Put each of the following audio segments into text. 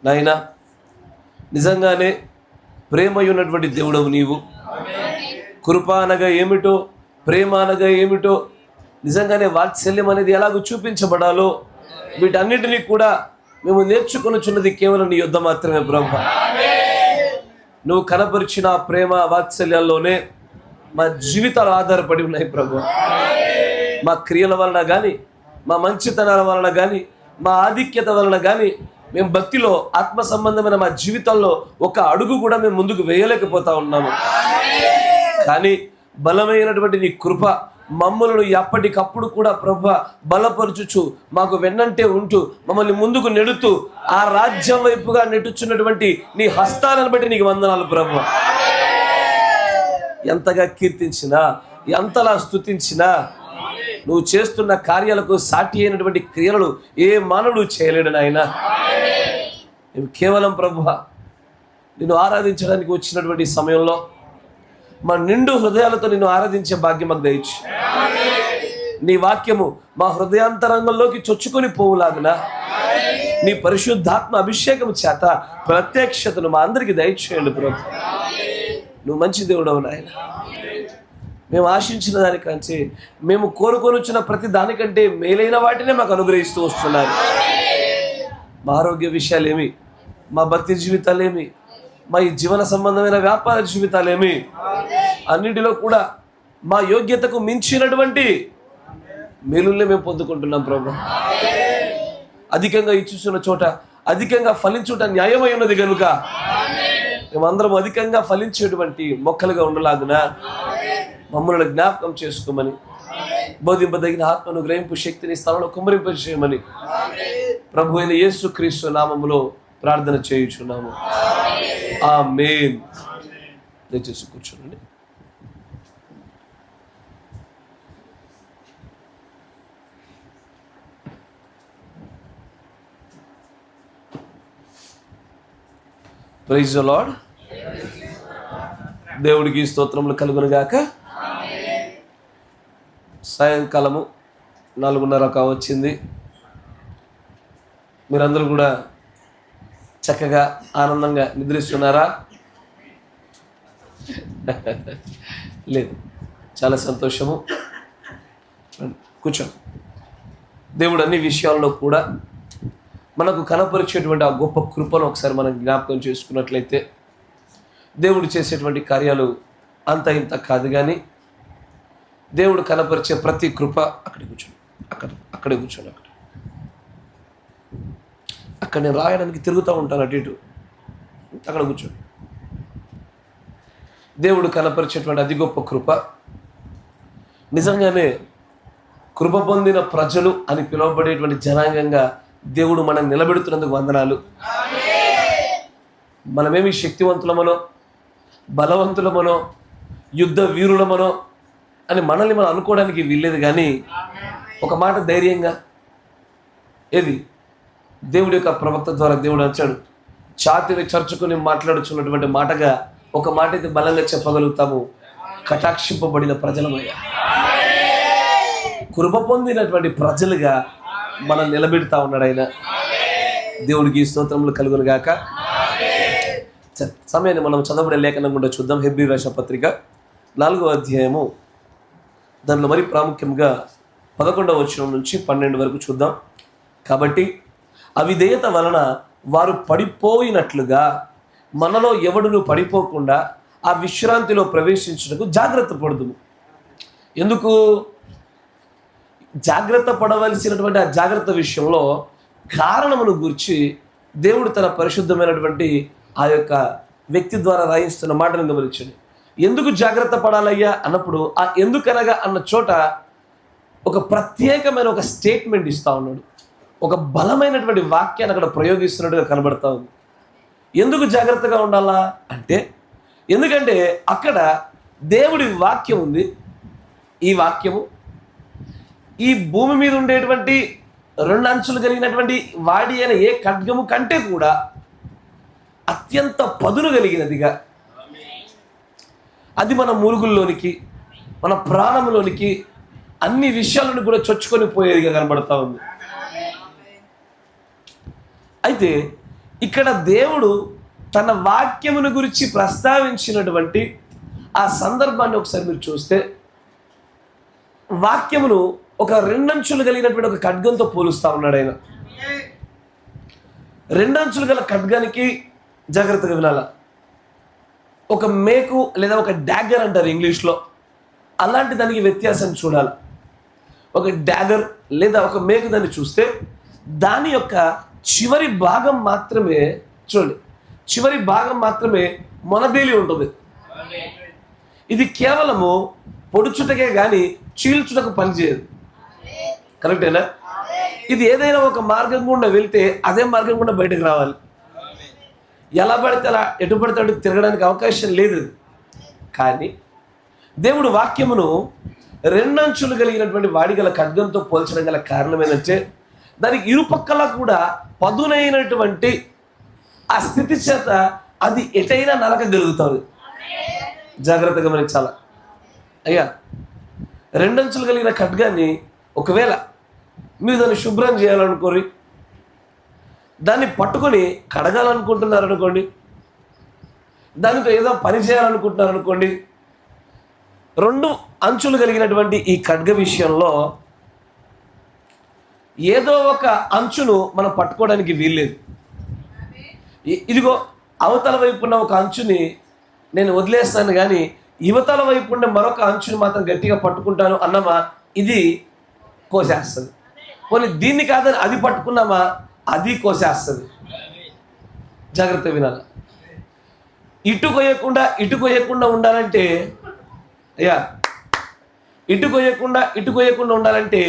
నాయనా, నిజంగానే ప్రేమయున్నటువంటి దేవుడవు నీవు. కృప అనగా ఏమిటో, ప్రేమ అనగా ఏమిటో, నిజంగానే వాత్సల్యం అనేది ఎలాగో చూపించబడాలో వీటన్నిటినీ కూడా మేము నేర్చుకొనుచున్నది కేవలం నీ యొద్ద మాత్రమే ప్రభువా. నువ్వు కనపరిచిన ప్రేమ వాత్సల్యాల్లోనే మా జీవితాలు ఆధారపడి ఉన్నాయి ప్రభువా. మా క్రియల వలన కానీ, మా మంచితనాల వలన కానీ, మా ఆధిక్యత వలన కానీ మేము భక్తిలో ఆత్మ సంబంధమైన మా జీవితాల్లో ఒక అడుగు కూడా మేము ముందుకు వేయలేకపోతా ఉన్నాము. కానీ బలమైనటువంటి నీ కృప మమ్మల్ని ఎప్పటికప్పుడు కూడా ప్రభువా బలపరుచుచు మాకు వెన్నంటే ఉంటూ మమ్మల్ని ముందుకు నెడుతూ ఆ రాజ్యం వైపుగా నెట్టుచున్నటువంటి నీ హస్తాలను బట్టి నీకు వందనాలు ప్రభువా. ఎంతగా కీర్తించినా, ఎంతలా స్తుతించినా నువ్వు చేస్తున్న కార్యాలకు సాటి అయినటువంటి క్రియలను ఏ మానవుడు చేయలేడు నాయనా. మేము కేవలం ప్రభువా నిన్ను ఆరాధించడానికి వచ్చినటువంటి సమయంలో మా నిండు హృదయాలతో నిన్ను ఆరాధించే భాగ్యం మాకు దయచు. నీ వాక్యము మా హృదయాంతరంగంలోకి చొచ్చుకొని పోవులాగునా నీ పరిశుద్ధాత్మ అభిషేకం చేత ప్రత్యక్షతను మా అందరికీ దయచేయండి ప్రభు. నువ్వు మంచి దేవుడవు నాయన. మేము ఆశించిన దానికంటే, మేము కోరుకొని వచ్చిన ప్రతి దానికంటే మేలైన వాటినే మాకు అనుగ్రహిస్తూ వస్తున్నారు. మా ఆరోగ్య విషయాలేమి, మా భక్తి జీవితాలేమి, మా ఈ జీవన సంబంధమైన వ్యాపార జీవితాలేమి, అన్నింటిలో కూడా మా యోగ్యతకు మించినటువంటి మేలుల్ని మేము పొందుకుంటున్నాం ప్రభు. అధికంగా ఇచ్చుచున్న చోట అధికంగా ఫలించుట న్యాయమై ఉన్నది కనుక మేమందరం అధికంగా ఫలించేటువంటి మొక్కలుగా ఉండలాగున మమ్మల్ని జ్ఞాపకం చేసుకోమని, బోధింపదగిన ఆత్మను గ్రహింపు శక్తిని స్థలంలో కుమ్మరింపజేయమని ప్రభు అయిన యేసుక్రీస్తు నామములో ప్రార్థన చేయుచున్నాము. ఆమేన్. దయచేసి కూర్చోండి. Praise the lord. దేవుడికి స్తోత్రములు కలుగునుగాక. సాయంకాలము 4:30 వచ్చింది. మీరందరూ కూడా చక్కగా ఆనందంగా నిద్రిస్తున్నారా? లేదు, చాలా సంతోషము. కూర్చో. దేవుడు అన్ని విషయాల్లో కూడా మనకు కనపరిచేటువంటి ఆ గొప్ప కృపను ఒకసారి మనం జ్ఞాపకం చేసుకున్నట్లయితే దేవుడు చేసేటువంటి కార్యాలు అంత ఇంత కాదు, కానీ దేవుడు కనపరిచే ప్రతి కృప అక్కడే కూర్చోండి, అక్కడే కూర్చోండి. అక్కడ నేను రాయడానికి తిరుగుతూ ఉంటాను అటు ఇటు. అక్కడ కూర్చోండి. దేవుడు కనపరిచేటువంటి అతి గొప్ప కృప, నిజంగానే కృప పొందిన ప్రజలు అని పిలువబడేటువంటి జనాంగంగా దేవుడు మనం నిలబెడుతున్నందుకు వందనాలు. మనమేమి శక్తివంతులమనో, బలవంతులమనో, యుద్ధ వీరులమనో అని మనల్ని మనం అనుకోవడానికి వీల్లేదు. కానీ ఒక మాట ధైర్యంగా, ఏది దేవుడి యొక్క ప్రవక్త ద్వారా దేవుడు అంచాడు, ఛాతీని చర్చుకొని మాట్లాడుచున్నటువంటి మాటగా ఒక మాట అయితే బలంగా చెప్పగలుగుతాము, కటాక్షింపబడిన ప్రజలమయ్యా, కృప పొందినటువంటి ప్రజలుగా మనం నిలబెడతా ఉన్నాడు ఆయన. దేవుడికి స్తోత్రములు కలుగును గాక. సమయాన్ని మనం చదవబడే లేఖనం కూడా చూద్దాం. హెబ్రీ రాసిన పత్రిక 4వ అధ్యాయము, దానిలో మరి ప్రాముఖ్యంగా 11వ వచనం నుంచి 12 వరకు చూద్దాం. కాబట్టి అవిధేయత వలన వారు పడిపోయినట్లుగా మనలో ఎవడును పడిపోకుండా ఆ విశ్రాంతిలో ప్రవేశించుటకు జాగ్రత్త పడుదుము. ఎందుకు జాగ్రత్త పడవలసినటువంటి ఆ జాగ్రత్త విషయంలో కారణమును గురించి దేవుడు తన పరిశుద్ధమైనటువంటి ఆ యొక్క వ్యక్తి ద్వారా రాయిస్తున్న మాటను గమనించండి. ఎందుకు జాగ్రత్త పడాలయ్యా అన్నప్పుడు ఆ ఎందుకనగా అన్న చోట ఒక ప్రత్యేకమైన ఒక స్టేట్మెంట్ ఇస్తూ ఉన్నాడు. ఒక బలమైనటువంటి వాక్యాన్ని అక్కడ ప్రయోగిస్తున్నట్టుగా కనబడతా ఉంది. ఎందుకు జాగ్రత్తగా ఉండాలా అంటే, ఎందుకంటే అక్కడ దేవుడి వాక్యం ఉంది. ఈ వాక్యము ఈ భూమి మీద ఉండేటువంటి 2 అంచులు కలిగినటువంటి వాడి అయిన ఏ ఖడ్గము కంటే కూడా అత్యంత పదును కలిగినదిగా, అది మన మురుగుల్లోనికి, మన ప్రాణంలోనికి, అన్ని విషయాలను కూడా చొచ్చుకొని పోయేదిగా కనబడతా ఉంది. అయితే ఇక్కడ దేవుడు తన వాక్యమును గురించి ప్రస్తావించినటువంటి ఆ సందర్భాన్ని ఒకసారి మీరు చూస్తే, వాక్యమును ఒక రెండంచులు కలిగినటువంటి ఒక ఖడ్గంతో పోలుస్తా ఉన్నాడు ఆయన. రెండంచులు గల ఖడ్గానికి జాగ్రత్తగా వినాల, ఒక మేకు లేదా ఒక డాగర్ అంటారు ఇంగ్లీష్లో, అలాంటి దానికి వ్యత్యాసం చూడాలి. ఒక డాగర్ లేదా ఒక మేకు దాన్ని చూస్తే దాని యొక్క చివరి భాగం మాత్రమే, చూడండి, చివరి భాగం మాత్రమే మొనదేలి ఉంటుంది. ఇది కేవలము పొడుచుటకే కానీ చీల్చుటకు పనిచేయదు. కరెక్టేనా? ఇది ఏదైనా ఒక మార్గం గుండా వెళ్తే అదే మార్గం గుండా బయటకు రావాలి. ఎలా పడితే అలా ఎటు పడితే అటు తిరగడానికి అవకాశం లేదు. కానీ దేవుడు వాక్యమును రెండంచులు కలిగినటువంటి వాడిగల ఖడ్గంతో పోల్చడం గల కారణం ఏంటంటే, దానికి ఇరుపక్కల కూడా పదునైనటువంటి ఆ స్థితి చేత అది ఎటైనా నరకగలుగుతుంది. జాగ్రత్తగా గమనించాల. అయ్యా, రెండంచులు కలిగిన ఖడ్గాన్ని ఒకవేళ మీరు దాన్ని శుభ్రం చేయాలనుకోరి, దాన్ని పట్టుకొని కడగాలనుకుంటున్నారనుకోండి, దానితో ఏదో పని చేయాలనుకుంటున్నారనుకోండి, రెండు అంచులు కలిగినటువంటి ఈ ఖడ్గ విషయంలో ఏదో ఒక అంచును మనం పట్టుకోవడానికి వీల్లేదు. ఇదిగో అవతల వైపు ఉన్న ఒక అంచుని నేను వదిలేస్తాను, కానీ యువతల వైపు ఉండే మరొక అంచుని మాత్రం గట్టిగా పట్టుకుంటాను అన్నమా, ఇది కోసేస్తుంది. పోనీ దీన్ని కాదని అది పట్టుకున్నామా, అది కోసేస్తుంది. జాగ్రత్త వినాలి. ఇటు కొయ్యకుండా ఉండాలంటే, అయ్యా, ఇటు కొయ్యకుండా ఉండాలంటే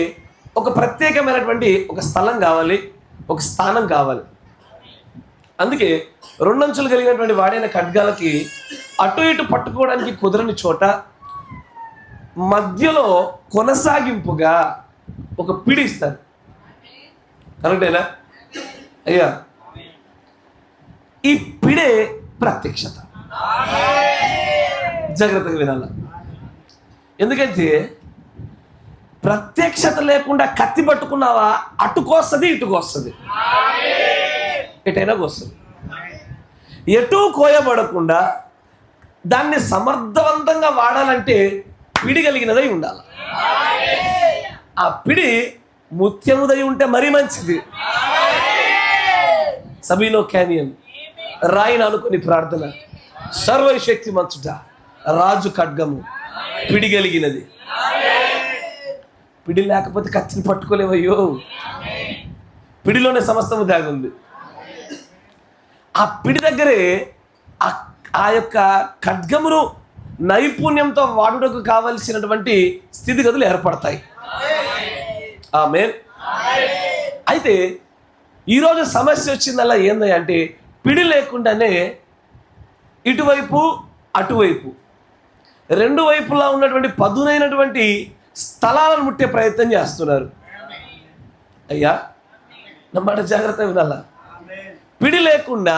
ఒక ప్రత్యేకమైనటువంటి ఒక స్థలం కావాలి, ఒక స్థానం కావాలి. అందుకే రెండంచులు కలిగినటువంటి వాడైన ఖడ్గాలకి అటు ఇటు పట్టుకోవడానికి కుదరని చోట మధ్యలో కొనసాగింపుగా ఒక పిడి ఇస్తారు. కరెక్టేనా? అయ్యా, ఈ పిడే ప్రత్యక్షత. జాగ్రత్తగా వినాల. ఎందుకంటే ప్రత్యక్షత లేకుండా కత్తి పట్టుకున్నావా, అటుకొస్తుంది ఇటుకొస్తుంది, ఎటైనా వస్తుంది. ఎటు కోయబడకుండా దాన్ని సమర్థవంతంగా వాడాలంటే పిడి కలిగినదై ఉండాలి. ఆ పిడి ముత్యముదై ఉంటే మరీ మంచిది. సభలో క్యానియన్ రాయిని అనుకుని ప్రార్థన, సర్వశక్తి మంచుట రాజు ఖడ్గము పిడి కలిగినది. పిడి లేకపోతే కత్తిని పట్టుకోలేవయ్యో, పిడిలోనే సమస్తము దాగుంది. ఆ పిడి దగ్గరే ఆ యొక్క ఖడ్గమును నైపుణ్యంతో వాడుటకు కావలసినటువంటి స్థితిగతులు ఏర్పడతాయి. ఆమేన్. అయితే ఈరోజు సమస్య వచ్చిందల్లా ఏందంటే, పిడి లేకుండానే ఇటువైపు అటువైపు రెండు వైపులా ఉన్నటువంటి పదునైనటువంటి స్థలాలను ముట్టే ప్రయత్నం చేస్తున్నారు. అయ్యా, నా మాట జాగ్రత్త వినాలా. పిడి లేకుండా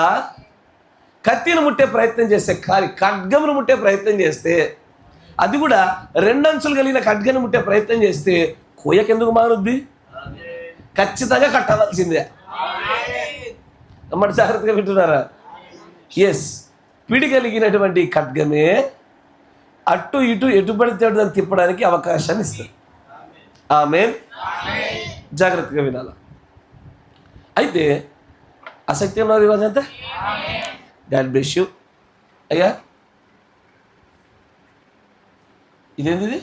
కత్తిని ముట్టే ప్రయత్నం చేస్తే, ఖడ్గమును ముట్టే ప్రయత్నం చేస్తే, అది కూడా రెండంచులు కలిగిన ఖడ్గను ముట్టే ప్రయత్నం చేస్తే కోయకెందుకు మారుద్ది? ఖచ్చితంగా కట్టవలసిందే. అన్నమాట జాగ్రత్తగా వింటున్నారా? ఎస్, పిడి కలిగినటువంటి ఖడ్గమే అటు ఇటు ఎటు పడితే దాన్ని తిప్పడానికి అవకాశాన్ని ఇస్తుంది. ఆమేన్. జాగ్రత్తగా వినాల. అయితే ఆసక్తి ఉన్నారు ఈరోజు అంతా. God bless you. అయ్యా, ఇదేంటిది?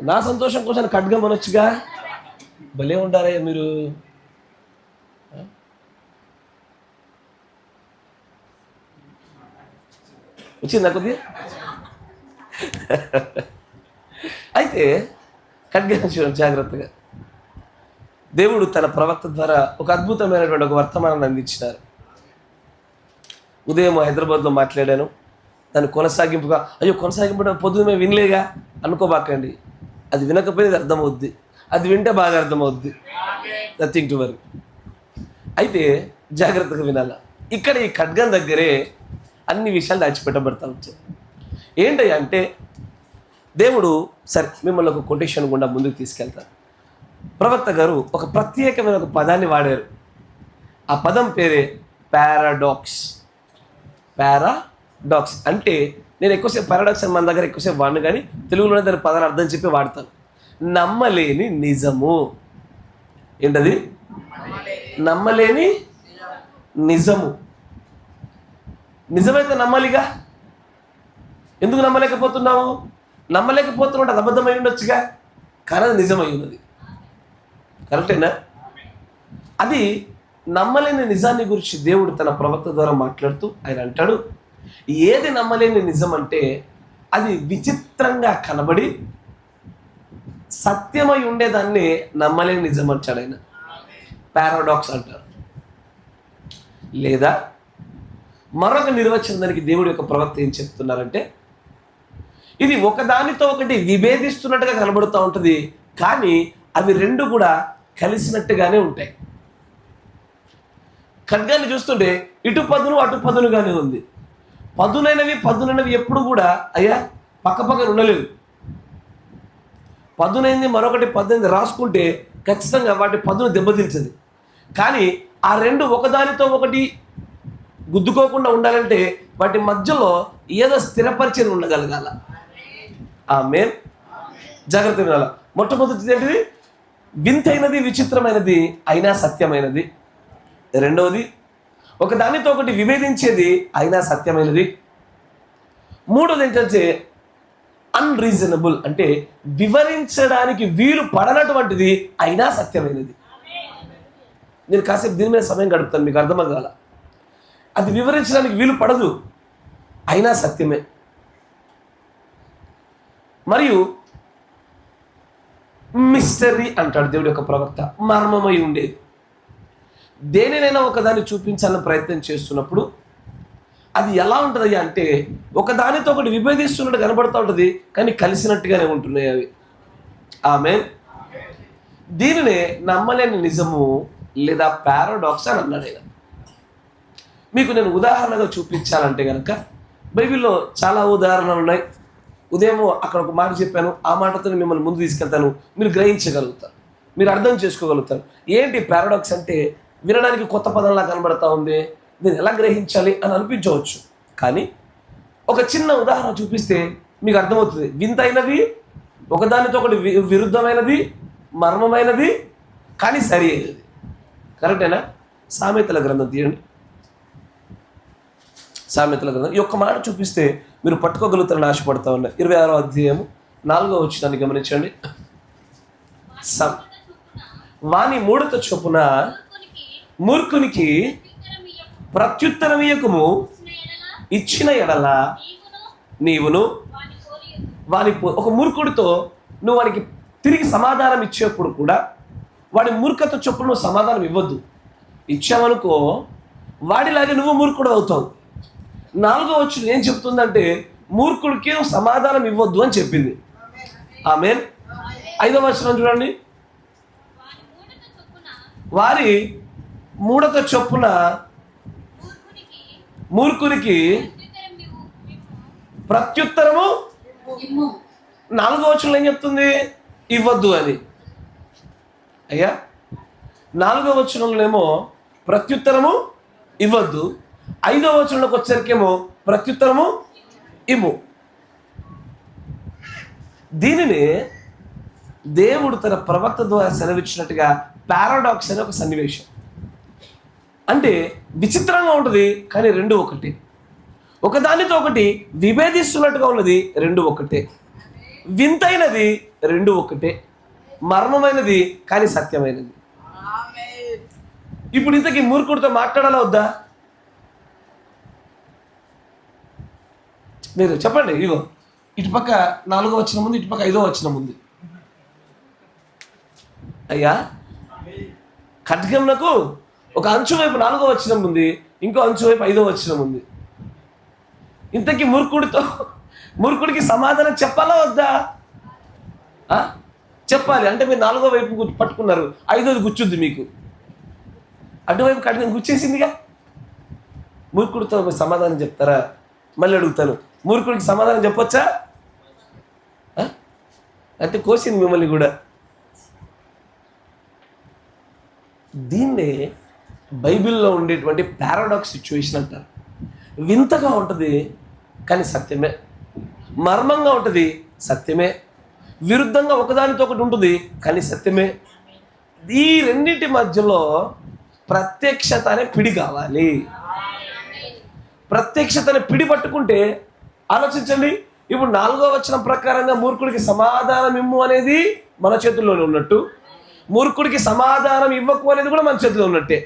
నా సంతోషం కోసం ఖడ్గం అనొచ్చుగా. భలే ఉంటారయ్యా మీరు. వచ్చిందా కొద్దిగా? అయితే ఖడ్గం చూడండి జాగ్రత్తగా. దేవుడు తన ప్రవక్త ద్వారా ఒక అద్భుతమైనటువంటి ఒక వర్తమానాన్ని అందించినారు. ఉదయం హైదరాబాద్లో మాట్లాడాను. దాన్ని కొనసాగింపుగా, అయ్యో కొనసాగింపు పొద్దున్న మేము వినలేగా అనుకోబాకండి. అది వినకపోయినది అర్థమవుద్ది, అది వింటే బాగా అర్థమవుద్ది. Nothing to worry. అయితే జాగ్రత్తగా వినాల. ఇక్కడ ఈ ఖడ్గం దగ్గరే అన్ని విషయాలు దాచిపెట్టబడతా వచ్చాయి. ఏంటంటే దేవుడు, సరే మిమ్మల్ని ఒక కొటేషన్ గుండా ముందుకు తీసుకెళ్తారు. ప్రవక్త గారు ఒక ప్రత్యేకమైన ఒక పదాన్ని వాడారు. ఆ పదం పేరే పారాడాక్స్. పారాడాక్స్ అంటే నేను ఎక్కువసేపు పారాడాక్స్ అని మన దగ్గర ఎక్కువసేపు వాడిను, కానీ తెలుగులోనే దాని పదాన్ని అర్థం చెప్పి వాడతాను. నమ్మలేని నిజము. ఏంటది? నమ్మలేని నిజము. నిజమైతే నమ్మాలిగా. ఎందుకు నమ్మలేకపోతున్నావు? నమ్మలేకపోతున్నట్టు అది అబద్ధమై ఉండొచ్చుగా, కానీ అది నిజమై ఉన్నది. కరెక్టేనా? అది నమ్మలేని నిజాన్ని గురించి దేవుడు తన ప్రవక్త ద్వారా మాట్లాడుతూ ఆయన అంటాడు, ఏది నమ్మలేని నిజం అంటే అది విచిత్రంగా కనబడి సత్యమై ఉండేదాన్ని నమ్మలేని నిజం అంటాడు ఆయన. పారాడాక్స్ అంటారు. లేదా మరొక నిర్వచనం దానికి దేవుడి యొక్క ప్రవక్త ఏం చెప్తున్నారంటే, ఇది ఒకదానితో ఒకటి విభేదిస్తున్నట్టుగా కనబడుతూ ఉంటుంది, కానీ అవి రెండు కూడా కలిసినట్టుగానే ఉంటాయి. ఖడ్గాన్ని చూస్తుంటే ఇటు పదును అటు పదునుగానే ఉంది. పదునైనవి ఎప్పుడు కూడా అయ్యా పక్కపక్కన ఉండలేవు. పదునైంది మరొకటి పద్దెనిమిది రాసుకుంటే ఖచ్చితంగా వాటి పదును దెబ్బతించదు. కానీ ఆ రెండు ఒకదానితో ఒకటి గుద్దుకోకుండా ఉండాలంటే వాటి మధ్యలో ఏదో స్థిరపరిచేది ఉండగలగాల. ఆమేన్. జాగ్రత్త వినాల. మొట్టమొదటిది ఏంటిది? వింతైనది, విచిత్రమైనది, అయినా సత్యమైనది. రెండవది ఒకదానితో ఒకటి విభేదించేది, అయినా సత్యమైనది. మూడోది ఏంటంటే అన్రీజనబుల్, అంటే వివరించడానికి వీలు పడనటువంటిది, అయినా సత్యమైనది. నేను కాసేపు దీని మీద సమయం గడుపుతాను, మీకు అర్థమవ్వాల. అది వివరించడానికి వీలు పడదు, అయినా సత్యమే. మరియు మిస్టరీ అంటాడు దేవుడి యొక్క ప్రవక్త, మర్మమై ఉండేది. దేనినైనా ఒకదాన్ని చూపించాలని ప్రయత్నం చేస్తున్నప్పుడు అది ఎలా ఉంటుంది అంటే ఒకదానితో ఒకటి విభేదిస్తున్నట్టు కనబడుతూ ఉంటుంది, కానీ కలిసినట్టుగానే ఉంటున్నాయి అవి. ఆమేన్. దీనినే నమ్మలేని నిజము లేదా పారాడాక్స్ అని అన్నాడు ఆయన. మీకు నేను ఉదాహరణగా చూపించాలంటే కనుక బైబిల్లో చాలా ఉదాహరణలు ఉన్నాయి. ఉదయం అక్కడ ఒక మాట చెప్పాను, ఆ మాటతో మిమ్మల్ని ముందు తీసుకెళ్తాను, మీరు గ్రహించగలుగుతారు, మీరు అర్థం చేసుకోగలుగుతారు. ఏంటి పారాడాక్స్ అంటే? వినడానికి కొత్త పదంలా కనబడతా ఉంది, నేను ఎలా గ్రహించాలి అని అనిపించవచ్చు. కానీ ఒక చిన్న ఉదాహరణ చూపిస్తే మీకు అర్థమవుతుంది. వింతైనది, ఒకదానితో ఒకటి విరుద్ధమైనది, మర్మమైనది, కానీ సరి అయినది. కరెక్టేనా? సామెతల గ్రంథం తీయండి. సామెతల గ్రంథం ఈ ఒక్క మాట చూపిస్తే మీరు పట్టుకోగలుగుతారని ఆశపడతా ఉన్నా. 26వ అధ్యాయము 4వ వచనాన్ని గమనించండి. వాని మూడత చొప్పున మూర్ఖునికి ప్రత్యుత్తరమియ్యకుము, ఇచ్చిన ఎడల నీవును వాని ఒక మూర్ఖుడితో నువ్వు వానికి తిరిగి సమాధానం ఇచ్చేప్పుడు కూడా వాడి మూర్ఖత చొప్పున నువ్వు సమాధానం ఇవ్వద్దు. ఇచ్చావనుకో వాడిలాగే నువ్వు మూర్ఖుడు అవుతావు. 4వ వచనం ఏం చెప్తుందంటే మూర్ఖుడికి సమాధానం ఇవ్వద్దు అని చెప్పింది. ఆమేన్. 5వ వచనం చూడండి. వారి మూఢత చొప్పున మూర్ఖునికి ప్రత్యుత్తరము. 4వ వచనంలో ఏం చెప్తుంది? ఇవ్వద్దు అని. అయ్యా 4వ వచనంలో ఏమో ప్రత్యుత్తరము ఇవ్వద్దు, 5వ వచనంలోకి వచ్చేసరికేమో ప్రత్యుత్తరము ఇమ్ము. దీనిని దేవుడు తన ప్రవక్త ద్వారా సెలవిచ్చినట్టుగా పారాడాక్స్ అనే ఒక సన్నివేశం. అంటే విచిత్రంగా ఉంటుంది, కానీ రెండు ఒకటే. ఒకదానితో ఒకటి విభేదిస్తున్నట్టుగా ఉన్నది, రెండు ఒకటే. వింతైనది, రెండు ఒకటే. మర్మమైనది, కానీ సత్యమైనది. ఇప్పుడు ఇంతకీ మూర్ఖుడితో మాట్లాడాలా వద్దా? మీరు చెప్పండి. ఇగో ఇటుపక్క 4వ వచనం ఉంది, ఇటుపక్క 5వ వచనం ఉంది. అయ్యా ఖడ్గంలకు ఒక అంచు వైపు 4వ వచనం ఉంది, ఇంకో అంచు వైపు 5వ వచనం ఉంది. ఇంతకీ మూర్ఖుడికి సమాధానం చెప్పాలా వద్దా? చెప్పాలి. అంటే మీరు 4వ వైపు పట్టుకున్నారు, 5వది గుచ్చుద్ది మీకు. అటువైపు ఖడ్గం గుచ్చేసిందిగా. మూర్ఖుడితో మీరు సమాధానం చెప్తారా? మళ్ళీ అడుగుతాను, మూర్ఖుడికి సమాధానం చెప్పొచ్చా? అంటే కోసింది మిమ్మల్ని కూడా. దీన్నే బైబిల్లో ఉండేటువంటి పారాడాక్స్ సిచ్యువేషన్ అంటారు. వింతగా ఉంటుంది కానీ సత్యమే, మర్మంగా ఉంటుంది సత్యమే, విరుద్ధంగా ఒకదానితో ఒకటి ఉంటుంది కానీ సత్యమే. ఈ రెండింటి మధ్యలో ప్రత్యక్షత అనే పిడి కావాలి. ప్రత్యక్షత అనే పిడి పట్టుకుంటే ఆలోచించండి, ఇప్పుడు 4వ వచనం ప్రకారంగా మూర్ఖుడికి సమాధానం ఇమ్ము అనేది మన చేతుల్లోనే ఉన్నట్టు, మూర్ఖుడికి సమాధానం ఇవ్వకు అనేది కూడా మన చేతిలో ఉన్నట్టే.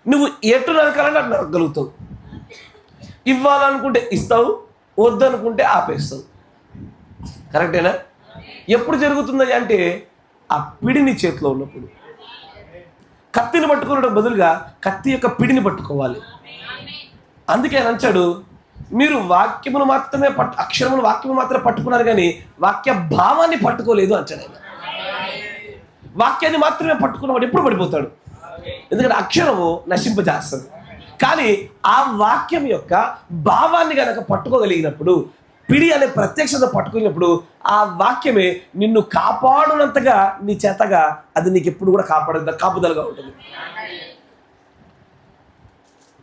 నువ్వు ఎటు నరకాలంటే అటు నరకగలుగుతావు. ఇవ్వాలనుకుంటే ఇస్తావు, వద్దనుకుంటే ఆపేస్తావు. కరెక్టేనా? ఎప్పుడు జరుగుతుంది అంటే ఆ పిడిని చేతిలో ఉన్నప్పుడు. కత్తిని పట్టుకునే బదులుగా కత్తి యొక్క పిడిని పట్టుకోవాలి. అందుకే ఆయన అంటాడు, మీరు వాక్యమును మాత్రమే అక్షరమును వాక్యము మాత్రమే పట్టుకున్నారు కానీ వాక్య భావాన్ని పట్టుకోలేదు అంటాడు ఆయన. వాక్యాన్ని మాత్రమే పట్టుకున్నవాడు ఎప్పుడు పడిపోతాడు, ఎందుకంటే అక్షరము నశింపజేస్తుంది. కానీ ఆ వాక్యం యొక్క భావాన్ని కనుక పట్టుకోగలిగినప్పుడు, పిడి అనే ప్రత్యక్షత పట్టుకున్నప్పుడు ఆ వాక్యమే నిన్ను కాపాడునంతగా నీ చేతగా అది నీకు ఎప్పుడు కూడా కాపుదలుగా ఉంటుంది.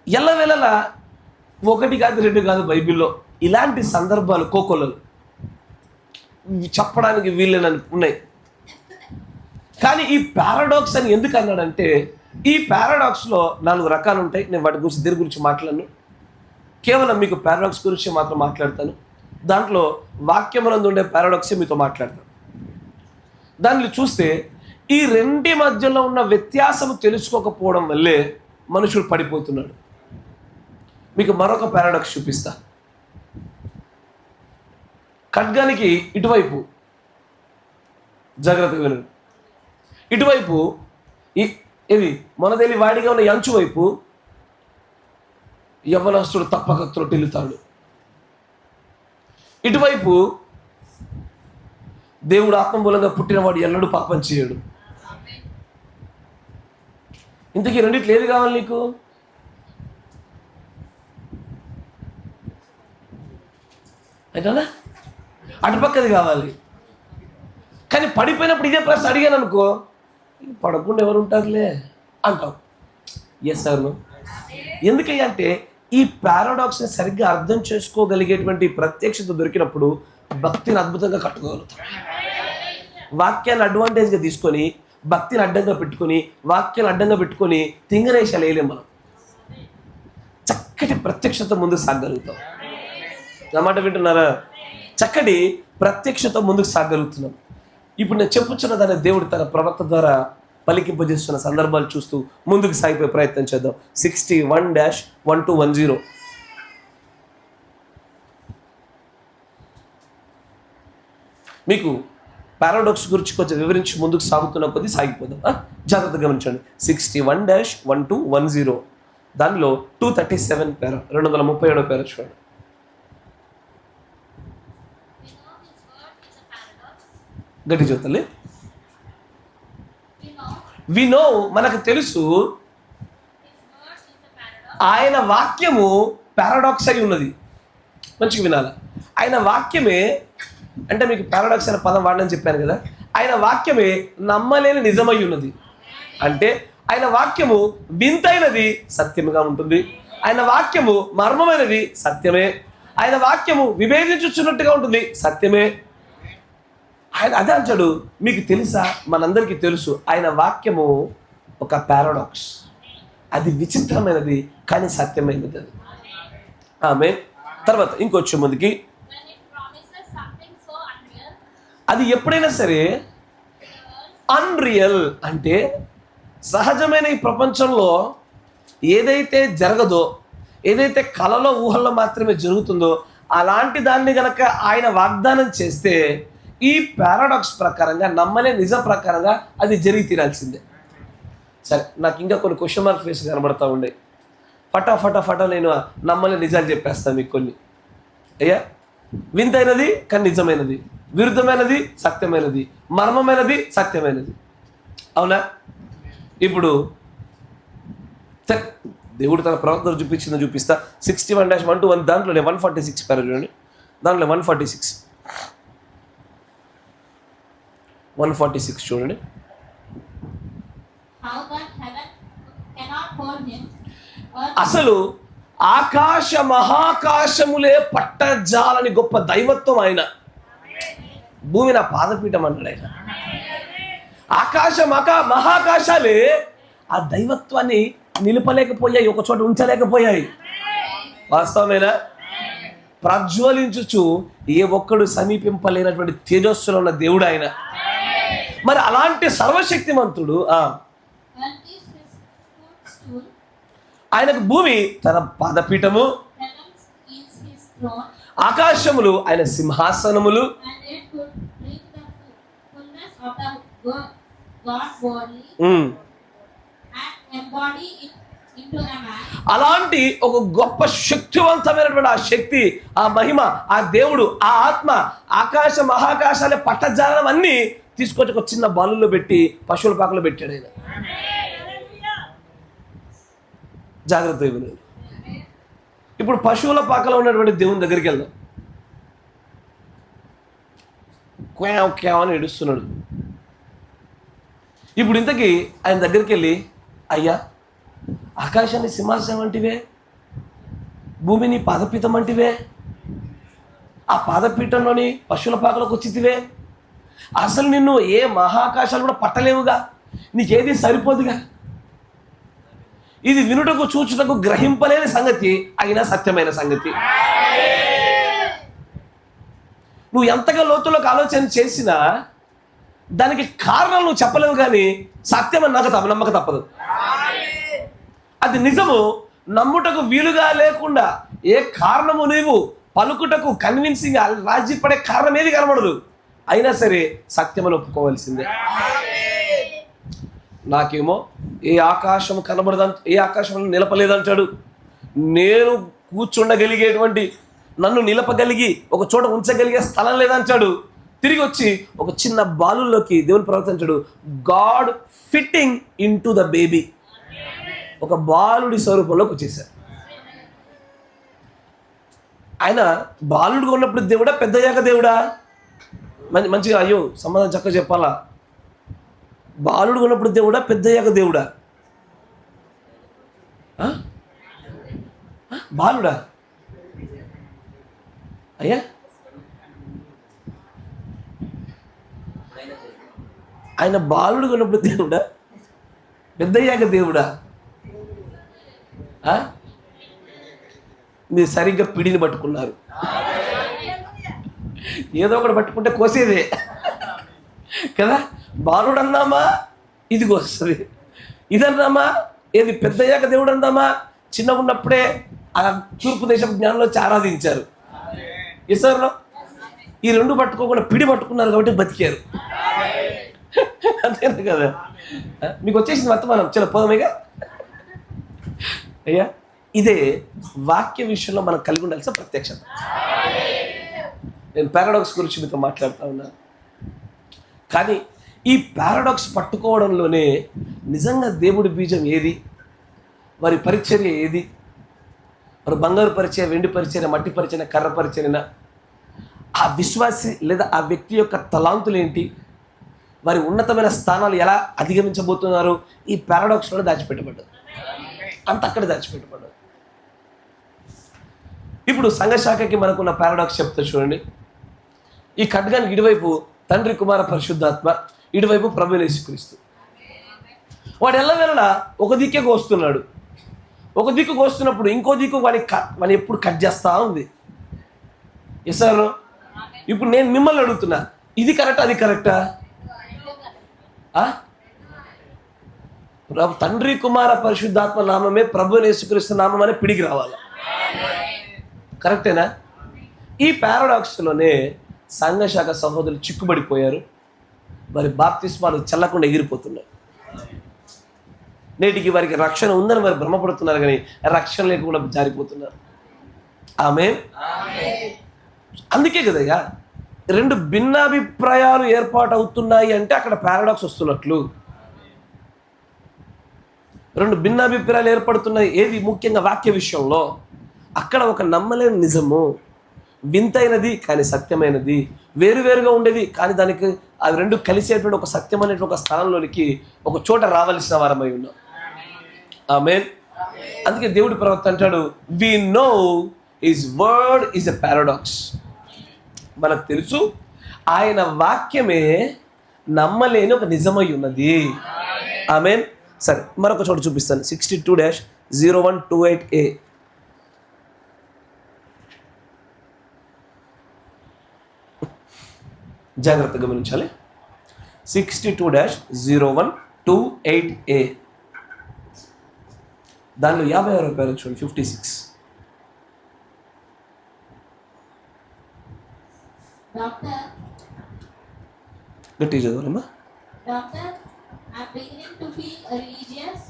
ఎల్లవేళలా 1 కాదు 2 కాదు బైబిల్లో ఇలాంటి సందర్భాలు కోకొల్లలు చెప్పడానికి వీళ్ళని ఉన్నాయి. కానీ ఈ పారాడాక్స్ అని ఎందుకు అన్నాడంటే, ఈ పారాడాక్స్లో 4 రకాలు ఉంటాయి. నేను వాటి గురించి దీని గురించి మాట్లాడను, కేవలం మీకు పారాడాక్స్ గురించి మాత్రం మాట్లాడతాను. దాంట్లో వాక్యమునందు ఉండే పారాడాక్సే మీతో మాట్లాడతాను. దాన్ని చూస్తే ఈ రెండి మధ్యలో ఉన్న వ్యత్యాసం తెలుసుకోకపోవడం వల్లే మనుషుడు పడిపోతున్నాడు. మీకు మరొక పారాడాక్స్ చూపిస్తా. ఖడ్గానికి ఇటువైపు జాగ్రత్తగా వినండి, ఇటువైపు ఇది మొనదేలి వాడిగా ఉన్న అంచు వైపు యవ్వనస్తుడు తప్పక త్రొట్టిల్లుతాడు. ఇటువైపు దేవుడు ఆత్మమూలంగా పుట్టినవాడు ఎన్నడూ పాపం చేయడు. ఇంతకీ రెండిట్లు ఏది కావాలి నీకు? అయినా అటుపక్కది కావాలి. కానీ పడిపోయినప్పుడు ఇదే ప్రశ్న అడిగాను అనుకో, పడకుండా ఎవరు ఉంటారులే అంటావు. Yes sir. ఎందుకంటే ఈ పారాడాక్స్ని సరిగ్గా అర్థం చేసుకోగలిగేటువంటి ప్రత్యక్షత దొరికినప్పుడు భక్తిని అద్భుతంగా కట్టుకోగలుగుతాం. వాక్యాన్ని అడ్వాంటేజ్గా తీసుకొని, భక్తిని అడ్డంగా పెట్టుకొని, వాక్యాన్ని అడ్డంగా పెట్టుకొని తింగరేషాలు వేయలేం. మనం చక్కటి ప్రత్యక్షత ముందుకు సాగలుగుతాం. నా మాట వింటున్నారా? చక్కటి ప్రత్యక్షత ముందుకు సాగలుగుతున్నాం. ఇప్పుడు నేను చెప్పుచున్న దాన్ని దేవుడు తన ప్రవక్త ద్వారా పలికింపజేస్తున్న సందర్భాలు చూస్తూ ముందుకు సాగిపోయే ప్రయత్నం చేద్దాం. 61-1210 మీకు పారాడాక్స్ గురించి కొంచెం వివరించి ముందుకు సాగుతున్న కొద్దీ సాగిపోదాం. జాగ్రత్తగా గమనించండి. 61-1210 దానిలో 237 పేర 237 పేర చూడండి. గట్టి చూతలే. వి నో, మనకు తెలుసు ఆయన వాక్యము పారాడాక్స్ అయి ఉన్నది. మంచిగా వినాలి. ఆయన వాక్యమే అంటే మీకు పారాడాక్స్ అనే పదం వాడని చెప్పాను కదా. ఆయన వాక్యమే నమ్మలేని నిజమై ఉన్నది. అంటే ఆయన వాక్యము వింతైనది సత్యముగా ఉంటుంది. ఆయన వాక్యము మర్మమైనది సత్యమే. ఆయన వాక్యము విభేదించుచున్నట్టుగా ఉంటుంది సత్యమే. ఆయన అదే అంటాడు. మీకు తెలుసా, మనందరికీ తెలుసు ఆయన వాక్యము ఒక పారాడాక్స్. అది విచిత్రమైనది కానీ సత్యమైనది. అది ఆమె తర్వాత ఇంకొచ్చే ముందుకి అది ఎప్పుడైనా సరే అన్రియల్ అంటే సహజమైన ఈ ప్రపంచంలో ఏదైతే జరగదో, ఏదైతే కలలో ఊహల్లో మాత్రమే జరుగుతుందో అలాంటి దాన్ని గనక ఆయన వాగ్దానం చేస్తే ఈ పారాడాక్స్ ప్రకారంగా నమ్మలే నిజం ప్రకారంగా అది జరిగి తీరాల్సిందే. సరే, నాకు ఇంకా కొన్ని క్వశ్చన్ మార్క్ ఫేస్ కనబడతా ఉండే. ఫటా నేను నమ్మలే నిజాలు చెప్పేస్తాను మీకు కొన్ని. అయ్యా, వింతైనది కానీ నిజమైనది, విరుద్ధమైనది సత్యమైనది, మర్మమైనది సత్యమైనది. అవునా? ఇప్పుడు దేవుడు తన ప్రవక్తలు చూపించిందో చూపిస్తా. 61-121 దాంట్లో 146 పేరు చూడండి. దాంట్లో 146 చూడండి. how that heaven cannot hold him, earth అసలు ఆకాశ మహాకాశములే పట్టజాలని గొప్ప దైవత్వం ఆయన. భూమి నా పాదపీఠం అన్నాడు ఆయన. ఆకాశ మహాకాశాలే ఆ దైవత్వాన్ని నిలపలేకపోయాయి, ఒక చోట ఉంచలేకపోయాయి. వాస్తవమేనా? ప్రజ్వలించుచు ఏ ఒక్కడు సమీపింపలేనటువంటి తేజస్సులో ఉన్న దేవుడు ఆయన. మరి అలాంటి సర్వశక్తిమంతుడు earth is his footstool, ఆయనకు భూమి తన పాదపీఠము, heavens is his throne, ఆకాశములు ఆయన సింహాసనములు. and it could bring the fullness of the God bodily um. and embody it into a man. అలాంటి ఒక గొప్ప శక్తివంతమైనటువంటి ఆ శక్తి, ఆ మహిమ, ఆ దేవుడు, ఆ ఆత్మ ఆకాశ మహాకాశాలే పట్టజాలం అన్ని తీసుకొచ్చి ఒక చిన్న బాలుల్లో పెట్టి పశువుల పాకలో పెట్టాడు ఆయన. జాగ్రత్త వినండి. ఇప్పుడు పశువుల పాకలో ఉన్నటువంటి దేవుని దగ్గరికి వెళ్దాం. క్యావ్ క్యావ్ అని ఏడుస్తున్నాడు. ఇప్పుడు ఇంతకీ ఆయన దగ్గరికి వెళ్ళి, అయ్యా ఆకాశాన్ని సింహాసనం అంటివే, భూమిని పాదపీఠం అంటివే, ఆ పాదపీఠంలోని పశువుల పాకలోకి వచ్చితివే, అసలు నిన్ను ఏ మహాకాశాలు కూడా పట్టలేవుగా, నీకేది సరిపోదుగా, ఇది వినుటకు చూచుటకు గ్రహింపలేని సంగతి అయినా సత్యమైన సంగతి. నువ్వు ఎంతగా లోతులోకి ఆలోచన చేసినా దానికి కారణం నువ్వు చెప్పలేవు, కానీ సత్యం అని నాకు నమ్మక తప్పదు. అది నిజము నమ్ముటకు వీలుగా లేకుండా ఏ కారణము నీవు పలుకుటకు కన్విన్సింగ్ రాజీ పడే కారణం ఏది కనబడదు. అయినా సరే సత్యమని ఒప్పుకోవాల్సిందే. నాకేమో ఏ ఆకాశం కనబడదంట, ఏ ఆకాశం నిలపలేదంటాడు. నేను కూర్చుండగలిగేటువంటి, నన్ను నిలపగలిగి ఒక చోట ఉంచగలిగే స్థలం లేదంటాడు. తిరిగి వచ్చి ఒక చిన్న బాలుల్లోకి దేవుని ప్రవర్తించాడు. God fitting in to the baby, ఒక బాలుడి స్వరూపంలోకి వచ్చేసాడు. ఆయన బాలుడిగా ఉన్నప్పుడు దేవుడా, పెద్దయ్యాక దేవుడా? మంచిగా అయ్యో సమాధానం చక్కగా చెప్పాలా. బాలుడిగా ఉన్నప్పుడు దేవుడా, పెద్దయ్యాక దేవుడా? బాలుడా అయ్యా? ఆయన బాలుడిగా ఉన్నప్పుడు దేవుడా, పెద్దయ్యాక దేవుడా? మీరు సరిగ్గా పిడిని పట్టుకున్నారు. ఏదో ఒకటి పట్టుకుంటే కోసేదే కదా. బాలుడు అన్నామా ఇది వస్తుంది, ఇదన్నామా ఏది పెద్దయ్యాక దేవుడు అందామా. చిన్నగా ఉన్నప్పుడే ఆ తూర్పు దేశం జ్ఞానంలో ఆరాధించారు. ఇసర్లో ఈ రెండు పట్టుకోకుండా పిడి పట్టుకున్నారు కాబట్టి బతికారు. అంతేనా కదా? మీకు వచ్చేసింది వర్తమానం. చలో పోదామేగా. అయ్యా ఇదే వాక్య విషయంలో మనం కలిగి ఉండాల్సిన ప్రత్యక్షత. నేను పారాడాక్స్ గురించి మీతో మాట్లాడుతూ ఉన్నాను, కానీ ఈ పారాడాక్స్ పట్టుకోవడంలోనే నిజంగా దేవుడి బీజం ఏది, వారి పరిచర్య ఏది, వారి బంగారు పరిచయ, వెండి పరిచయ, మట్టి పరిచయ, కర్ర పరిచయన, ఆ విశ్వాసి లేదా ఆ వ్యక్తి యొక్క తలాంతులు ఏంటి, వారి ఉన్నతమైన స్థానాలు ఎలా అధిగమించబోతున్నారు, ఈ పారాడాక్స్లో దాచిపెట్టబడ్డది. అంత అక్కడ దాచిపెట్టబడ్డది. ఇప్పుడు సంఘశాఖకి మనకున్న పారాడాక్స్ చెప్తా చూడండి. ఈ ఖడ్గానికి ఇటువైపు తండ్రి, కుమార, పరిశుద్ధాత్మ, ఇటువైపు ప్రభువైన యేసుక్రీస్తు. వాడు ఎల్లవేళలా ఒక దిక్కే కోస్తున్నాడు. ఒక దిక్కు కోస్తున్నప్పుడు ఇంకో దిక్కు వాడిని ఎప్పుడు కట్ చేస్తూ ఉంది. సార్ ఇప్పుడు నేను మిమ్మల్ని అడుగుతున్నా, ఇది కరెక్టా అది కరెక్టా? తండ్రి, కుమార, పరిశుద్ధాత్మ నామమే ప్రభువైన యేసుక్రీస్తు నామం అనే పిడికి రావాలి. కరెక్టేనా? ఈ పారాడాక్స్లోనే సంఘశాఖ సహోదరులు చిక్కుబడిపోయారు. వారి బాప్తిస్మాలు చల్లకుండా ఎగిరిపోతున్నారు. నేటికి వారికి రక్షణ ఉందని వారు భ్రమపడుతున్నారు, కానీ రక్షణ లేకుండా జారిపోతున్నారు. ఆమేన్. అందుకే కదయ్యా రెండు భిన్నాభిప్రాయాలు ఏర్పాటు అవుతున్నాయి అంటే అక్కడ పారాడాక్స్ వస్తున్నట్లు. రెండు భిన్నాభిప్రాయాలు ఏర్పడుతున్నాయి ఏది? ముఖ్యంగా వాక్య విషయంలో. అక్కడ ఒక నమ్మలేని నిజము, వింతైనది కానీ సత్యమైనది, వేరువేరుగా ఉండేది కానీ దానికి అవి రెండు కలిసేటువంటి ఒక సత్యం అనేటువంటి ఒక స్థలంలోనికి ఒక చోట రావాల్సిన వారమై ఉన్నాం. ఆమేన్. అందుకే దేవుడి ప్రవక్త అంటాడు, we know his word is a paradox. మనకు తెలుసు ఆయన వాక్యమే నమ్మలేని ఒక నిజమై ఉన్నది. ఆమేన్. సరే, మరొక చోట చూపిస్తాను. 62-0128A. జాగ్రత్తగా గమనించాలి. 62-0128A. దానిలో 56 రూపాయలు చూడండి. 56. Doctor, గట్టి చదవాలమ్మా. Doctor, I'm beginning to feel religious.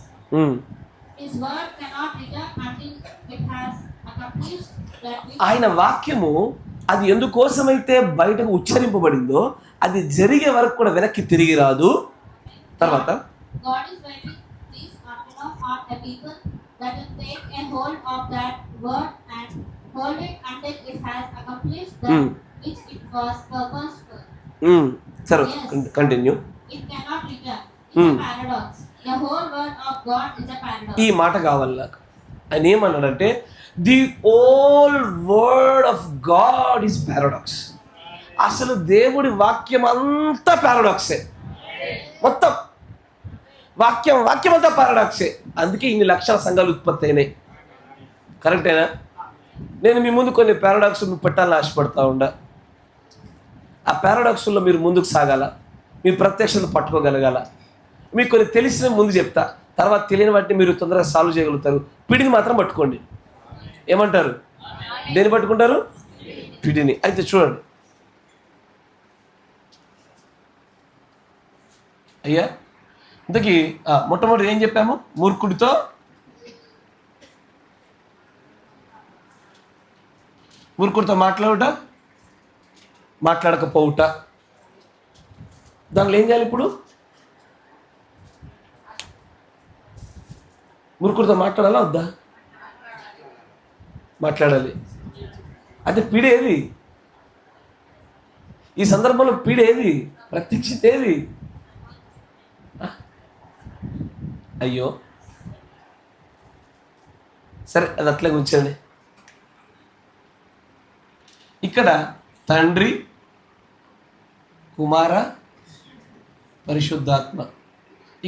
His word cannot return until it has accomplished that which ఆయన వాక్యము అది ఎందుకోసమైతే బయటకు ఉచ్చరింపబడిందో అది జరిగే వరకు కూడా వెనక్కి తిరిగి రాదు. తర్వాత God is writing this afternoon on a people that will take a hold of that word and hold it until it has accomplished that which it was purposed for. సరే, Yes. Continue. It cannot return. It's a paradox. The whole word of God is a paradox. ఈ మాట కావాలి నాకు. ఆయన ఏమన్నాడంటే the whole word of God is paradox. అసలు దేవుడి వాక్యం అంతా పారాడాక్సే. మొత్తం వాక్యం అంతా పారాడాక్సే. అందుకే ఇన్ని లక్షల సంఘాలు ఉత్పత్తి అయినాయి. కరెక్టేనా? నేను మీ ముందు కొన్ని పారాడాక్స్ను పెట్టాలని ఆశపడతా ఉండా. ఆ పారాడాక్స్లో మీరు ముందుకు సాగాల, మీ ప్రత్యక్షతను పట్టుకోగలగాల. మీకు కొన్ని తెలిసిన ముందు చెప్తా, తర్వాత తెలియని వాటిని మీరు తొందరగా సాల్వ్ చేయగలుగుతారు. పిడిని మాత్రం పట్టుకోండి. ఏమంటారు? దేన్ని పట్టుకుంటారు? పిడిని. అయితే చూడండి అయ్యా, ఇంతకీ మొట్టమొదటి ఏం చెప్పాము? మూర్ఖుడితో మాట్లాడకపోవుట. దానిలో ఏం చేయాలి? ఇప్పుడు మూర్ఖుడితో మాట్లాడాలా వద్దా? మాట్లాడాలి. అయితే పీడేది? ఈ సందర్భంలో పీడేది? ప్రత్యక్షత ఏది? అయ్యో, సరే, అది అట్లే ఉంచండి. ఇక్కడ తండ్రి, కుమార, పరిశుద్ధాత్మ.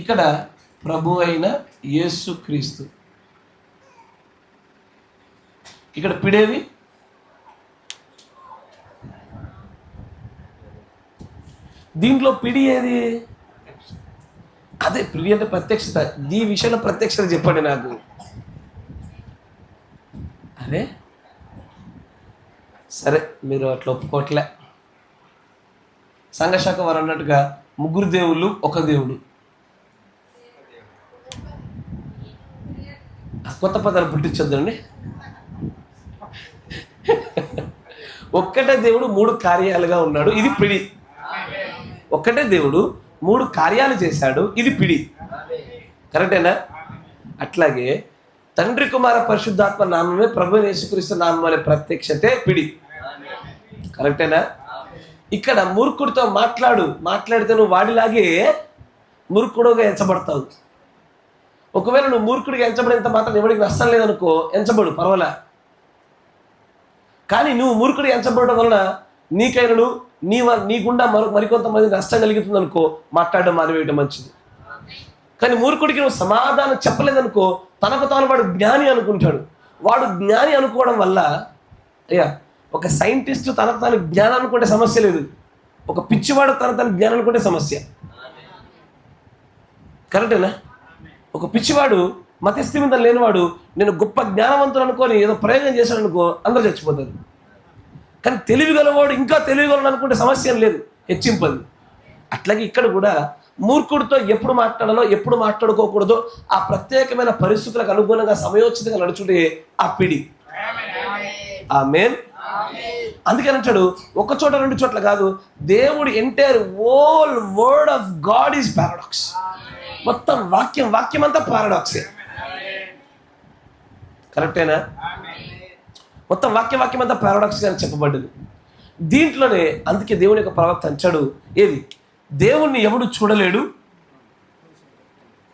ఇక్కడ ప్రభు అయిన యేసు క్రీస్తు. ఇక్కడ పిడేవి? దీంట్లో పిడి ఏది? అదే పిడి అంటే ప్రత్యక్షత. ఈ విషయంలో ప్రత్యక్షత చెప్పండి నాకు. అరే సరే, మీరు అట్లా ఒప్పుకోవట్లే. సంఘశాఖ వారు అన్నట్టుగా ముగ్గురు దేవుళ్ళు ఒక దేవుడు. కొత్త పదాలు పుట్టించొద్దండి. ఒక్కటే దేవుడు మూడు కార్యాలుగా ఉన్నాడు, ఇది పిడి. ఒక్కటే దేవుడు మూడు కార్యాలు చేశాడు, ఇది పిడి. కరెక్టేనా? అట్లాగే తండ్రి, కుమార, పరిశుద్ధాత్మ నామమే ప్రభు యేసుక్రీస్తు నామం అనే ప్రత్యక్షతే పిడి. కరెక్టేనా? ఇక్కడ మూర్ఖుడితో మాట్లాడితే నువ్వు వాడిలాగే మూర్ఖుడుగా ఎంచబడతావు. ఒకవేళ నువ్వు మూర్ఖుడిగా ఎంచబడేంత మాత్రం ఎవరికి నష్టం లేదనుకో, ఎంచబడు, పర్వాలే. కానీ నువ్వు మూర్ఖుడిగా ఎంచబడడం వలన నీకైనను నీ గుండా మరికొంతమంది నష్టం కలుగుతుంది అనుకో, మాట్లాడడం మానివేయడం మంచిది. కానీ మూర్ఖుడికి నువ్వు సమాధానం చెప్పలేదనుకో, తనకు తాను వాడు జ్ఞాని అనుకుంటాడు. వాడు జ్ఞాని అనుకోవడం వల్ల అయ్యా, ఒక సైంటిస్ట్ తనకు తాను జ్ఞానం అనుకుంటే సమస్య లేదు, ఒక పిచ్చివాడు తన జ్ఞానం అనుకుంటే సమస్య. కరెక్టేనా? ఒక పిచ్చివాడు, మతస్థిమితం లేనివాడు నేను గొప్ప జ్ఞానవంతులు అనుకొని ఏదో ప్రయోగం చేశాడు అనుకో, అందరూ చచ్చిపోతారు. కానీ తెలివిగలవాడు ఇంకా తెలివిగలవాడు అనుకుంటే సమస్య లేదు, హెచ్చింపదు. అట్లాగే ఇక్కడ కూడా మూర్ఖుడితో ఎప్పుడు మాట్లాడాలో ఎప్పుడు మాట్లాడుకోకూడదో ఆ ప్రత్యేకమైన పరిస్థితులకు అనుగుణంగా సమయోచితంగా నడుచుంటే ఆ పిడి. ఆమేన్. అందుకని అంటాడు, ఒక చోట రెండు చోట్ల కాదు, దేవుడి entire whole word of God is paradox. మొత్తం వాక్యం అంతా పారాడాక్సే. కరెక్టేనా? మొత్తం వాక్యం అంతా పారాడాక్స్ గా చెప్పబడ్డది దీంట్లోనే. అందుకే దేవుని యొక్క ప్రవక్త అంటాడు, ఏది దేవుణ్ణి ఎవడు చూడలేడు,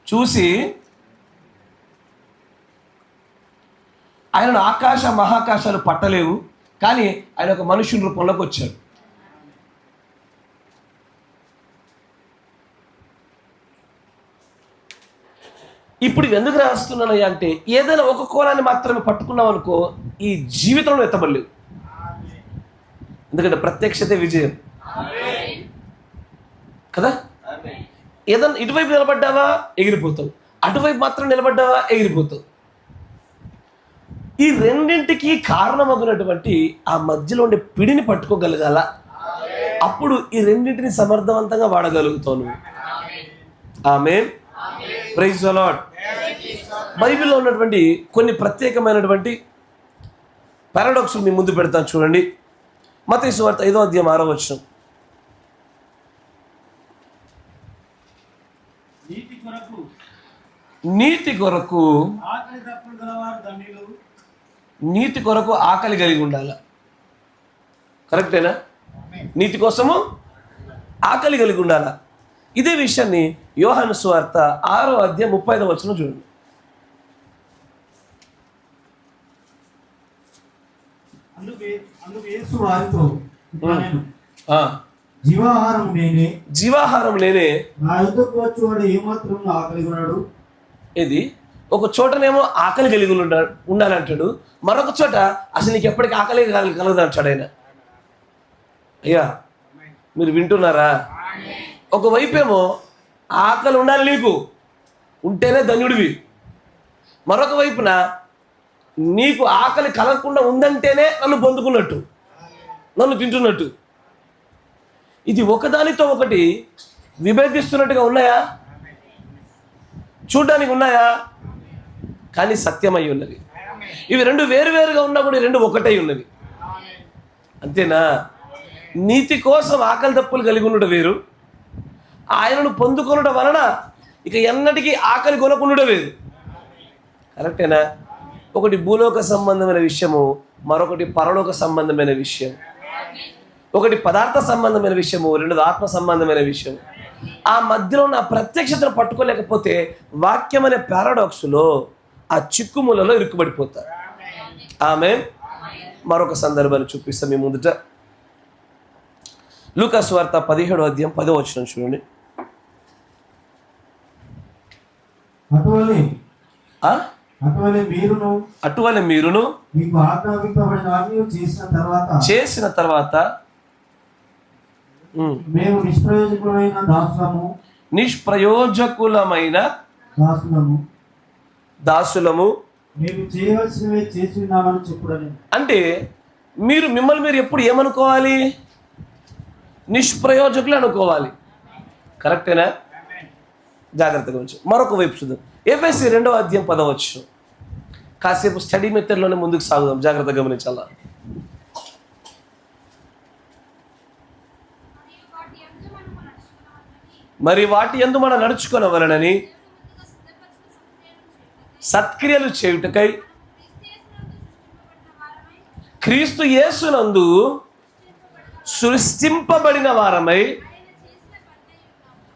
చూసి ఆయనను ఆకాశ మహాకాశాలు పట్టలేవు, కానీ ఆయన ఒక మనుషుని రూపంలోకి వచ్చాడు. ఇప్పుడు ఎందుకు రాస్తున్నానయ్యా అంటే, ఏదైనా ఒక కోణాన్ని మాత్రమే పట్టుకున్నాం అనుకో, ఈ జీవితంలో ఎత్తబడలేవు. ఎందుకంటే ప్రత్యక్షతే విజయం కదా. ఏదన్నా ఇటువైపు నిలబడ్డావా ఎగిరిపోతావు, అటువైపు మాత్రం నిలబడ్డావా ఎగిరిపోతావు. ఈ రెండింటికి కారణమగునటువంటి ఆ మధ్యలో ఉండే పిడిని పట్టుకోగలగాల. అప్పుడు ఈ రెండింటిని సమర్థవంతంగా వాడగలుగుతావు. ఆమేన్, ప్రైజ్ ది లార్డ్. బైబిల్లో ఉన్నటువంటి కొన్ని ప్రత్యేకమైనటువంటి పారాడాక్స్ మీ ముందు పెడతాను చూడండి. మత్తయి సువార్త 5వ అధ్యాయం 6వ వచనం. నీతి కొరకు నీతి కొరకు ఆకలి కలిగి ఉండాలి. కరెక్టేనా? నీతి కోసము ఆకలి కలిగి ఉండాలా. ఇదే విషయాన్ని యోహాను సువార్త 6వ అధ్యాయం 35వ వచనం చూడండి. జీవాహారం నేనే, ఇది ఒక చోటనేమో ఆకలి కలిగి ఉండాలంటాడు, మరొక చోట అసలు నీకు ఎప్పటికీ ఆకలి కలగదు అంటాడు ఆయన. అయ్యా మీరు వింటున్నారా? ఒకవైపేమో ఆకలి ఉండాలి, నీకు ఉంటేనే ధన్యుడివి. మరొక వైపున నీకు ఆకలి కలగకుండా ఉందంటేనే నన్ను పొందుకున్నట్టు, నన్ను తింటున్నట్టు. ఇది ఒకదానితో ఒకటి విభేదిస్తున్నట్టుగా ఉన్నాయా? చూడ్డానికి ఉన్నాయా? కానీ సత్యమై ఉన్నది. ఇవి రెండు వేరువేరుగా ఉన్నా కూడా రెండు ఒకటై ఉన్నవి. అంతేనా? నీతి కోసం ఆకలి దప్పులు కలిగి ఉండడం వేరు, ఆయనను పొందుకొనడం వలన ఇక ఎన్నటికీ ఆకలి కొనకుండా వేరు. కరెక్టేనా? ఒకటి భూలోక సంబంధమైన విషయము, మరొకటి పరలోక సంబంధమైన విషయం. ఒకటి పదార్థ సంబంధమైన విషయము, రెండోది ఆత్మ సంబంధమైన విషయం. ఆ మధ్యలో ఉన్న ప్రత్యక్షతను పట్టుకోలేకపోతే వాక్యం అనే పారాడాక్స్లో ఆ చిక్కుములలో ఇరుక్కుబడిపోతారు. ఆమేన్. మరొక సందర్భాన్ని చూపిస్తాం మీ ముందుట. లూకా సువార్త 17వ అధ్యాయం 10వ వచనం చూడండి. అటువలే మీరును చేసిన తర్వాత మేము నిష్ప్రయోజకులమైన దాసులము మేము చేయవలసినవి చేస్తున్నామని చెప్పుడని. అంటే మిమ్మల్ని మీరు ఎప్పుడు ఏమనుకోవాలి? నిష్ప్రయోజకులు అనుకోవాలి. కరెక్టేనా? జాగ్రత్తగా ఉంచు. మరొక వైపు చూద్దాం. ఎఫెసీ 2వ అధ్యాయం 10వ వచనం. కాసేపు స్టడీ మెథడ్లోనే ముందుకు సాగుదాం, జాగ్రత్తగా గమనించాలా. మరి వాటి యందు మనం నడుచుకొనవలెనని సత్క్రియలు చేయుటకై క్రీస్తు యేసునందు సృష్టింపబడిన వారమై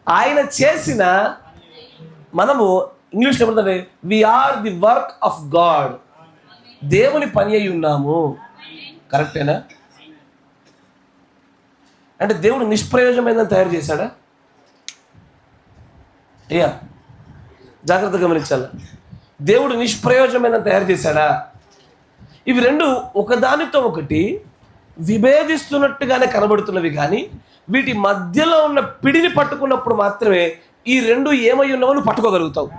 ఆయన చేసిన, మనము ఇంగ్లీష్లో ఏమంటే we are the work of God, దేవుని పని అయి ఉన్నాము. కరెక్టేనా? అంటే దేవుడు నిష్ప్రయోజనమైనదని తయారు చేశాడా? అయ్యా జాగ్రత్తగా గమనించాలి. దేవుడు నిష్ప్రయోజనమైనదని తయారు చేశాడా? ఇవి రెండు ఒకదానితో ఒకటి విభేదిస్తున్నట్టుగానే కనబడుతున్నవి, కానీ వీటి మధ్యలో ఉన్న పిడిని పట్టుకున్నప్పుడు మాత్రమే ఈ రెండు ఏమై ఉన్నావో పట్టుకోగలుగుతావు.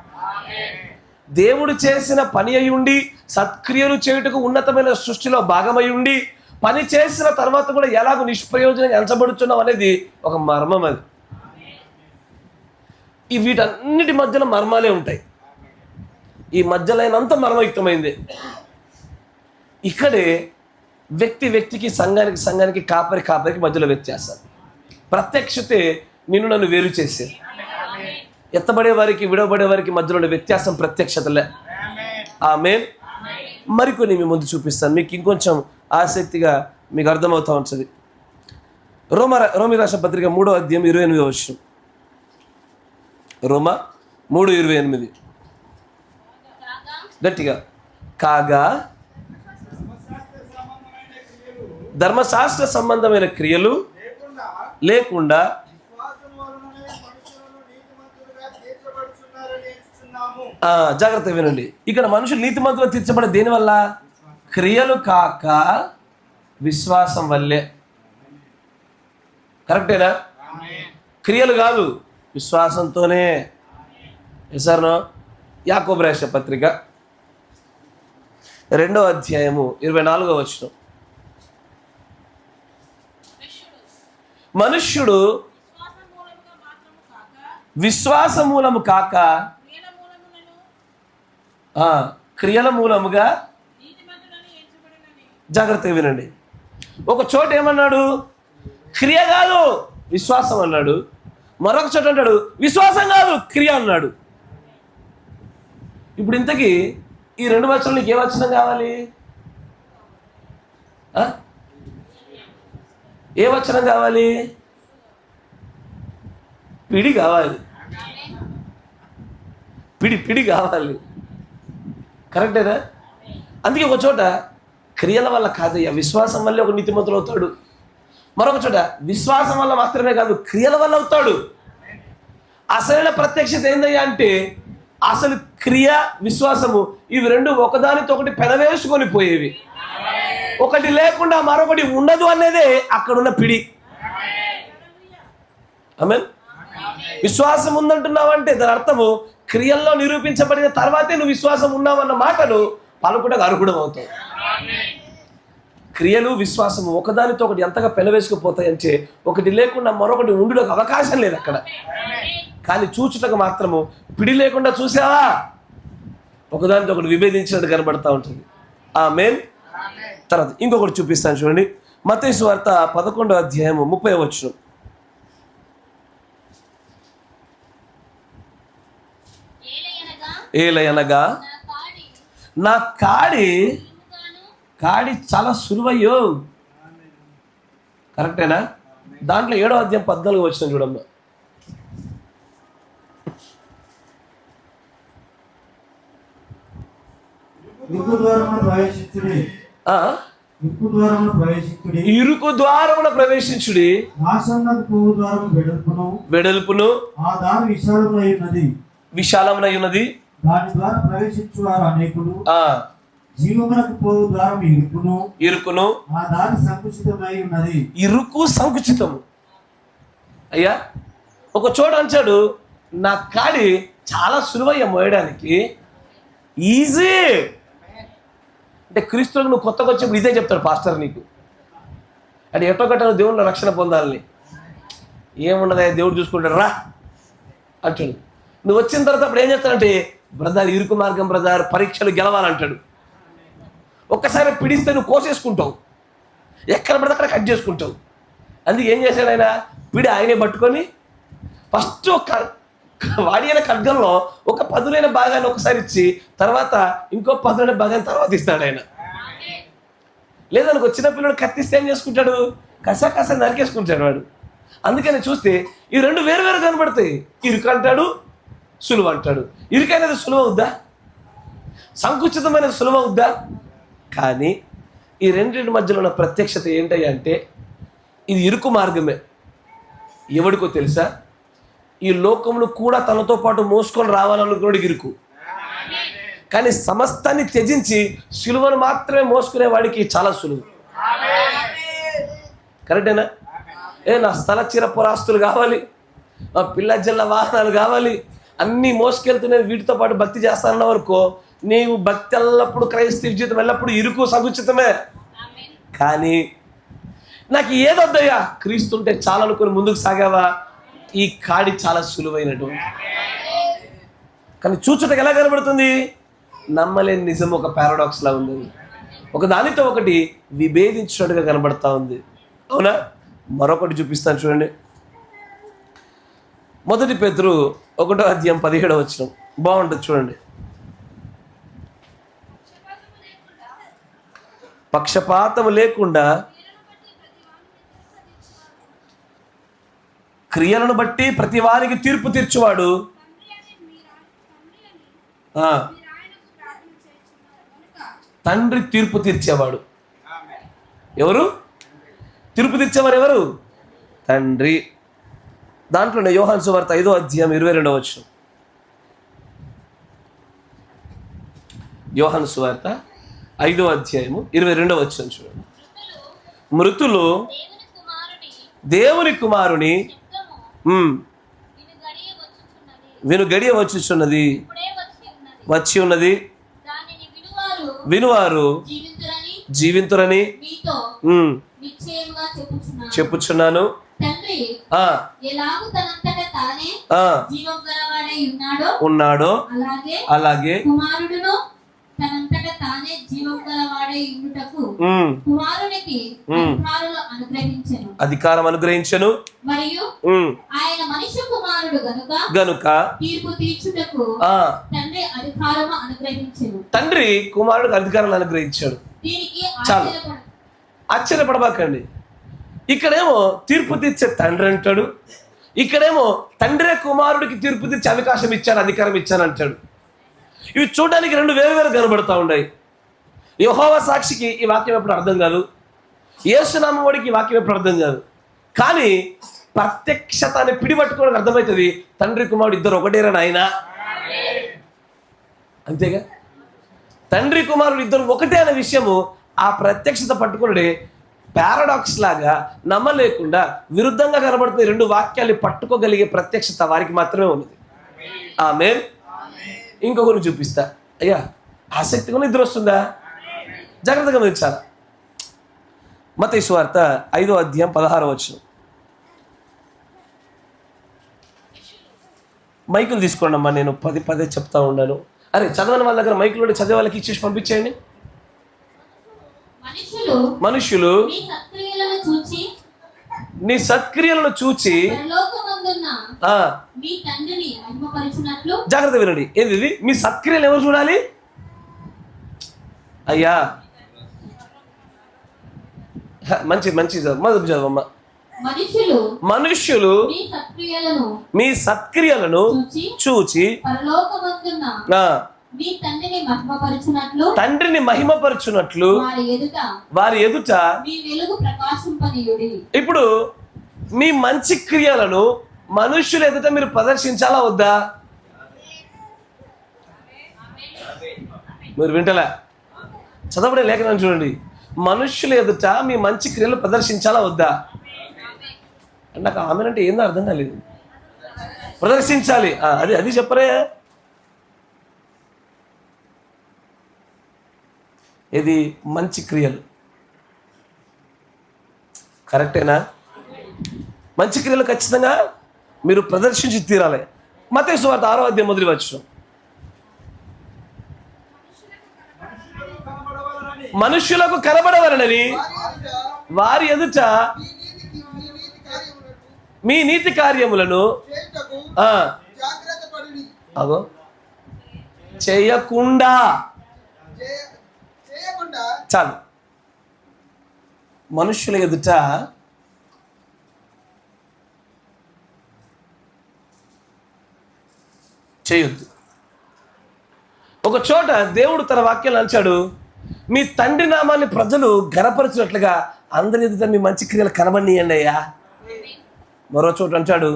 దేవుడు చేసిన పని అయి ఉండి, సత్క్రియలు చేయుటకు ఉన్నతమైన సృష్టిలో భాగమై ఉండి, పని చేసిన తర్వాత కూడా ఎలాగో నిష్ప్రయోజనంగా ఎంచబడుతున్నావు అనేది ఒక మర్మం. అది ఈ వీటన్నిటి మధ్యలో మర్మాలే ఉంటాయి. ఈ మధ్యలైనంత మర్మయుక్తమైంది. ఇక్కడే వ్యక్తికి సంఘానికి కాపరికి మధ్యలో వ్యత్యాసాలు. ప్రత్యక్షతే నిన్ను నన్ను వేరు చేసేది. ఎత్తబడే వారికి విడవబడే వారికి మధ్యలో ఉండే వ్యత్యాసం ప్రత్యక్షతలే. ఆమేన్. మరికొన్ని మీ ముందు చూపిస్తాను, మీకు ఇంకొంచెం ఆసక్తిగా మీకు అర్థమవుతా ఉంటుంది. రోమి రాష్ట్ర పత్రిక 3వ అధ్యాయం 28వ వచనం. రోమా 3:28. గట్టిగా. కాగా ధర్మశాస్త్ర సంబంధమైన క్రియలు లేకుండా జాగ్రత్త వినండి. ఇక్కడ మనుషులు నీతిమంతులు తీర్చబడే దేనివల్ల? క్రియలు కాక విశ్వాసం వల్లే. కరెక్టేనా? క్రియలు కాదు, విశ్వాసంతోనే. ఎసార్నో? యాకోబు రాసిన పత్రిక 2వ అధ్యాయము 24వ వచనం. మనుష్యుడు విశ్వాస మూలము కాక క్రియల మూలముగా, జాగ్రత్తగా వినండి. ఒక చోట ఏమన్నాడు? క్రియ కాదు విశ్వాసం అన్నాడు. మరొక చోట అంటాడు విశ్వాసం కాదు క్రియ అన్నాడు. ఇప్పుడు ఇంతకీ ఈ 2 వచనాలు నీకు ఏ వచనం కావాలి? ఏ వచనం కావాలి? పిడి కావాలి. పిడి కావాలి. కరెక్టేనా? అందుకే ఒక చోట క్రియల వల్ల కాదయ్యా, విశ్వాసం వల్లే ఒక నీతిమంతుడు అవుతాడు. మరొక చోట విశ్వాసం వల్ల మాత్రమే కాదు, క్రియల వల్ల అవుతాడు. అసలైన ప్రత్యక్షత ఏందయ్యా అంటే, అసలు క్రియ విశ్వాసము ఇవి 2 ఒకదానితో ఒకటి పెనవేసుకొని పోయేవి. ఒకటి లేకుండా మరొకటి ఉండదు అనేదే అక్కడున్న పిడి. ఆమేన్. విశ్వాసం ఉందంటున్నావంటే దాని అర్థము క్రియల్లో నిరూపించబడిన తర్వాతే నువ్వు విశ్వాసం ఉన్నావన్న మాటను పలుకుటకు అర్హుడం అవుతావు. క్రియలు విశ్వాసము ఒకదానితో ఒకటి ఎంతగా పెనవేసుకుపోతాయంటే ఒకటి లేకుండా మరొకటి ఉండుటకు అవకాశం లేదు అక్కడ. కానీ చూచుటకు మాత్రము పిడి లేకుండా చూసావా, ఒకదానితో ఒకటి విభేదించినట్టు కనబడతా ఉంటుంది. ఆమేన్. తర్వాత ఇంకొకటి చూపిస్తాను చూడండి. మత్తయి సువార్త 11వ అధ్యాయము 30వ వచనం. ఏలయనగా నా కాడి చాలా సులువయ్యో. కరెక్టేనా? దాంట్లో 7వ అధ్యాయం 14వ వచనం చూడమ్మా. ఇరుకు ద్వారమున ప్రవేశించుడి, వెడల్పును విశాలమునై ఉన్నది, దాని ద్వారా ప్రవేశించువారు అనేకులు. జీవమునకు పోవు ద్వారం ఇరుకును, ఆ దారి సంకుచితమై ఉన్నది. ఇరుకు సంకుచితము. అయ్యా ఒక చోట అంచాడు, నా కాడి చాలా సులువయ్య మోయడానికి, ఈజీ. అంటే క్రీస్తులకు నువ్వు కొత్తగా వచ్చేప్పుడు ఇదే చెప్తాడు పాస్టర్ నీకు. అంటే ఎట్టో గట్ట దేవుళ్ళ రక్షణ పొందాలని ఏమున్నదా, దేవుడు చూసుకుంటాడు రా అంటాడు. నువ్వు వచ్చిన తర్వాత అప్పుడు ఏం చెప్తాడంటే, బ్రదర్ ఇరుకు మార్గం బ్రదర్, పరీక్షలు గెలవాలంటాడు. ఒక్కసారి పిడిస్తే నువ్వు కోసేసుకుంటావు, ఎక్కడ పడితే అక్కడ కట్ చేసుకుంటావు. అందుకే ఏం చేశాడు ఆయన? పిడి ఆయనే పట్టుకొని ఫస్ట్ వాడి అయిన ఖడ్గంలో ఒక పదునైన భాగాన్ని ఒకసారి ఇచ్చి తర్వాత ఇంకో పదునైన భాగాన్ని తర్వాత ఇస్తాడు ఆయన. లేదా నాకు వచ్చిన పిల్లడు కత్తిస్తే ఏం చేసుకుంటాడు? కసా నరికేసుకుంటాడు వాడు. అందుకని చూస్తే ఈ 2 వేరు కనబడతాయి. ఇరుకు అంటాడు, సులువు అంటాడు. ఇరుకైనది సులువు అవుద్దా? సంకుచితమైనది సులువు అవుద్దా? కానీ ఈ రెండింటి మధ్యలో ఉన్న ప్రత్యక్షత ఏంటయ్యా అంటే, ఇది ఇరుకు మార్గమే. ఎవడికో తెలుసా? ఈ లోకమును కూడా తనతో పాటు మోసుకొని రావాలనుకున్నాడు ఇరుకు. కానీ సమస్తాన్ని త్యజించి సులువను మాత్రమే మోసుకునే వాడికి చాలా సులువు. కరెక్టేనా? నా స్థల చిరపురాస్తులు కావాలి, మా పిల్ల జల్ల వాహనాలు కావాలి, అన్నీ మోసుకెళ్తున్నది, వీటితో పాటు భక్తి చేస్తానన్న వరకు నీవు భక్తి ఎల్లప్పుడు క్రైస్తవ జీవితం ఎల్లప్పుడు ఇరుకు సంకుచితమే. కానీ నాకు ఏదొద్దయ్యా, క్రీస్తుంటే చాలా అనుకుని ముందుకు సాగావా, ఈ కాడి చాలా సులువైనటువంటి. కానీ చూచుటకు ఎలా కనబడుతుంది? నమ్మలేని నిజం ఒక పారాడాక్స్ లా ఉంది. ఒక దానితో ఒకటి విభేదించినట్టుగా కనబడతా ఉంది. అవునా? మరొకటి చూపిస్తాను చూడండి. 1 పేతురు 1వ అధ్యాయం 17వ వచనం బాగుంటుంది చూడండి. పక్షపాతము లేకుండా క్రియలను బట్టి ప్రతి వారికి తీర్పు తీర్చువాడు. తండ్రి తీర్పు తీర్చేవాడు. ఎవరు తీర్పు తీర్చేవారు? ఎవరు? తండ్రి. దాంట్లోనే యోహాను సువార్త 5వ అధ్యాయం 22వ వచనం. యోహాను సువార్త 5వ అధ్యాయము 22వ వచనం చూడండి. మృతులు దేవుని కుమారుని విను గడియ వచ్చుచున్నది, వచ్చి ఉన్నది, వినువారు జీవింతురని చెప్పుచున్నాను. ఉన్నాడో అలాగే అధికారం అనుగ్రహించెను. మరియు ఆయన మనుష్య కుమారుడు గనుక తీర్పు తీర్చుటకు తండ్రి అధికారము అనుగ్రహించెను. తండ్రి కుమారుడికి అధికారాన్ని అనుగ్రహించాడు. దీనికి చాలు, ఆశ్చర్యపడబాకండి. ఇక్కడేమో తీర్పు తీర్చే తండ్రి అంటాడు, ఇక్కడేమో తండ్రే కుమారుడికి తీర్పు తీర్చే అవకాశం ఇచ్చాను, అధికారం ఇచ్చాను అంటాడు. ఇవి చూడడానికి రెండు వేరు కనబడతా ఉన్నాయి. యెహోవా సాక్షికి ఈ వాక్యం ఎప్పుడు అర్థం కాదు, యేసునామం వాడికి ఈ వాక్యం ఎప్పుడు అర్థం కాదు. కానీ ప్రత్యక్షత అని పిడిపట్టుకోవడానికి అర్థమవుతుంది, తండ్రి కుమారుడు ఇద్దరు ఒకటేరా నాయనా. అంతేగా, తండ్రి కుమారుడు ఇద్దరు ఒకటే అనే విషయము ఆ ప్రత్యక్షత పట్టుకునే పారాడాక్స్ లాగా నమ్మలేకుండా విరుద్ధంగా కనబడుతున్న రెండు వాక్యాలు పట్టుకోగలిగే ప్రత్యక్షత వారికి మాత్రమే ఉన్నది. ఆమేన్. ఇంకొకరు చూపిస్తా. అయ్యా ఆసక్తిగా నిద్ర వస్తుందా? జాగ్రత్తగా గమనించాలా. మత్తయి సువార్త 5వ అధ్యాయం 16వ వచనం. మైకులు తీసుకోండి అమ్మా, నేను పదే చెప్తా ఉన్నాను. అరే చదవని వాళ్ళ దగ్గర మైకులు చదివే వాళ్ళకి ఇచ్చేసి పంపించేయండి. మనుషులు నీ సత్క్రియలను చూచి జాగ్రత్త వినండి. ఏంది మీ సత్క్రియలు ఎవరు చూడాలి? అయ్యా మంచి మొదటి చదవమ్మా. మనుష్యులు మీ సత్క్రియలను చూచి తండ్రిని మహిమపరచునట్లు వారి ఎదుట. ఇప్పుడు మీ మంచి క్రియలను మనుష్యుల ఎదుట మీరు ప్రదర్శించాలా వద్దా? మీరు వింటలే, చదవడే లేఖనం చూడండి. మనుష్యుల ఎదుట మీ మంచి క్రియలు ప్రదర్శించాలా వద్దా? నాకు ఆమె అంటే ఏందో అర్థం కాలేదు. ప్రదర్శించాలి, అది చెప్పరే. ఇది మంచి క్రియలు కరెక్టేనా? మంచి క్రియలు ఖచ్చితంగా మీరు ప్రదర్శించి తీరాలి. మత్తయి సువార్త 6వ అధ్యాయం మొదటి వచనం. మనుష్యులకు కనబడవలనని వారి ఎదుట మీ నీతి కార్యములను అగో చేయకుండా. చాలు, మనుష్యుల ఎదుట చేయొద్దు. ఒక చోట దేవుడు తన వాక్యాలు అంచాడు, మీ తండ్రి నామాన్ని ప్రజలు ఘనపరచినట్లుగా అందరి ఎదుట మీ మంచి క్రియలు కనబడియండి అయ్యా. మరో చోట అంటాడు,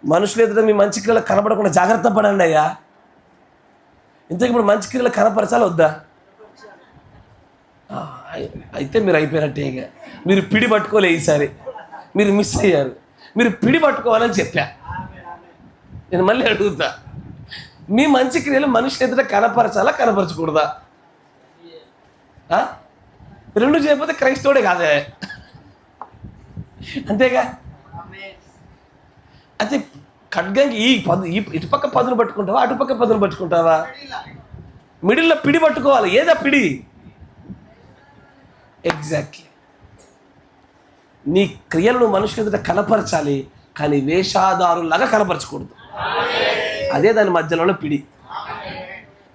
మనుషుల ఎదుట మీ మంచి క్రియలు కనబడకుండా జాగ్రత్త పడండి అయ్యా. ఇంతకు ఇప్పుడు మంచి క్రియలు కనపరచాలి వద్దా? అయితే మీరు అయిపోయినట్టే. ఇక మీరు పిడి పట్టుకోలే, ఈసారి మీరు మిస్ అయ్యారు. మీరు పిడి పట్టుకోవాలని చెప్పా. నేను మళ్ళీ అడుగుతా, మీ మంచి క్రియలు మనుషుల ఎదుట కనపరచాలా కనపరచకూడదా? రెండు చేయకపోతే క్రైస్తవుడే కాదే, అంతేగా. అయితే ఖడ్గానికి ఇటుపక్క పదును పట్టుకుంటావా, అటుపక్క పదును పట్టుకుంటావా? మిడిల్లో పిడి పట్టుకోవాలి. ఏదా పిడి? ఎగ్జాక్ట్లీ. నీ క్రియలను మనుషుల ఎదుట కనపరచాలి, కానీ వేషాదారులాగా కనపరచకూడదు. అదే దాని మధ్యలోనే పిడి.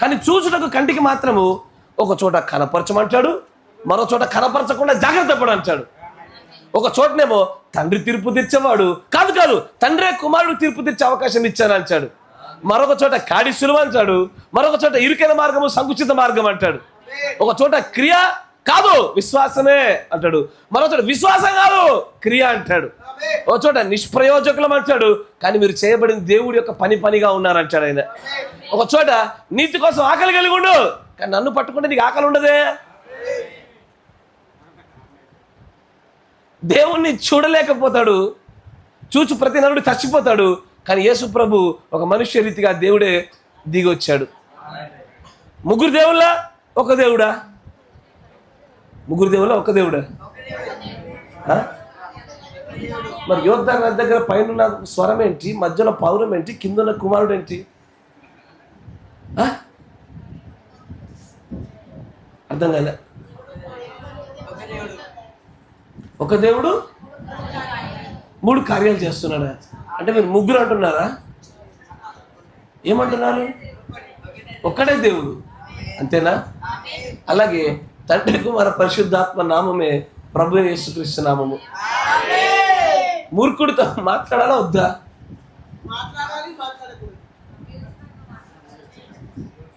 కానీ చూచుటకు కంటికి మాత్రము ఒక చోట కనపరచమంటాడు, మరో చోట కనపరచకుండా జాగ్రత్త పడు అంటాడు. ఒక చోటనేమో తండ్రి తీర్పు తీర్చేవాడు కాదు కాదు, తండ్రే కుమారుడు తీర్పు తీర్చే అవకాశం ఇచ్చాను అంటాడు. మరొక చోట కాడి సులువ అంటాడు, మరొక చోట ఇరుకైన మార్గము సంకుచిత మార్గం అంటాడు. ఒక చోట క్రియ కాదు విశ్వాసమే అంటాడు, మరొక చోట విశ్వాసం కాదు క్రియ అంటాడు. ఒక చోట నిష్ప్రయోజకులం అంటాడు, కానీ మీరు చేయబడిన దేవుడి యొక్క పనిగా ఉన్నారంటాడు ఆయన. ఒక చోట నీతి కోసం ఆకలి కలిగి ఉండు, కానీ నన్ను పట్టుకుంటే నీకు ఆకలి ఉండదే. దేవుణ్ణి చూడలేకపోతాడు, చూచు ప్రతి నరుడు చచ్చిపోతాడు. కానీ యేసు ప్రభు ఒక మనుష్య రీతిగా దేవుడే దిగి వచ్చాడు. ముగ్గురు దేవుళ్ళ ఒక దేవుడా? ముగ్గురు దేవుళ్ళ ఒక దేవుడా? మరి యోర్దాను నది దగ్గర పైన స్వరం ఏంటి, మధ్యలో పౌరం ఏంటి, కింద కుమారుడు ఏంటి? అర్థం కాలే. ఒక దేవుడు 3 కార్యాలు చేస్తున్నాడా అంటే మీరు ముగ్గురు అంటున్నారా? ఏమంటున్నారు? ఒక్కడే దేవుడు, అంతేనా? అలాగే తండ్రి కుమార పరిశుద్ధాత్మ నామమే ప్రభు యేసుక్రీస్తు నామము. మూర్ఖుడితో మాట్లాడాలా వద్దా?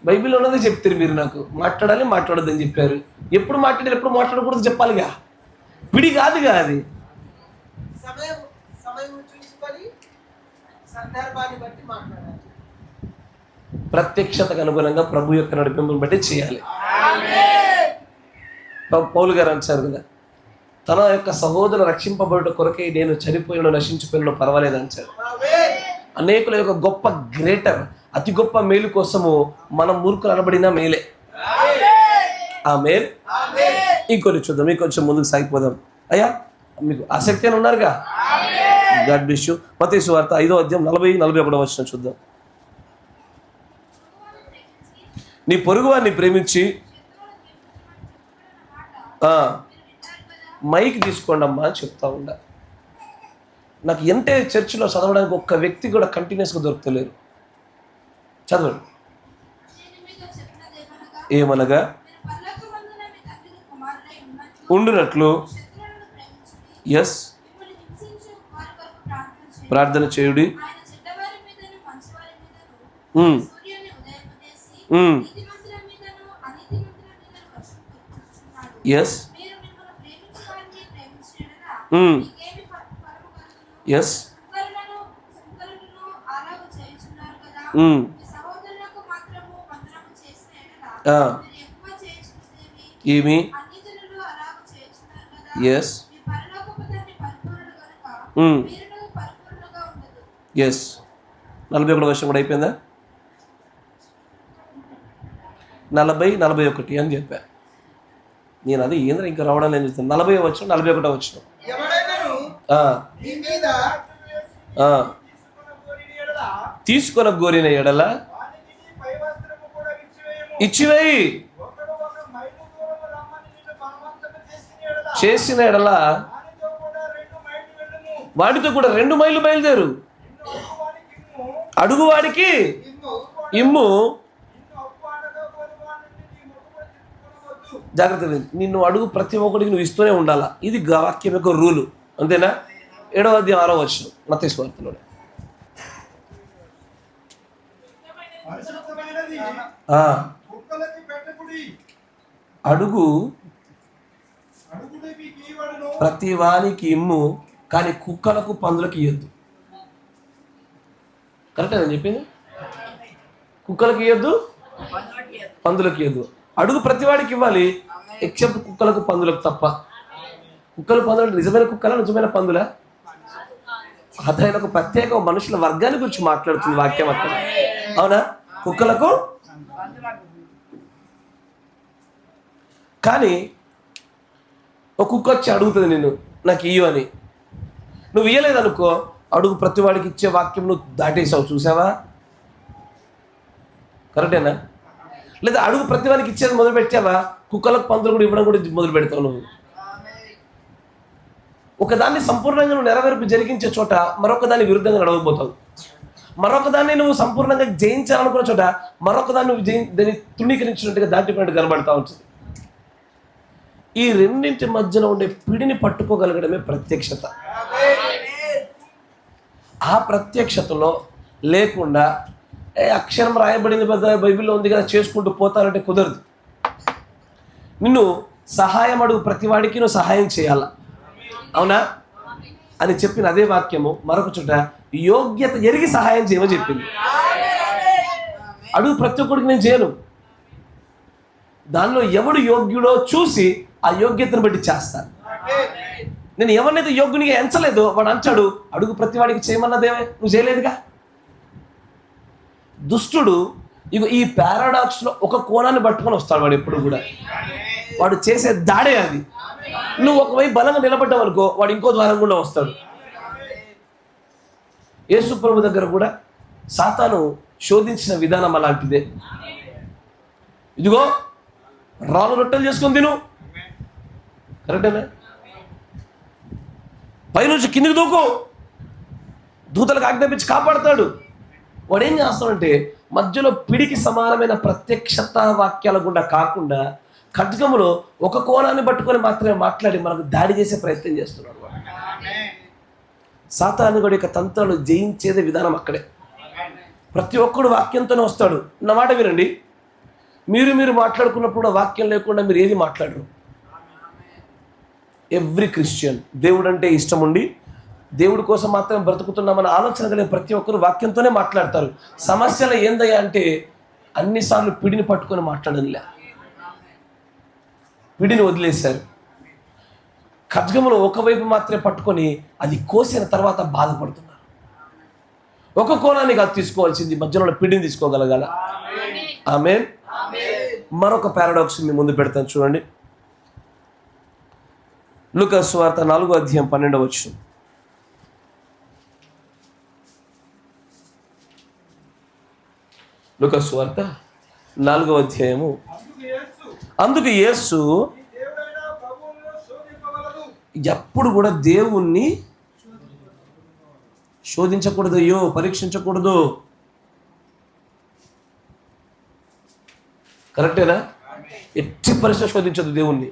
బైబిల్ ఉన్నది చెప్తారు మీరు, నాకు మాట్లాడాలి మాట్లాడొద్దని చెప్పారు. ఎప్పుడు మాట్లాడారు ఎప్పుడు మాట్లాడకూడదు చెప్పాలిగా, పిడి కాదుగా అది. ప్రత్యక్షతకు అనుగుణంగా ప్రభు యొక్క నడిపింపును బట్టి చేయాలి. పౌలు గారు అంటారు కదా, తన యొక్క సహోదరులు రక్షింపబడుట కొరకే నేను చనిపోయిన నశించిపోయిన పర్వాలేదు అంటారు. అనేకుల యొక్క గొప్ప గ్రేటర్ అతి గొప్ప మేలు కోసము మనం మూర్ఖులు అనబడిన మేలే. ఆ మేల్ ఇంకొన్ని చూద్దాం, ఇంకొంచెం ముందుకు సాగిపోదాం. అయ్యా మీకు ఆసక్తి అని ఉన్నారుగా, గాడ్ బ్లెస్ యు. మత్తయి సువార్త 5వ అధ్యాయం 40-41 వచనం చూద్దాం. నీ పొరుగు వారిని ప్రేమించి మైక్ తీసుకోండి అమ్మా అని చెప్తా ఉండా. నాకు ఎంటే చర్చిలో చదవడానికి ఒక్క వ్యక్తి కూడా కంటిన్యూస్గా దొరుకుతలేరు. చదవండి. ఏమనగా ఉండునట్లు ఎస్ ప్రార్థన చేయుడి, ఎస్ ఎస్ ఏమి ఎస్ ఎస్ 41 వర్షం కూడా అయిపోయిందా? 40-41 అని చెప్పా నేను. అది ఏంద్ర ఇంకా రావడం నేను చూస్తాను. 40 వచ్చిన 41 వచ్చిన తీసుకొన గోరిన ఎడల ఇచ్చివేయి, చేసిన ఎడల వాడితో కూడా 2 మైళ్ళు బయలుదేరు, అడుగువాడికి ఇమ్ము. జాగ్రత్త, నిన్ను అడుగు ప్రతి ఒక్కడికి నువ్వు ఇస్తూనే ఉండాలా. ఇది వాక్యం యొక్క రూలు, అంతేనా? 7వ అధ్యాయం 6వ వచనం మత్తయి సువార్తలో. అడుగు ప్రతి వానికి ఇమ్ము, కానీ కుక్కలకు పందులకు ఇవ్వద్దు. కరెక్టే నేను చెప్పింది? కుక్కలకు ఇవ్వద్దు, పందులకు ఇవ్వద్దు. అడుగు ప్రతివాడికి ఇవ్వాలి, ఎక్సెప్ట్ కుక్కలకు పందులకు తప్ప. కుక్కలు పందులు నిజమైన కుక్కలా నిజమైన పందులా? అతను ఒక ప్రత్యేక మనుషుల వర్గాన్ని గురించి మాట్లాడుతుంది వాక్యం అక్కడ, అవునా? కుక్కలకు. కానీ ఒక కుక్క వచ్చి అడుగుతుంది నిన్ను, నాకు ఇయ్యు అని. నువ్వు ఇయ్యలేదనుకో, అడుగు ప్రతివాడికి ఇచ్చే వాక్యం నువ్వు దాటేసావు. చూసావా? కరెక్టేనా? లేదా అడుగు ప్రతివాడికి ఇచ్చేది మొదలు పెట్టావా, కుక్కలకు పందులు కూడా ఇవ్వడం కూడా మొదలు పెడతావు. నువ్వు ఒకదాన్ని సంపూర్ణంగా నువ్వు నెరవేర్పు జరిగించే చోట మరొక దాన్ని విరుద్ధంగా నడవబోతావు. మరొక దాన్ని నువ్వు సంపూర్ణంగా జయించాలనుకున్న చోట మరొక దాన్ని నువ్వు దాన్ని తృణీకరించినట్టుగా దాటిపోయినట్టు కనబడతా ఉంటుంది. ఈ రెండింటి మధ్యన ఉండే పిడిని పట్టుకోగలగడమే ప్రత్యక్షత. ఆ ప్రత్యక్షతలో లేకుండా అక్షరం రాయబడింది బైబిల్లో ఉంది కదా చేసుకుంటూ పోతారంటే కుదరదు. నిన్ను సహాయం అడుగు ప్రతివాడికి నువ్వు సహాయం చేయాల, అవునా అని చెప్పిన అదే వాక్యము మరొక చోట యోగ్యత ఎరిగి సహాయం చేయమని చెప్పింది. అడుగు ప్రతి ఒక్కడికి నేను చేయను, దానిలో ఎవడు యోగ్యుడో చూసి ఆ యోగ్యతను బట్టి చేస్తాను. నేను ఎవరినైతే యోగ్యునిగా ఎంచలేదో వాడు అంచాడు, అడుగు ప్రతి వాడికి చేయమన్నదేమే, నువ్వు చేయలేదుగా. దుష్టుడు ఇక ఈ పారాడాక్స్లో ఒక కోణాన్ని పట్టుకొని వస్తాడు. వాడు ఎప్పుడు కూడా వాడు చేసే దాడే అది. నువ్వు ఒకవైపు బలంగా నిలబడ్డావు అనుకో, వాడు ఇంకో ద్వారం కూడా వస్తాడు. యేసు ప్రభు దగ్గర కూడా సాతాను శోధించిన విధానం అలాంటిదే. ఇదిగో రాళ్ళు రొట్టెలు చేసుకొని తిను, కరెక్టేనా? పైనుంచి కిందికి దూకు, దూతలకు ఆజ్ఞాపించి కాపాడతాడు. వాడు ఏం చేస్తాడంటే మధ్యలో పిడికి సమానమైన ప్రత్యక్షత వాక్యాల గుండా కాకుండా ఖడ్గములో ఒక కోణాన్ని పట్టుకొని మాత్రమే మాట్లాడి మనకు దాడి చేసే ప్రయత్నం చేస్తున్నాడు. సాతాను గడి యొక్క తంత్రాలు జయించేదే విధానం అక్కడే. ప్రతి ఒక్కడు వాక్యంతోనే వస్తాడు. నా మాట వినండి, మీరు మాట్లాడుకున్నప్పుడు వాక్యం లేకుండా మీరు ఏది మాట్లాడరు. ఎవ్రీ క్రిస్టియన్ దేవుడు అంటే ఇష్టం ఉండి దేవుడి కోసం మాత్రం బ్రతుకుతున్నామన్న ఆలోచన కలిగిన ప్రతి ఒక్కరు వాక్యంతోనే మాట్లాడతారు. సమస్యలు ఏందయ్యా అంటే అన్నిసార్లు పిడిని పట్టుకొని మాట్లాడనిలే, పిడిని వదిలేశారు. ఖడ్గములో ఒకవైపు మాత్రమే పట్టుకొని అది కోసిన తర్వాత బాధపడుతున్నారు. ఒక కోణాన్ని కాదు తీసుకోవాల్సింది, మధ్యలో పిడిని తీసుకోగలగాల. ఆమేన్. మరొక పారాడాక్స్ మీ ముందు పెడతాను చూడండి. లూకా సువార్త 4వ అధ్యాయం 12వ వచనం. లూకా సువార్త 4వ అధ్యాయము. అందుకు యేసు ఎప్పుడు కూడా దేవుణ్ణి శోధించకూడదు, అయ్యో పరీక్షించకూడదు. కరెక్టేనా? ఎట్టి పరిస్థితి శోధించదు దేవుణ్ణి.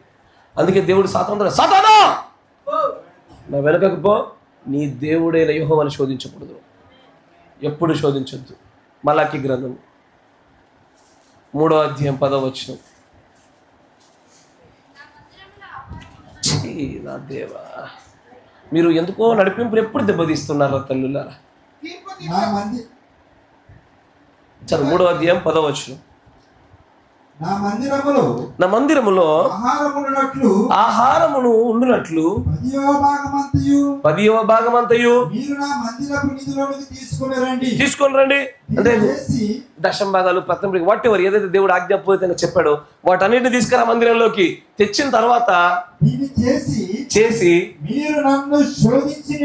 అందుకే దేవుడు సాతానా నా వెనకకు పో, నీ దేవుడైన యెహోవాను శోధించకూడదు, ఎప్పుడు శోధించొద్దు. మలాకి గ్రంథం 3వ అధ్యాయం 10వ వచనం. నా దేవా, మీరు ఎందుకో నడిపింపులు ఎప్పుడు దెబ్బతీస్తున్నారా తల్లులారా? చదువు 3వ అధ్యాయం 10వ వచనం. నా మందిరములో ఆహారమును ఉండునట్లు 10వ భాగమంతయు తీసుకొని రండి. అంటే దశమ భాగాలు, పత్తంపుడికి, వాట్ ఎవర్ ఏదైతే దేవుడు ఆజ్ఞాపూరితంగా చెప్పాడో వాటన్నిటిని తీసుకురా మందిరంలోకి. తెచ్చిన తర్వాత చేసి మీరు నన్ను శోధించిన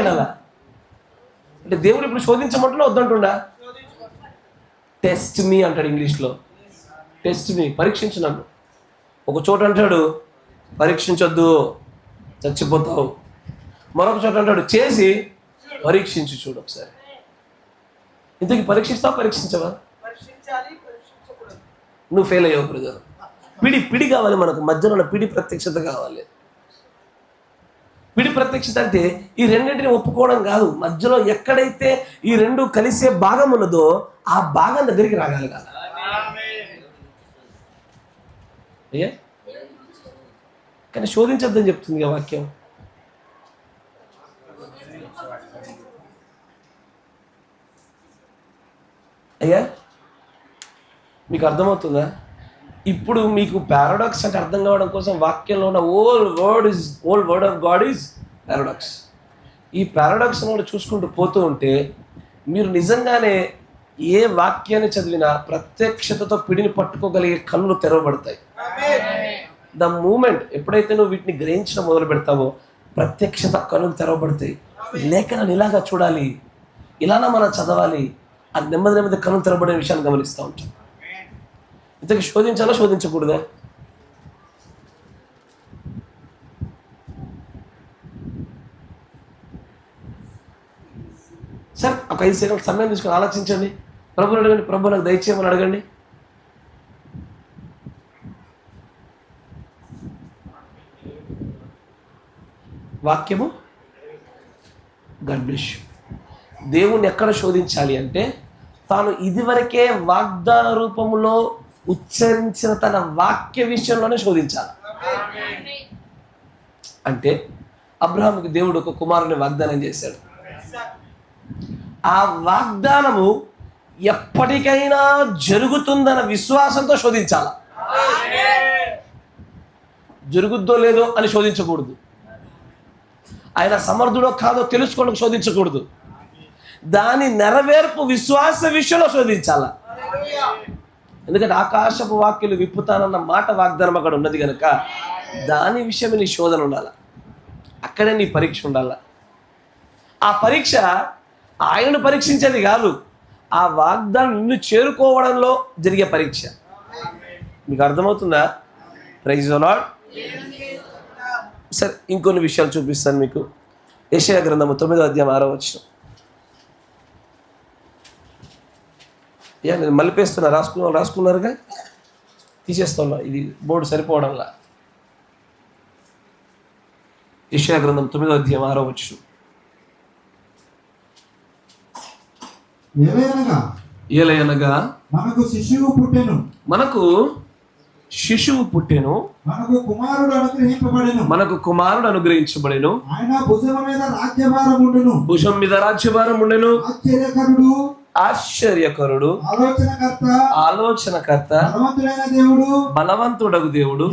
ఎడల అంటే దేవుడు ఇప్పుడు శోధించమంటున్నా వద్దంటుండా? టెస్ట్ మీ అంటాడు ఇంగ్లీష్లో. టెస్ట్ మీ, పరీక్షించు నన్ను. ఒక చోట అంటాడు పరీక్షించొద్దు చచ్చిపోతావు, మరొక చోట అంటాడు చేసి పరీక్షించి చూడు ఒకసారి. ఇంతకీ పరీక్షిస్తావు పరీక్షించవా? నువ్వు ఫెయిల్ అయ్యావు బ్రదర్. పిడి కావాలి మనకు, మధ్యలో పిడి ప్రత్యక్షత కావాలి. పిడి ప్రత్యక్షత అంటే ఈ రెండింటిని ఒప్పుకోవడం కాదు, మధ్యలో ఎక్కడైతే ఈ రెండు కలిసే భాగం ఉన్నదో ఆ భాగం దగ్గరికి రాగలగాలి. అయ్యా కానీ శోధించొద్దని చెప్తుంది వాక్యం. అయ్యా మీకు అర్థమవుతుందా? ఇప్పుడు మీకు పారాడాక్స్ అంటే అర్థం కావడం కోసం వాక్యంలో ఉన్న whole word of God is paradox. ఈ పారాడాక్స్ కూడా చూసుకుంటూ పోతూ ఉంటే మీరు నిజంగానే ఏ వాక్యాన్ని చదివినా ప్రత్యక్షతతో పిడిని పట్టుకోగలిగే కన్నులు తెరవబడతాయి. ద మూమెంట్ ఎప్పుడైతే నువ్వు వీటిని గ్రహించడం మొదలు పెడతావో ప్రత్యక్షత కన్నులు తెరవబడతాయి. లేఖనాన్ని ఇలాగా చూడాలి, ఇలానా మనం చదవాలి, ఆ నెమ్మది కన్నులు తెరవబడే విషయాన్ని గమనిస్తూ ఉంటాం. ఇంతకీ శోధించాలా శోధించకూడదా? సార్ ఒక 5 సెకండ్ల సమయం తీసుకొని ఆలోచించండి. ప్రభుని అడగండి, ప్రభు నాకు దయచేయమని అడగండి. వాక్యము గడ్బిష్. దేవుణ్ణి ఎక్కడ శోధించాలి అంటే తాను ఇదివరకే వాగ్దాన రూపంలో ఉచ్చరించిన తన వాక్య విషయంలోనే శోధించాలి. అంటే అబ్రహాముకి దేవుడు ఒక కుమారుని వాగ్దానం చేశాడు. ఆ వాగ్దానము ఎప్పటికైనా జరుగుతుందన్న విశ్వాసంతో శోధించాల. జరుగుద్దో లేదో అని శోధించకూడదు. ఆయన సమర్థుడో కాదో తెలుసుకోవడం శోధించకూడదు. దాని నెరవేర్పు విశ్వాస విషయంలో శోధించాల. ఎందుకంటే ఆకాశపు వాక్యలు విప్పుతానన్న మాట వాగ్దానం అక్కడ ఉన్నది కనుక దాని విషయమే నీ శోధన ఉండాల. అక్కడే నీ పరీక్ష ఉండాల. ఆ పరీక్ష ఆయనను పరీక్షించేది కాదు, ఆ వాగ్దానం నిన్ను చేరుకోవడంలో జరిగే పరీక్ష. మీకు అర్థమవుతుందా? Praise the lord. సరే, ఇంకొన్ని విషయాలు చూపిస్తాను మీకు. యెషయా గ్రంథము 9వ అధ్యాయం 6వ వచనం. నేను మలిపేస్తున్నా, రాసుకున్నారుగా, తీసేస్తున్నా, ఇది బోర్డు సరిపోవడంలా. యెషయా గ్రంథం 9వ అధ్యాయం 6వ వచనం. ఏలయనగా మనకు శిశువు పుట్టెను, మనకు శిశువు పుట్టెను, మనకు కుమారుడు అనుగ్రహింపబడెను, మనకు కుమారుడు అనుగ్రహించబడెను, ఆయన భుజం మీద రాజ్యభారం ఉండెను, భుజం మీద రాజ్యభారం ఉండెను, ఆశ్చర్యకరుడు, ఆశ్చర్యకరుడు, ఆలోచనకర్త, బలవంతుడైన దేవుడు, బలవంతుడగు దేవుడు,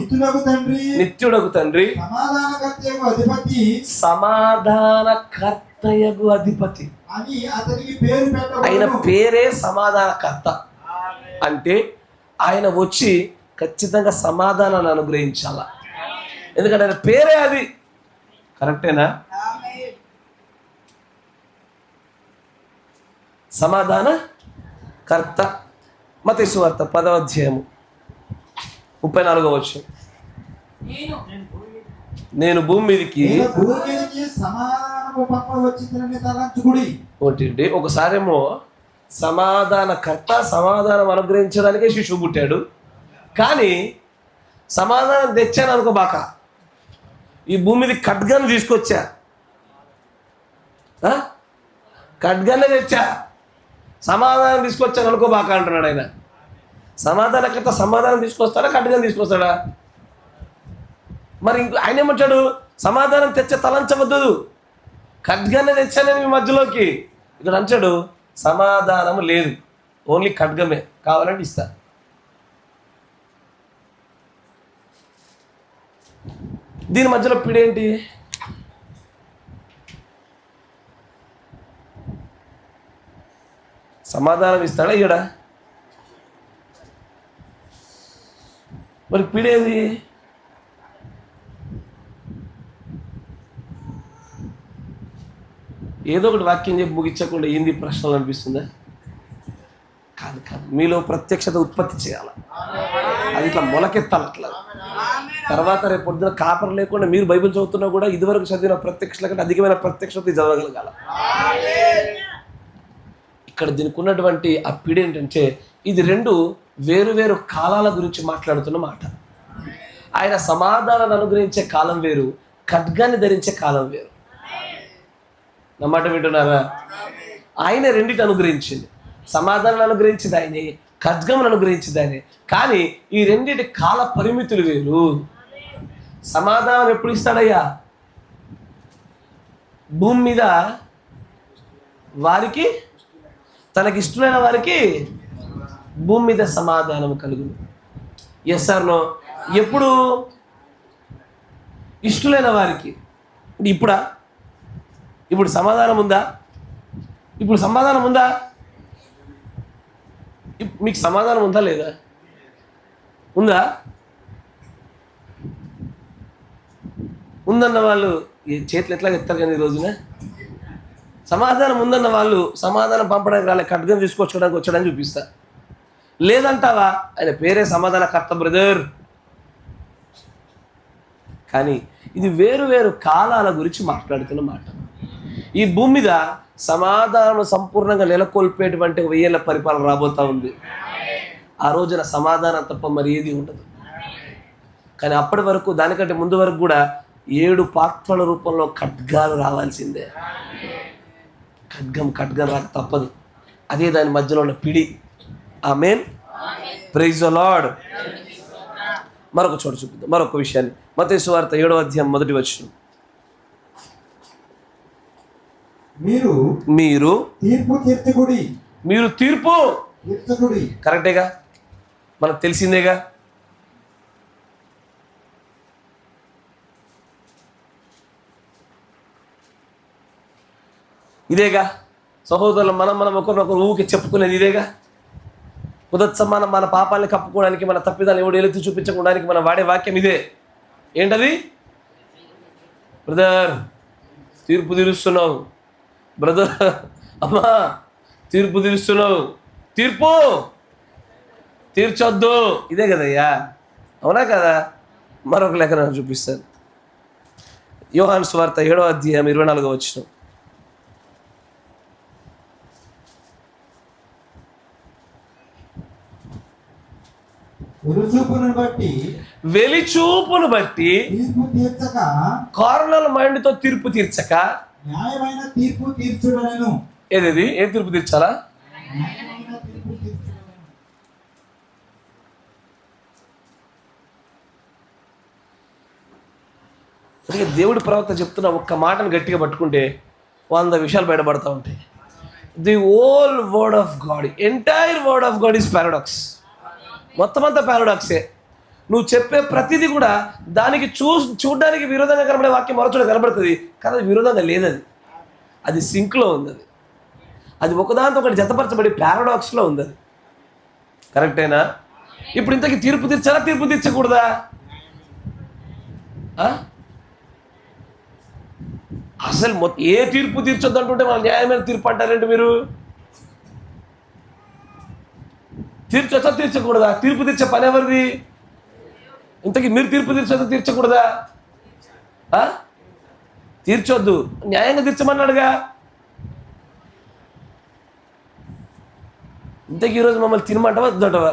నిత్యుడగు తండ్రి, అధిపతి, సమాధానకర్తయగు అధిపతి అని అతనికి పేరు పెట్టబడును. ఆయన పేరే సమాధానకర్త. అంటే ఆయన వచ్చి ఖచ్చితంగా సమాధానాన్ని అనుగ్రహించాల. ఎందుకంటే ఆయన పేరే అది. కరెక్టేనా? సమాధాన కర్త. మత్తయి సువార్త 10వ అధ్యాయము 34వ వచనం. నేను భూమి మీదకి ఒకటి. ఒకసారేమో సమాధానకర్త, సమాధానం అనుగ్రహించడానికే శిశువు పుట్టాడు. కానీ సమాధానం తెచ్చాను అనుకోబాక, ఈ భూమి మీద ఖడ్గాన్ని తీసుకొచ్చా, ఖడ్గానే తెచ్చా, సమాధానం తీసుకొచ్చాను అనుకోబాక అంటున్నాడు ఆయన. సమాధానకర్త సమాధానం తీసుకొస్తాడా, ఖడ్గాన్ని తీసుకొస్తాడా? మరి ఆయన ఏమంటాడు? సమాధానం తెచ్చే తలంచవద్దు, ఖడ్గానే తెచ్చాను మీ మధ్యలోకి. ఇక్కడ అంటాడు సమాధానము లేదు, ఓన్లీ ఖడ్గమే, కావాలంటే ఇస్తా. దీని మధ్యలో పిడేంటి? సమాధానం ఇస్తాడా ఇయ్యడా? మరి పిడేది? ఏదో ఒకటి వాక్యం చెప్పి ముగించకుండా ఏంది ప్రశ్నలు అనిపిస్తుందా? కాదు కాదు, మీలో ప్రత్యక్షత ఉత్పత్తి చేయాలి. అది ఇట్లా మొలకెత్తాలి. అట్లా తర్వాత రేపు పొద్దున కాపర్ లేకుండా మీరు బైబిల్ చదువుతున్నా కూడా ఇదివరకు చదివిన ప్రత్యక్షల కంటే అధికమైన ప్రత్యక్షత చదవగలగాల. ఇక్కడ దీనికి ఉన్నటువంటి ఆ పిడి ఏంటంటే ఇది రెండు వేరు వేరు కాలాల గురించి మాట్లాడుతున్న మాట. ఆయన సమాధానాన్ని అనుగ్రహించే కాలం వేరు, ఖడ్గాన్ని ధరించే కాలం వేరు. నా మాట వింటున్నారా? ఆయన రెండింటి అనుగ్రహించింది. సమాధానాన్ని అనుగ్రహించింది ఆయనే, ఖడ్గమును అనుగ్రహించింది ఆయనే. కానీ ఈ రెండింటి కాల పరిమితులు వేరు. సమాధానం ఎప్పుడు ఇస్తాడయ్యా? భూమి మీద వారికి, తనకి ఇష్టమైన వారికి భూమి మీద సమాధానం కలుగును. Yes or no? ఎప్పుడు? ఇష్టమైన వారికి. ఇప్పుడా? ఇప్పుడు సమాధానం ఉందా? ఇప్పుడు సమాధానం ఉందా? మీకు సమాధానం ఉందా లేదా? ఉందా? ఉందన్న వాళ్ళు చేతులు ఎట్లా ఎత్తారు కానీ ఈ రోజున. సమాధానం ఉందన్న వాళ్ళు సమాధానం పంపడానికి రాలే, ఖడ్గం తీసుకొచ్చుకోవడానికి వచ్చాడని చూపిస్తా. లేదంటావా? ఆయన పేరే సమాధానకర్త బ్రదర్. కానీ ఇది వేరు వేరు కాలాల గురించి మాట్లాడుతున్న మాట. ఈ భూమి మీద సమాధానం సంపూర్ణంగా నెలకొల్పేటువంటి 1000 ఏళ్ల పరిపాలన రాబోతా ఉంది. ఆ రోజున సమాధానం తప్ప మరి ఏది ఉండదు. కానీ అప్పటి వరకు, దానికంటే ముందు వరకు కూడా 7 పాత్రల రూపంలో ఖడ్గాలు రావాల్సిందే. ఖడ్గం రాక తప్పదు. అదే దాని మధ్యలో ఉన్న పిడి. ఆమేన్. Praise the lord. మరొక చోట చూపిద్దాం మరొక విషయాన్ని. మత్తయి సువార్త 7వ అధ్యాయం 1వ వచనం. మీరు తీర్పు కరెక్టేగా, మనకు తెలిసిందేగా. ఇదేగా సహోదరులు, మనం ఒకరినొకరు ఊరికి చెప్పుకునేది ఇదేగా. ఉదత్సమానం మన పాపాలని కప్పుకోవడానికి, మన తప్పిదాలు ఎవడు ఎలుతూ చూపించడానికి మనం వాడే వాక్యం ఇదే. ఏంటది? బ్రదర్ తీర్పు తీరుస్తున్నావు, బ్రదర్ అమ్మా తీర్పు తీరుస్తున్నావు, తీర్పు తీర్చొద్దు. ఇదే కదయ్యా, అవునా కదా? మరొక లేఖనం చూపిస్తాను. యోహాను సువార్త 7వ అధ్యాయం 24వ వచనం. వెలిచూపును బట్టి కార్నల్ మైండ్ తో తీర్పు తీర్చక న్యాయమైన తీర్పు తీర్చుడనెను. ఏది? ఏ తీర్పు తీర్చాలా? అందుకే దేవుడి ప్రవక్త చెప్తున్న ఒక్క మాటను గట్టిగా పట్టుకుంటే 100 విషయాలు బయటపడతా ఉంటాయి. The whole word of God, entire word of God is paradox. మొత్తం అంతా పారాడాక్సే. నువ్వు చెప్పే ప్రతిదీ కూడా దానికి చూడడానికి విరోధంగా కనబడే వాక్యం మరొకటి కనబడుతుంది, కానీ విరోధంగా లేదది. అది సింక్లో ఉంది. అది ఒకదాంతో ఒకటి జతపరచబడి పారాడాక్స్లో ఉంది. అది కరెక్టేనా? ఇప్పుడు ఇంతకీ తీర్పు తీర్చాలా, తీర్పు తీర్చకూడదా? అసలు ఏ తీర్పు తీర్చొద్దు అంటుంటే మన న్యాయమైన తీర్పు అంటారేంటి మీరు? తీర్చొచ్చా తీర్చకూడదా? తీర్పు తీర్చే పని ఎవరిది? ఇంతకీ మీరు తీర్పు తీర్చొద్దా తీర్చకూడదా? తీర్చొద్దు, న్యాయంగా తీర్చమన్నాడుగా. ఇంతకీ ఈరోజు మమ్మల్ని తినమంటావా వద్దంటావా?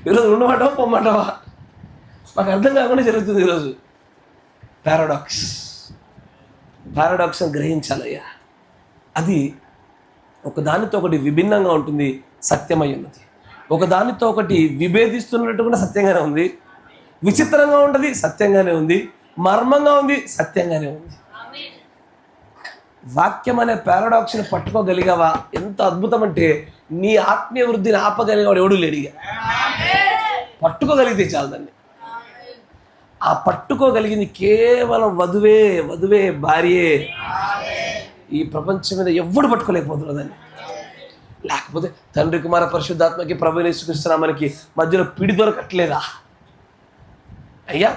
ఈరోజు ఉండమంటావా పొమ్మంటావా? మాకు అర్థం కాకుండా జరుగుతుంది ఈరోజు. పారాడాక్స్ అని గ్రహించాలయ్యా. అది ఒకదానితో ఒకటి విభిన్నంగా ఉంటుంది, సత్యమై ఉన్నది. ఒకదానితో ఒకటి విభేదిస్తున్నట్టు కూడా సత్యంగానే ఉంది, విచిత్రంగా ఉంటుంది, సత్యంగానే ఉంది, మర్మంగా ఉంది, సత్యంగానే ఉంది. వాక్యం అనే పారాడాక్స్ని పట్టుకోగలిగావా? ఎంత అద్భుతం అంటే నీ ఆత్మీయ వృద్ధిని ఆపగలిగేవాడు ఎవడు లేడు. పట్టుకోగలిగితే చాలు దాన్ని. ఆ పట్టుకోగలిగింది కేవలం వధువే భార్యే. ఈ ప్రపంచం మీద ఎవ్వడు పట్టుకోలేకపోతున్నారు దాన్ని. లేకపోతే తండ్రి కుమార పరిశుద్ధాత్మకి ప్రభువుని యేసుక్రీస్తునామముకి మధ్యలో పిడి దొరకట్లేదా అయ్యా?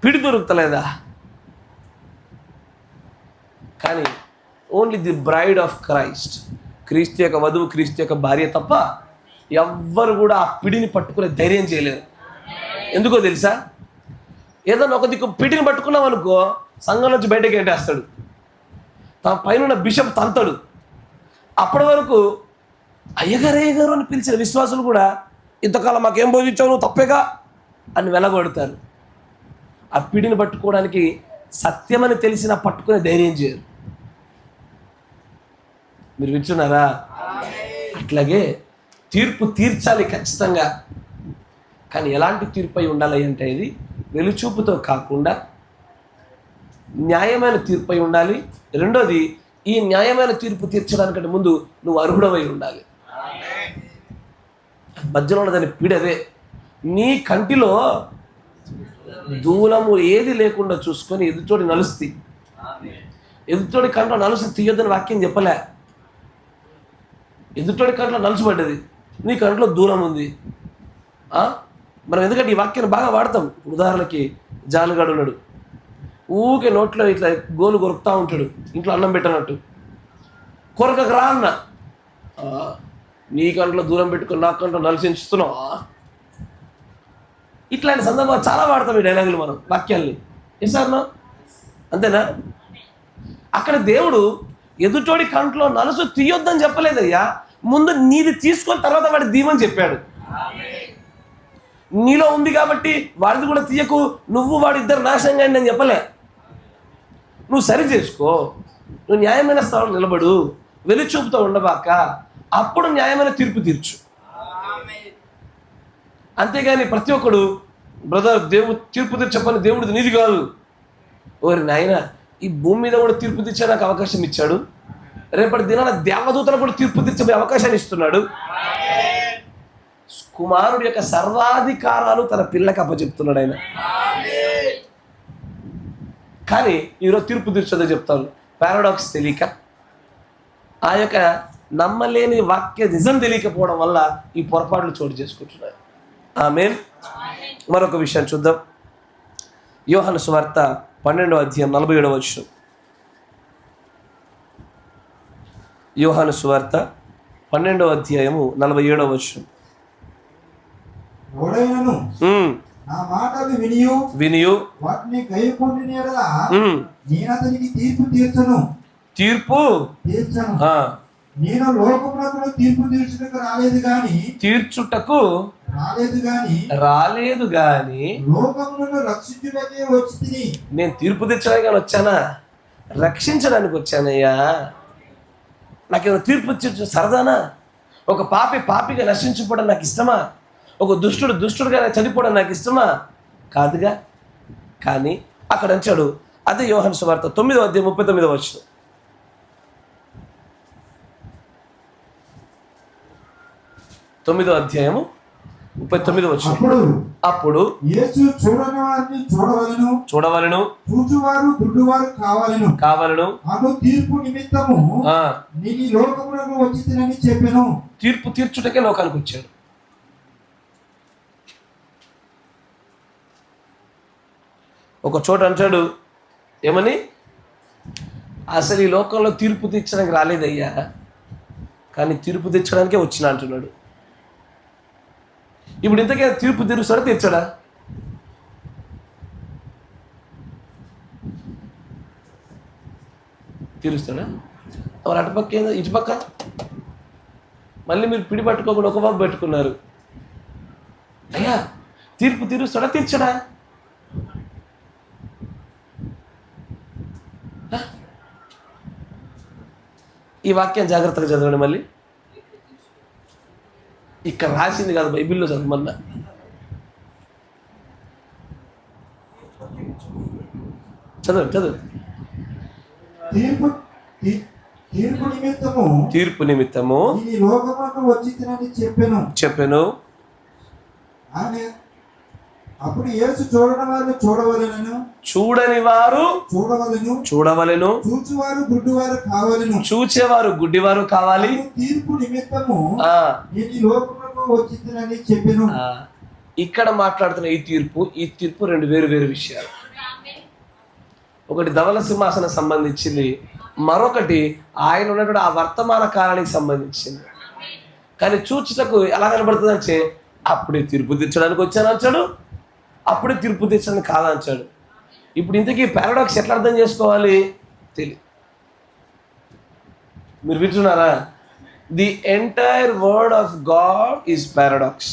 పిడి దొరుకుతలేదా? కానీ only the bride of Christ, క్రీస్తు యొక్క వధువు, క్రీస్తు యొక్క భార్య తప్ప ఎవ్వరు కూడా ఆ పిడిని పట్టుకునే ధైర్యం చేయలేరు. ఎందుకో తెలుసా? ఏదన్నా ఒక దిక్కు పిడిని పట్టుకున్నాం అనుకో, సంఘం నుంచి బయటకి ఏంటేస్తాడు, తన పైన బిషప్ తంతాడు. అప్పటి వరకు అయ్యగారు అని పిలిచిన విశ్వాసులు కూడా ఇంతకాలం మాకేం బోధించావు, నువ్వు తప్పేగా అని వెలగొడతారు. ఆ పిడిని పట్టుకోవడానికి సత్యమని తెలిసిన పట్టుకునే ధైర్యం చేయరు. మీరు వింటున్నారా? అట్లాగే తీర్పు తీర్చాలి ఖచ్చితంగా. కానీ ఎలాంటి తీర్పు అయి ఉండాలి అంటే ఇది వెలుచూపుతో కాకుండా న్యాయమైన తీర్పు అయి ఉండాలి. రెండోది, ఈ న్యాయమైన తీర్పు తీర్చడానికంటే ముందు నువ్వు అర్హుడవై ఉండాలి. మధ్యలో ఉన్నదాన్ని పీడదే. నీ కంటిలో దూలము ఏది లేకుండా చూసుకొని ఎదుటోడి నలుస్తుంది. ఎదుటోడి కంట్లో నలుసు తీయొద్దని వాక్యం చెప్పలే. ఎదుటోడి కంట్లో నలుసుపడ్డది, నీ కంట్లో దూరం ఉంది. మనం ఎందుకంటే ఈ వాక్యాన్ని బాగా వాడతాం. ఉదాహరణకి జానుగాడు ఉన్నాడు, ఊకే నోట్లో ఇట్లా గోలు కొరుకుతూ ఉంటాడు, ఇంట్లో అన్నం పెట్టనట్టు. కొరకకు రా అన్న, నీ కంట్లో దూరం పెట్టుకొని నా కంట్లో నలిసించుతున్నావా? ఇట్లాంటి సందర్భాలు చాలా వాడతాం ఈ డైలాగులు మనం, వాక్యాల్ని. సార్నా అంతేనా? అక్కడ దేవుడు ఎదుటోడి కంట్లో నలుసు తీయొద్దని చెప్పలేదయ్యా, ముందు నీది తీసుకొని తర్వాత వాడి దీమని చెప్పాడు. నీలో ఉంది కాబట్టి వాడిది కూడా తీయకు, నువ్వు వాడిద్దరు నాశనం కానీ నేను చెప్పలే. నువ్వు సరి చేసుకో, నువ్వు న్యాయమైన స్థలంలో నిలబడు, వెలుచూపుతో ఉండబాక, అప్పుడు న్యాయమైన తీర్పు తీర్చు. అంతేగాని ప్రతి ఒక్కడు బ్రదర్ దేవుడు తీర్పు తీర్చప్పని దేవుడిది నీది కాదు. ఓరి నాయన, ఈ భూమి మీద కూడా తీర్పు తీర్చే నాకు అవకాశం ఇచ్చాడు, రేపటి దినాన దేవదూతలు కూడా తీర్పు తీర్చే అవకాశాన్ని ఇస్తున్నాడు. కుమారుడి యొక్క సర్వాధికారాలు తన పిల్లకి అప్పచెప్తున్నాడు ఆయన. కానీ ఈరోజు తీర్పు తీర్చదో చెప్తాను. పారాడాక్స్ తెలియక, ఆ యొక్క నమ్మలేని వాక్య నిజం తెలియకపోవడం వల్ల ఈ పొరపాట్లు చోటు చేసుకుంటున్నారు. ఆమేన్. మరొక విషయం చూద్దాం. యోహాను సువార్త 12వ అధ్యాయం 47వ వచనం. యోహాను సువార్త 12వ అధ్యాయము 47వ వచనం. నా మాటలు వినియు వాటిని గైకొనిన యెడల నేను అతనికి తీర్పు తీర్చను. నేను లోకమునకు తీర్పు తీర్చుటకు రాలేదు గాని లోకమును రక్షించుటకే వచ్చితిని. నేను తీర్పు తీర్చడానికి వచ్చానా? రక్షించడానికి వచ్చానయ్యా. నాకేమైనా తీర్పు తీర్చు సరదానా? ఒక పాపిగా నశించుకోవడం నాకు ఇష్టమా? ఒక దుష్టుడుగా చనిపోవడం నాకు ఇష్టమా? కాదుగా. కానీ అక్కడ అంచాడు, అదే యోహాను సువార్త 9వ అధ్యాయం 39వ వచనం. 9వ అధ్యాయము 39వ వచనం. అప్పుడు యేసు చూడని వారిని చూడవలెను, చూచువారు గుడ్డివారు కావాలెను అను తీర్పు నిమిత్తము నేను ఈ లోకమునకు వచ్చితినని చెప్పెను. తీర్పు తీర్చుటకే లోకానికి వచ్చాడు. ఒక చోట అంటాడు ఏమని, అసలు ఈ లోకంలో తీర్పు తీర్చడానికి రాలేదయ్యా, కానీ తీర్పు తీర్చడానికే వచ్చిన అంటున్నాడు. ఇప్పుడు ఇంతకే తీర్పు తీరుస్తాడా తీర్చాడా? తీరుస్తాడా? మరి అటుపక్క ఏందో ఇటుపక్క మళ్ళీ మీరు పిడి పట్టుకోకుండా ఒక బాబు పెట్టుకున్నారు. అయ్యా తీర్పు తీరుస్తాడా తీర్చడా? ఈ వాక్యం జాగ్రత్తగా చదవండి. మళ్ళీ ఇక్కడ రాసింది కాదు, బైబిల్లో చదవమన్నా. చదువు. తీర్పు నిమిత్తము చెప్పెను. అప్పుడు యేసు చూడని వారు చూడవలెను, చూచేవారు గుడ్డివారు కావాలి. తీర్పు నిమిత్తము చెప్పెను. ఇక్కడ మాట్లాడుతున్న ఈ తీర్పు రెండు వేరు విషయాలు. ఒకటి ధవల సింహాసనం సంబంధించింది, మరొకటి ఆయన ఉన్నటువంటి ఆ వర్తమాన కాలానికి సంబంధించింది. కానీ చూచుటకు ఎలా కనబడుతుంది అంటే, అప్పుడే తీర్పు తీర్చడానికి వచ్చానంటాడు, అప్పుడే తీర్పు తీర్చడానికి కాదంటాడు. ఇప్పుడు ఇంతకీ పారాడాక్స్ ఎట్లా అర్థం చేసుకోవాలి తెలియదు. మీరు వింటున్నారా? The entire word of God is paradox.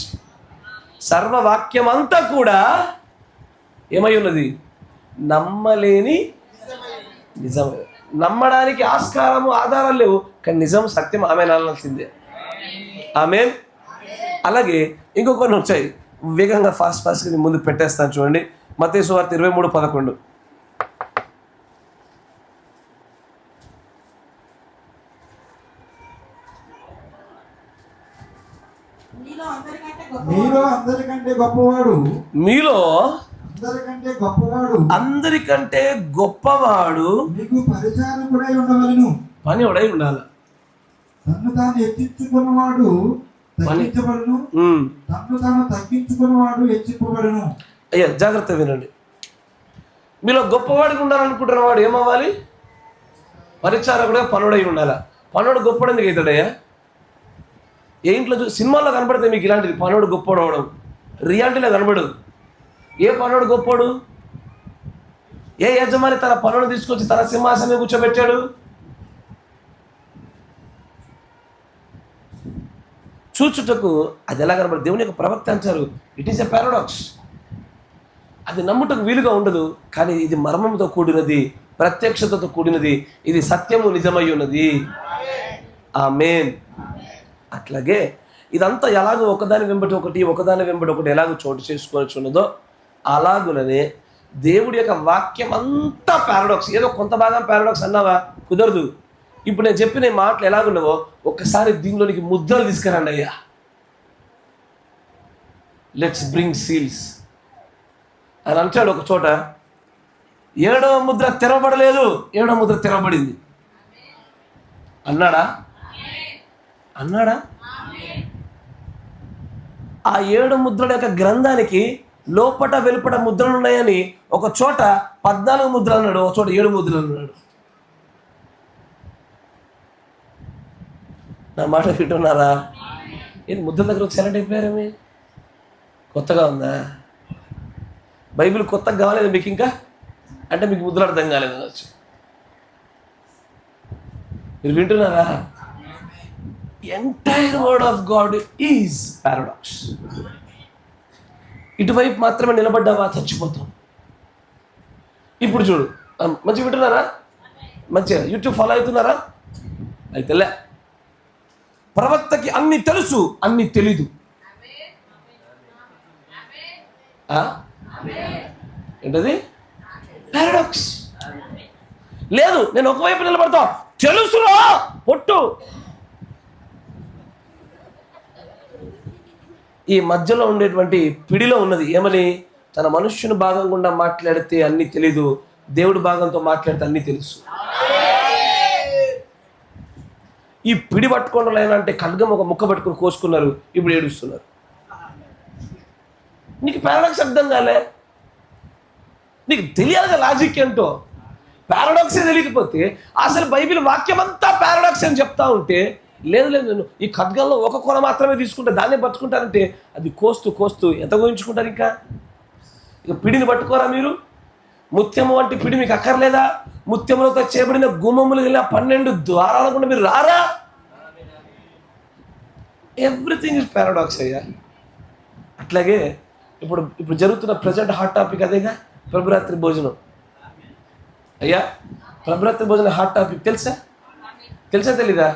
సర్వవాక్యం అంతా కూడా ఏమై ఉన్నది? నమ్మలేని నిజం. నమ్మడానికి ఆస్కారము ఆధారాలు లేవు, కానీ నిజం సత్యం ఆమె అనాల్సిందే. ఆమె అలాగే ఇంకొన్ని వచ్చాయి, వేగంగా ఫాస్ట్గా ముందు పెట్టేస్తాను చూడండి. మత్తయి సువార్త 23:11. మీలో అందరికంటే గొప్పవాడు మీకు పరిచారకుడై ఉండవలెను. పని ఒడై ఉండాలి. తన్ను తాను హెచ్చించుకున్నవాడు తగ్గించబడును, తన్ను తాను తగ్గించుకున్నవాడు హెచ్చింపబడును. అయ్యా జాగ్రత్త వినండి. మీలో గొప్పవాడికి ఉండాలనుకుంటున్న వాడు ఏమవ్వాలి? పరిచారకుడే పనుడై ఉండాలా. పనుడు గొప్పడు ఎందుకు అవుతాడయ్యా? ఏ ఇంట్లో సినిమాల్లో కనపడితే మీకు ఇలాంటిది పనుడు గొప్పడు అవడం, రియాలిటీలో కనబడదు. ఏ పనుడు గొప్పడు? ఏ యజమాని తన పనుడు తీసుకొచ్చి తన సింహాసనం కూర్చోబెట్టాడు? చూచుటకు అది ఎలా కనబడి దేవుని యొక్క ప్రవక్త అంటారు, ఇట్ ఈస్ ఎ పారాడాక్స్. అది నమ్ముటకు వీలుగా ఉండదు, కానీ ఇది మర్మంతో కూడినది, ప్రత్యక్షతతో కూడినది, ఇది సత్యము నిజమై ఉన్నది. ఆమేన్. అట్లాగే ఇదంతా ఎలాగో ఒకదాని వెంబడి ఒకటి ఎలాగో చోటు చేసుకొని ఉన్నదో అలాగుననే దేవుడి యొక్క వాక్యం అంతా పారాడాక్స్. ఏదో కొంత భాగం పారాడాక్స్ అన్నావా, కుదరదు. ఇప్పుడు నేను చెప్పిన మాటలు ఎలాగున్నావో ఒక్కసారి దీనిలోనికి ముద్రలు తీసుకురండి అయ్యా. లెట్స్ బ్రింగ్ సీల్స్ అని అంటాడు ఒక చోట. 7వ ముద్ర తెరవబడలేదు, 7వ ముద్ర తెరవబడింది అన్నాడా? ఆ 7 ముద్రల యొక్క గ్రంథానికి లోపట వెలుపట ముద్రలు ఉన్నాయని ఒక చోట 14 ముద్రలు అన్నాడు, ఒక చోట 7 ముద్రలు అన్నాడు. నా మాట వింటున్నారా? ఏంటి ముద్రల దగ్గర సైలెంట్ అయిపోయారేమి? కొత్తగా ఉందా బైబిల్? కొత్తగా కావాలేదు మీకు ఇంకా? అంటే మీకు ముద్రలు అర్థం కాలేదు అనొచ్చు. మీరు వింటున్నారా? Entire word of God is paradox. ఇటువైపు మాత్రమే నిలబడ్డావా చచ్చిపోతాం. ఇప్పుడు చూడు, మంచిగా వింటున్నారా? మంచిగా యూట్యూబ్ ఫాలో అవుతున్నారా? అయితేలే, ప్రవక్తకి అన్ని తెలుసు, అన్ని తెలీదు. ఏంటది? పారాడాక్స్. లేదు, నేను ఒకవైపు నిలబడతా, తెలుసురా పొట్టు. ఈ మధ్యలో ఉండేటువంటి పిడిలో ఉన్నది ఏమని? తన మనుష్యుని భాగం గుండా మాట్లాడితే అన్ని తెలీదు, దేవుడి భాగంతో మాట్లాడితే అన్ని తెలుసు. ఈ పిడి పట్టుకోవడం అంటే ఖడ్గం ఒక ముక్క పట్టుకుని కోసుకున్నారు, ఇప్పుడు ఏడుస్తున్నారు. నీకు పారాడాక్స్ అర్థం కాలే, నీకు తెలియాలిగా లాజిక్ ఏంటో. పారాడాక్సే తెలియకపోతే అసలు బైబిల్ వాక్యం అంతా పారాడాక్స్ అని చెప్తా ఉంటే, లేదు నేను ఈ ఖడ్గంలో ఒక కొన మాత్రమే తీసుకుంటే దాన్నే పట్టుకుంటారంటే అది కోస్తూ కోస్తూ ఎంత ఊహించుకుంటారు. ఇంకా ఇక పిడిని పట్టుకోరా మీరు? ముత్యము వంటి పిడి మీకు అక్కర్లేదా? ముత్యములతో చేయబడిన గుమ్మములు వెళ్ళిన 12 ద్వారాల గుండా మీరు రారా? ఎవ్రీథింగ్ ఇస్ పారాడాక్స్ అయ్యా. అట్లాగే ఇప్పుడు జరుగుతున్న ప్రజెంట్ హాట్ టాపిక్ అదేగా, ప్రభురాత్రి భోజనం. అయ్యా, ప్రభురాత్రి భోజనం హాట్ టాపిక్ తెలుసా తెలీదా?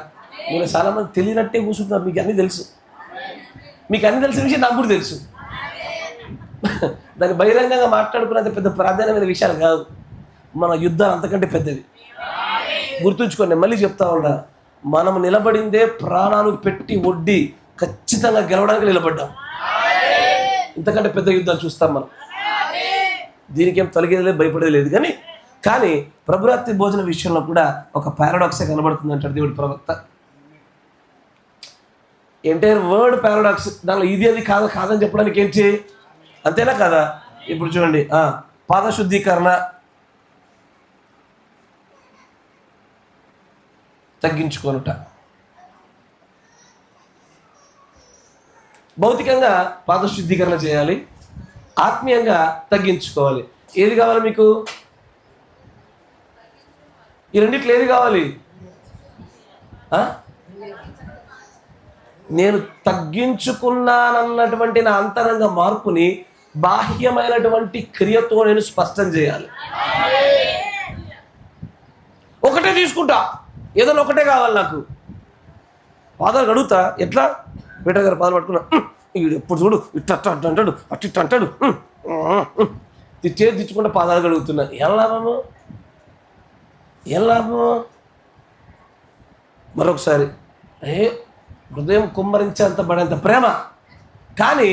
మీరు చాలామంది తెలియనట్టే కూర్చుంటున్నారు. మీకు అన్నీ తెలుసు, మీకు అన్ని తెలిసిన విషయం నాకు కూడా తెలుసు. దాన్ని బహిరంగంగా మాట్లాడుకునేంత పెద్ద ప్రాధాన్యమైన విషయాలు కాదు. మన యుద్ధాలు అంతకంటే పెద్దది. గుర్తుంచుకోండి, మళ్ళీ చెప్తా ఉన్నా, మనం నిలబడిందే ప్రాణాలు పెట్టి ఒడ్డి ఖచ్చితంగా గెలవడానికి నిలబడ్డాం. ఇంతకంటే పెద్ద యుద్ధాలు చూస్తాం మనం. దీనికి ఏం తొలగేది లేదు, భయపడేది లేదు. కానీ ప్రభురాత్రి భోజన విషయంలో కూడా ఒక పారాడాక్సే కనబడుతుంది అంటాడు దేవుడి ప్రవక్త. Entire word paradox. దానిలో ఇది అది కాదని చెప్పడానికి ఏం చేయి, అంతేనా కదా? ఇప్పుడు చూడండి, పాదశుద్ధీకరణ తగ్గించుకోనుట. భౌతికంగా పాదశుద్ధీకరణ చేయాలి, ఆత్మీయంగా తగ్గించుకోవాలి. ఏది కావాలి మీకు? ఈ రెండిట్లో ఏది కావాలి? నేను తగ్గించుకున్నానన్నటువంటి నా అంతరంగ మార్పుని బాహ్యమైనటువంటి క్రియతో నేను స్పష్టం చేయాలి. ఒకటే తీసుకుంటా, ఏదైనా ఒకటే కావాలి నాకు. పాదాలు అడుగుతా, ఎట్లా? బేట గారు పాదాలు పట్టుకున్నా, ఎప్పుడు చూడు ఇట్ట అంటాడు, అట్ట అంటాడు, చేతి తెచ్చుకుంటే పాదాలు కడుగుతున్నా. ఏం లాభము? మరొకసారి, హృదయం కుమ్మరించేంత పడేంత ప్రేమ, కానీ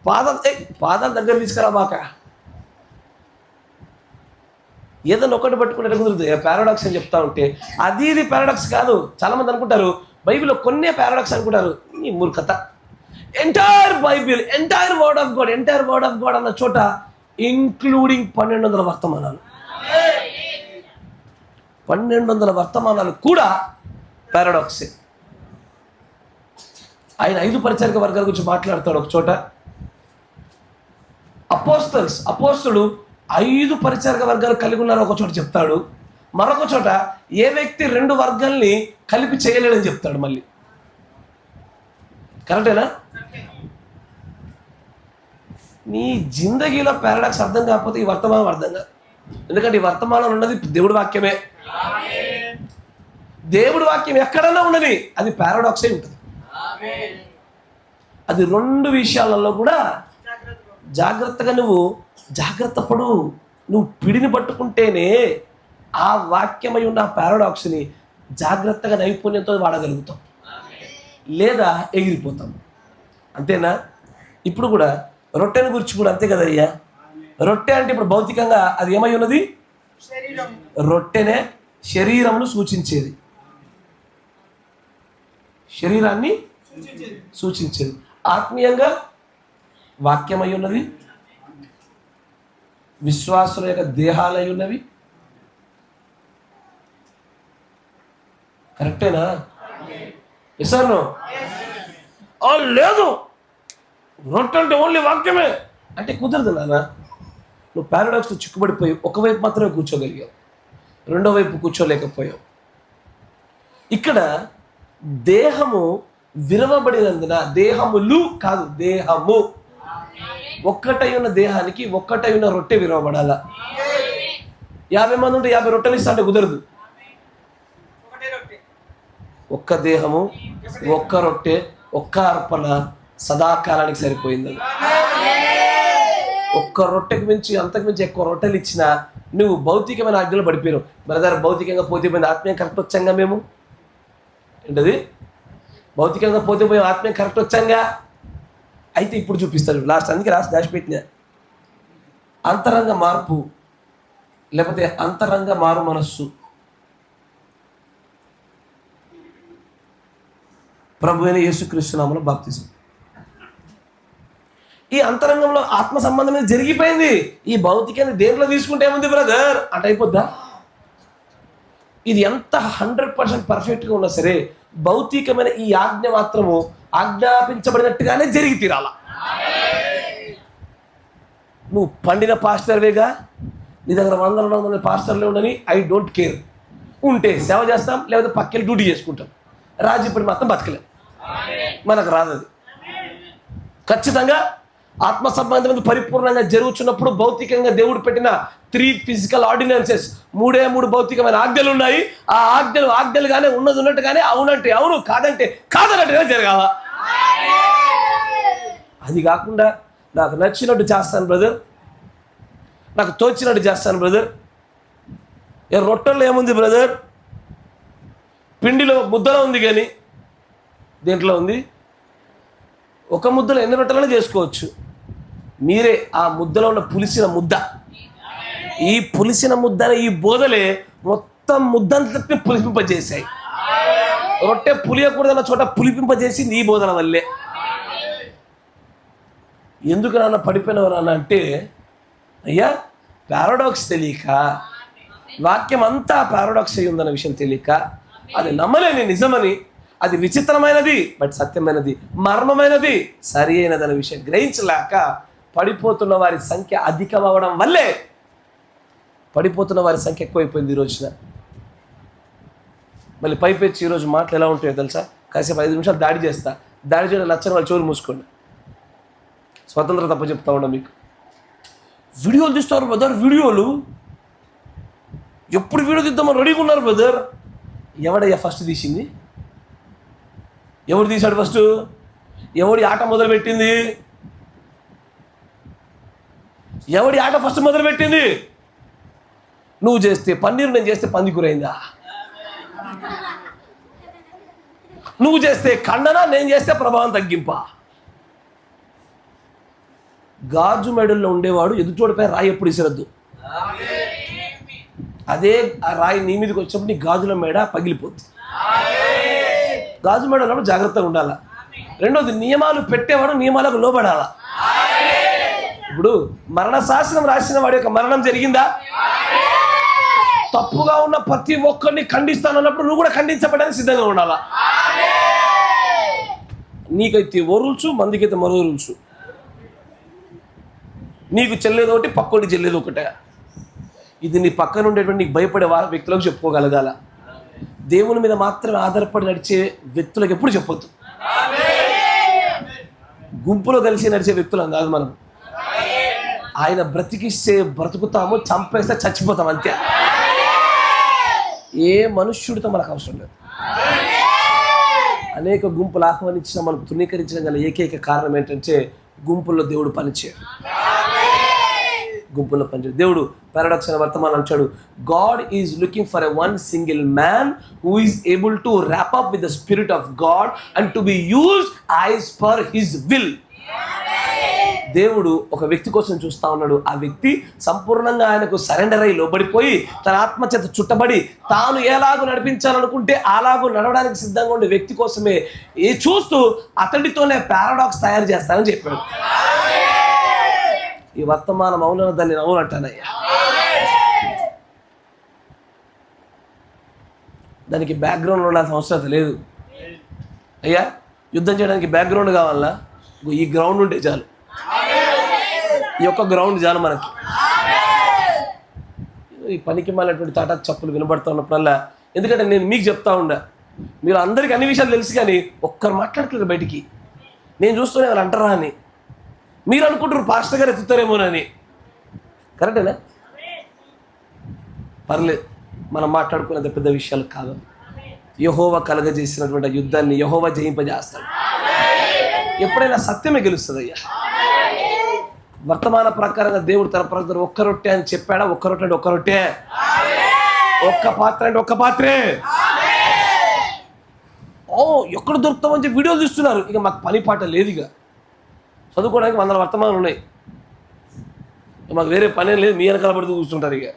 పాదాల దగ్గర తీసుకురా మాక. ఏదైనా ఒకటి పట్టుకుంటే కుదురుతుంది. పారాడాక్స్ అని చెప్తా ఉంటే ఇది పారాడాక్స్ కాదు. చాలామంది అనుకుంటారు బైబిల్లో కొన్నే పారాడాక్స్ అనుకుంటారు. ఈ మూర్ఖత. Entire Bible, entire word of God అన్న చోట ఇంక్లూడింగ్ 1200 వర్తమానాలు, 1200 వర్తమానాలు కూడా పారాడాక్సే. ఆయన 5 పరిచారక వర్గాల గురించి మాట్లాడతాడు ఒక చోట. అపోస్తలుడు 5 పరిచారక వర్గాలు కలిగి ఉన్నారు ఒక చోట చెప్తాడు. మరొక చోట ఏ వ్యక్తి 2 వర్గాల్ని కలిపి చేయలేడని చెప్తాడు. మళ్ళీ కరెక్టేనా? నీ జిందగీలో పారాడాక్స్ అర్థం కాకపోతే ఈ వర్తమానం అర్థం కాదు. ఎందుకంటే ఈ వర్తమానం ఉన్నది దేవుడి వాక్యమే. దేవుడి వాక్యం ఎక్కడన్నా ఉన్నది అది పారాడాక్సే ఉంటుంది. అది రెండు విషయాలలో కూడా జాగ్రత్తగా నువ్వు జాగ్రత్త పడు. నువ్వు పిడిని పట్టుకుంటేనే ఆ వాక్యమై ఉన్న పారాడాక్స్ని జాగ్రత్తగా నైపుణ్యంతో వాడగలుగుతాం, లేదా ఎగిరిపోతాం. అంతేనా? ఇప్పుడు కూడా రొట్టెని గురించి కూడా అంతే కదయ్యా. రొట్టె అంటే ఇప్పుడు భౌతికంగా అది ఏమై ఉన్నది? రొట్టెనే శరీరమును సూచించేది, శరీరాన్ని సూచించేది. ఆత్మీయంగా వాక్యమై ఉన్నది, విశ్వాసుల యొక్క దేహాలై ఉన్నవి. కరెక్టేనా? ఎసాను లేదు, రొట్టె అంటే ఓన్లీ వాక్యమే అంటే కుదరదు నాన్న. నువ్వు పారాడాక్స్లో చిక్కుబడిపోయి ఒకవైపు మాత్రమే కూర్చోగలిగావు, రెండో వైపు కూర్చోలేకపోయావు. ఇక్కడ దేహము విరవబడినందున, దేహములు కాదు దేహము, ఒక్కటై ఉన్న దేహానికి ఒక్కటై ఉన్న రొట్టె విరవబడాల. 50 మంది ఉంటే 50 రొట్టెలు ఇస్తా అంటే కుదరదు. ఒక్క దేహము, ఒక్క రొట్టె, ఒక్క అర్పణ సదాకాలానికి సరిపోయింది. ఒక్క రొట్టెకి మించి అంతకు మించి ఎక్కువ రొట్టెలు ఇచ్చినా నువ్వు భౌతికమైన ఆజ్ఞలు పడిపోయావు. బ్రదర్, భౌతికంగా పోతే పోయిన ఆత్మీయం కరెక్ట్ వచ్చాంగా మేము. ఏంటది? భౌతికంగా పోతే పోయి ఆత్మీయం కరెక్ట్ వచ్చాంగా. అయితే ఇప్పుడు చూపిస్తాడు లాస్ట్, అందుకే రాసి దాచిపెట్టిన అంతరంగ మార్పు, లేకపోతే అంతరంగ మారు మనస్సు. ప్రభు అయిన యేసుక్రీస్తు నామములో బాప్తిజం. ఈ అంతరంగంలో ఆత్మ సంబంధం జరిగిపోయింది. ఈ భౌతికాన్ని దేంట్లో తీసుకుంటే ఏముంది బ్రదర్ అంటే అయిపోద్దా? ఇది ఎంత 100% పర్ఫెక్ట్గా ఉన్నా సరే భౌతికమైన ఈ ఆజ్ఞ మాత్రము ఆజ్ఞాపించబడినట్టుగానే జరిగి తీరాల. నువ్వు పండిన పాస్టర్వేగా, నీ దగ్గర 100 పాస్టర్లే ఉండని ఐ డోంట్ కేర్. ఉంటే సేవ చేస్తాం, లేకపోతే పక్కెళ్ళి డ్యూటీ చేసుకుంటాం. రాజీపడి మాత్రం బతకలేం, మనకు రాదది. ఖచ్చితంగా ఆత్మ సంబంధం పరిపూర్ణంగా జరుగుతున్నప్పుడు భౌతికంగా దేవుడు పెట్టిన 3 ఫిజికల్ ఆర్డినెన్సెస్, 3 భౌతికమైన ఆజ్ఞలు ఉన్నాయి. ఆ ఆజ్ఞలుగానే ఉన్నది ఉన్నట్టుగానే, అవునంటే అవును, కాదంటే కాదన్నట్టుగా జరగాల. అది కాకుండా నాకు నచ్చినట్టు చేస్తాను బ్రదర్, నాకు తోచినట్టు చేస్తాను బ్రదర్. రొట్టెల్లో ఏముంది బ్రదర్? పిండిలో ముద్దలో ఉంది, కానీ దేంట్లో ఉంది? ఒక ముద్దలో ఎన్ని రొట్టెలను చేసుకోవచ్చు. మీరే ఆ ముద్దలో ఉన్న పులిసిన ముద్ద. ఈ పులిసిన ముద్ద ఈ బోధలే మొత్తం ముద్దంతటిని పులిపింపజేశాయి. రొట్టె పులియకూడదన్న చోట పులిపింపజేసింది ఈ బోధన వల్లే. ఎందుకు నాన్న పడిపోయినవు నాన్న అంటే, అయ్యా పారాడాక్స్ తెలియక, వాక్యం అంతా పారాడాక్స్ అయి ఉందన్న విషయం తెలియక, అది నమ్మలేని నిజమని, అది విచిత్రమైనది బట్ సత్యమైనది, మర్మమైనది సరి అయినదన్న విషయం గ్రహించలేక పడిపోతున్న వారి సంఖ్య అధికం అవ్వడం వల్లే పడిపోతున్న వారి సంఖ్య ఎక్కువైపోయింది ఈ రోజున. మళ్ళీ పైపెచ్చి ఈరోజు మాటలు ఎలా ఉంటాయో తెలుసా? కాసేపు 5 నిమిషాలు దాడి చేస్తా, దాడి చేయడం నచ్చని వాళ్ళు చోరు మూసుకోండి. స్వతంత్ర తప్ప చెప్తా ఉన్నా మీకు. వీడియోలు తీస్తారు బ్రదర్, వీడియోలు ఎప్పుడు వీడియో తీద్దామని రెడీగా ఉన్నారు బ్రదర్. ఎవడయ్యా ఫస్ట్ తీసింది? ఎవడు తీశాడు ఫస్ట్? ఎవడి ఆట మొదలుపెట్టింది? ఎవడి ఆట ఫస్ట్ మొదలుపెట్టింది? నువ్వు చేస్తే పన్నీరు, నేను చేస్తే పందికూర అయిందా? నువ్వు చేస్తే ఖండన, నేను చేస్తే ప్రభావం తగ్గింప. గాజు మెడల్లో ఉండేవాడు ఎదుటోడిపై రాయి ఎప్పుడు ఇసిరద్దు. అదే ఆ రాయి నీ మీదకి వచ్చినప్పుడు నీ గాజుల మేడ పగిలిపోద్ది. గాజు మేడ ఉన్నప్పుడు జాగ్రత్తగా ఉండాలా. రెండోది, నియమాలు పెట్టేవాడు నియమాలకు లోబడాలా. ఇప్పుడు మరణ శాసనం రాసిన వాడి యొక్క మరణం జరిగిందా? తప్పుగా ఉన్న ప్రతి ఒక్కరిని ఖండిస్తానన్నప్పుడు నువ్వు కూడా ఖండించబడడానికి సిద్ధంగా ఉండాలా. నీకైతే ఓ రూల్స్, మందికైతే మరో రూల్స్. నీకు చెల్లేది ఒకటి, పక్కోటి చెల్లేది ఒకటే. ఇది నీ పక్కన ఉండేటువంటి నీకు భయపడే వ్యక్తులకు చెప్పుకోగలగాల. దేవుని మీద మాత్రమే ఆధారపడి నడిచే వ్యక్తులకు ఎప్పుడు చెప్పొద్దు. గుంపులో కలిసి నడిచే వ్యక్తులం కాదు మనం. ఆయన బ్రతికిస్తే బ్రతుకుతాము, చంపేస్తే చచ్చిపోతాం, అంతే. ఏ మనుష్యుడితో మనకు అవసరం లేదు. అనేక గుంపులు ఆహ్వానించిన మనం తృణీకరించడం గల ఏకైక కారణం ఏంటంటే గుంపుల్లో దేవుడు పనిచేయడు. గుంపుల్లో పనిచేయడు దేవుడు. పారాడాక్స్ అనే వర్తమానం అంటాడు, God is looking for a one single man who is able to wrap up with the spirit of God and to be used as per his will. దేవుడు ఒక వ్యక్తి కోసం చూస్తా ఉన్నాడు. ఆ వ్యక్తి సంపూర్ణంగా ఆయనకు సరెండర్ అయ్యి లోబడిపోయి తన ఆత్మచేత చుట్టబడి తాను ఎలాగో నడిపించాలనుకుంటే అలాగూ నడవడానికి సిద్ధంగా ఉండే వ్యక్తి కోసమే చూస్తూ అతడితోనే పారాడాక్స్ తయారు చేస్తానని చెప్పాడు. ఈ వర్తమానం అవునని దాన్ని అవునంటానయ్యా. దానికి బ్యాక్గ్రౌండ్ ఉండాల్సిన అవసరం లేదు అయ్యా. యుద్ధం చేయడానికి బ్యాక్గ్రౌండ్ కావాలా? ఈ గ్రౌండ్ ఉంటే చాలు. ఈ యొక్క గ్రౌండ్ చాలు మనకి. ఈ పనికి మాలినటువంటి తాటా చప్పులు వినబడుతూ ఉన్నప్పుడల్లా, ఎందుకంటే నేను మీకు చెప్తా ఉండా, మీరు అందరికీ అన్ని విషయాలు తెలుసు కానీ ఒక్కరు మాట్లాడుతున్నారు బయటికి. నేను చూస్తూనే వాళ్ళు అంటారా అని మీరు అనుకుంటారు, పాస్టర్ గారు ఎత్తుతారేమోనని. కరెక్టేనా? పర్లేదు, మనం మాట్లాడుకునేంత పెద్ద విషయాలు కాదు. యెహోవా కలగజేసినటువంటి యుద్ధాన్ని యెహోవా జయింపజేస్తాడు. ఎప్పుడైనా సత్యమే గెలుస్తుంది అయ్యా. వర్తమాన ప్రకారంగా దేవుడు తన ప్రజలు ఒక్క రొట్టె అని చెప్పాడా? ఒక్క రొట్టె అంటే ఒక్క రొట్టె, ఒక్క పాత్ర అంటే ఒక్క పాత్రే. ఎక్కడ దొరుకుతామని చెప్పి వీడియోలు తీస్తున్నారు. ఇక మాకు పని పాట లేదు. ఇక చదువుకోవడానికి 100 వర్తమానాలు ఉన్నాయి. మాకు వేరే పనే లేదు, మీ వెనకాల పడుతూ కూర్చుంటారు. ఇక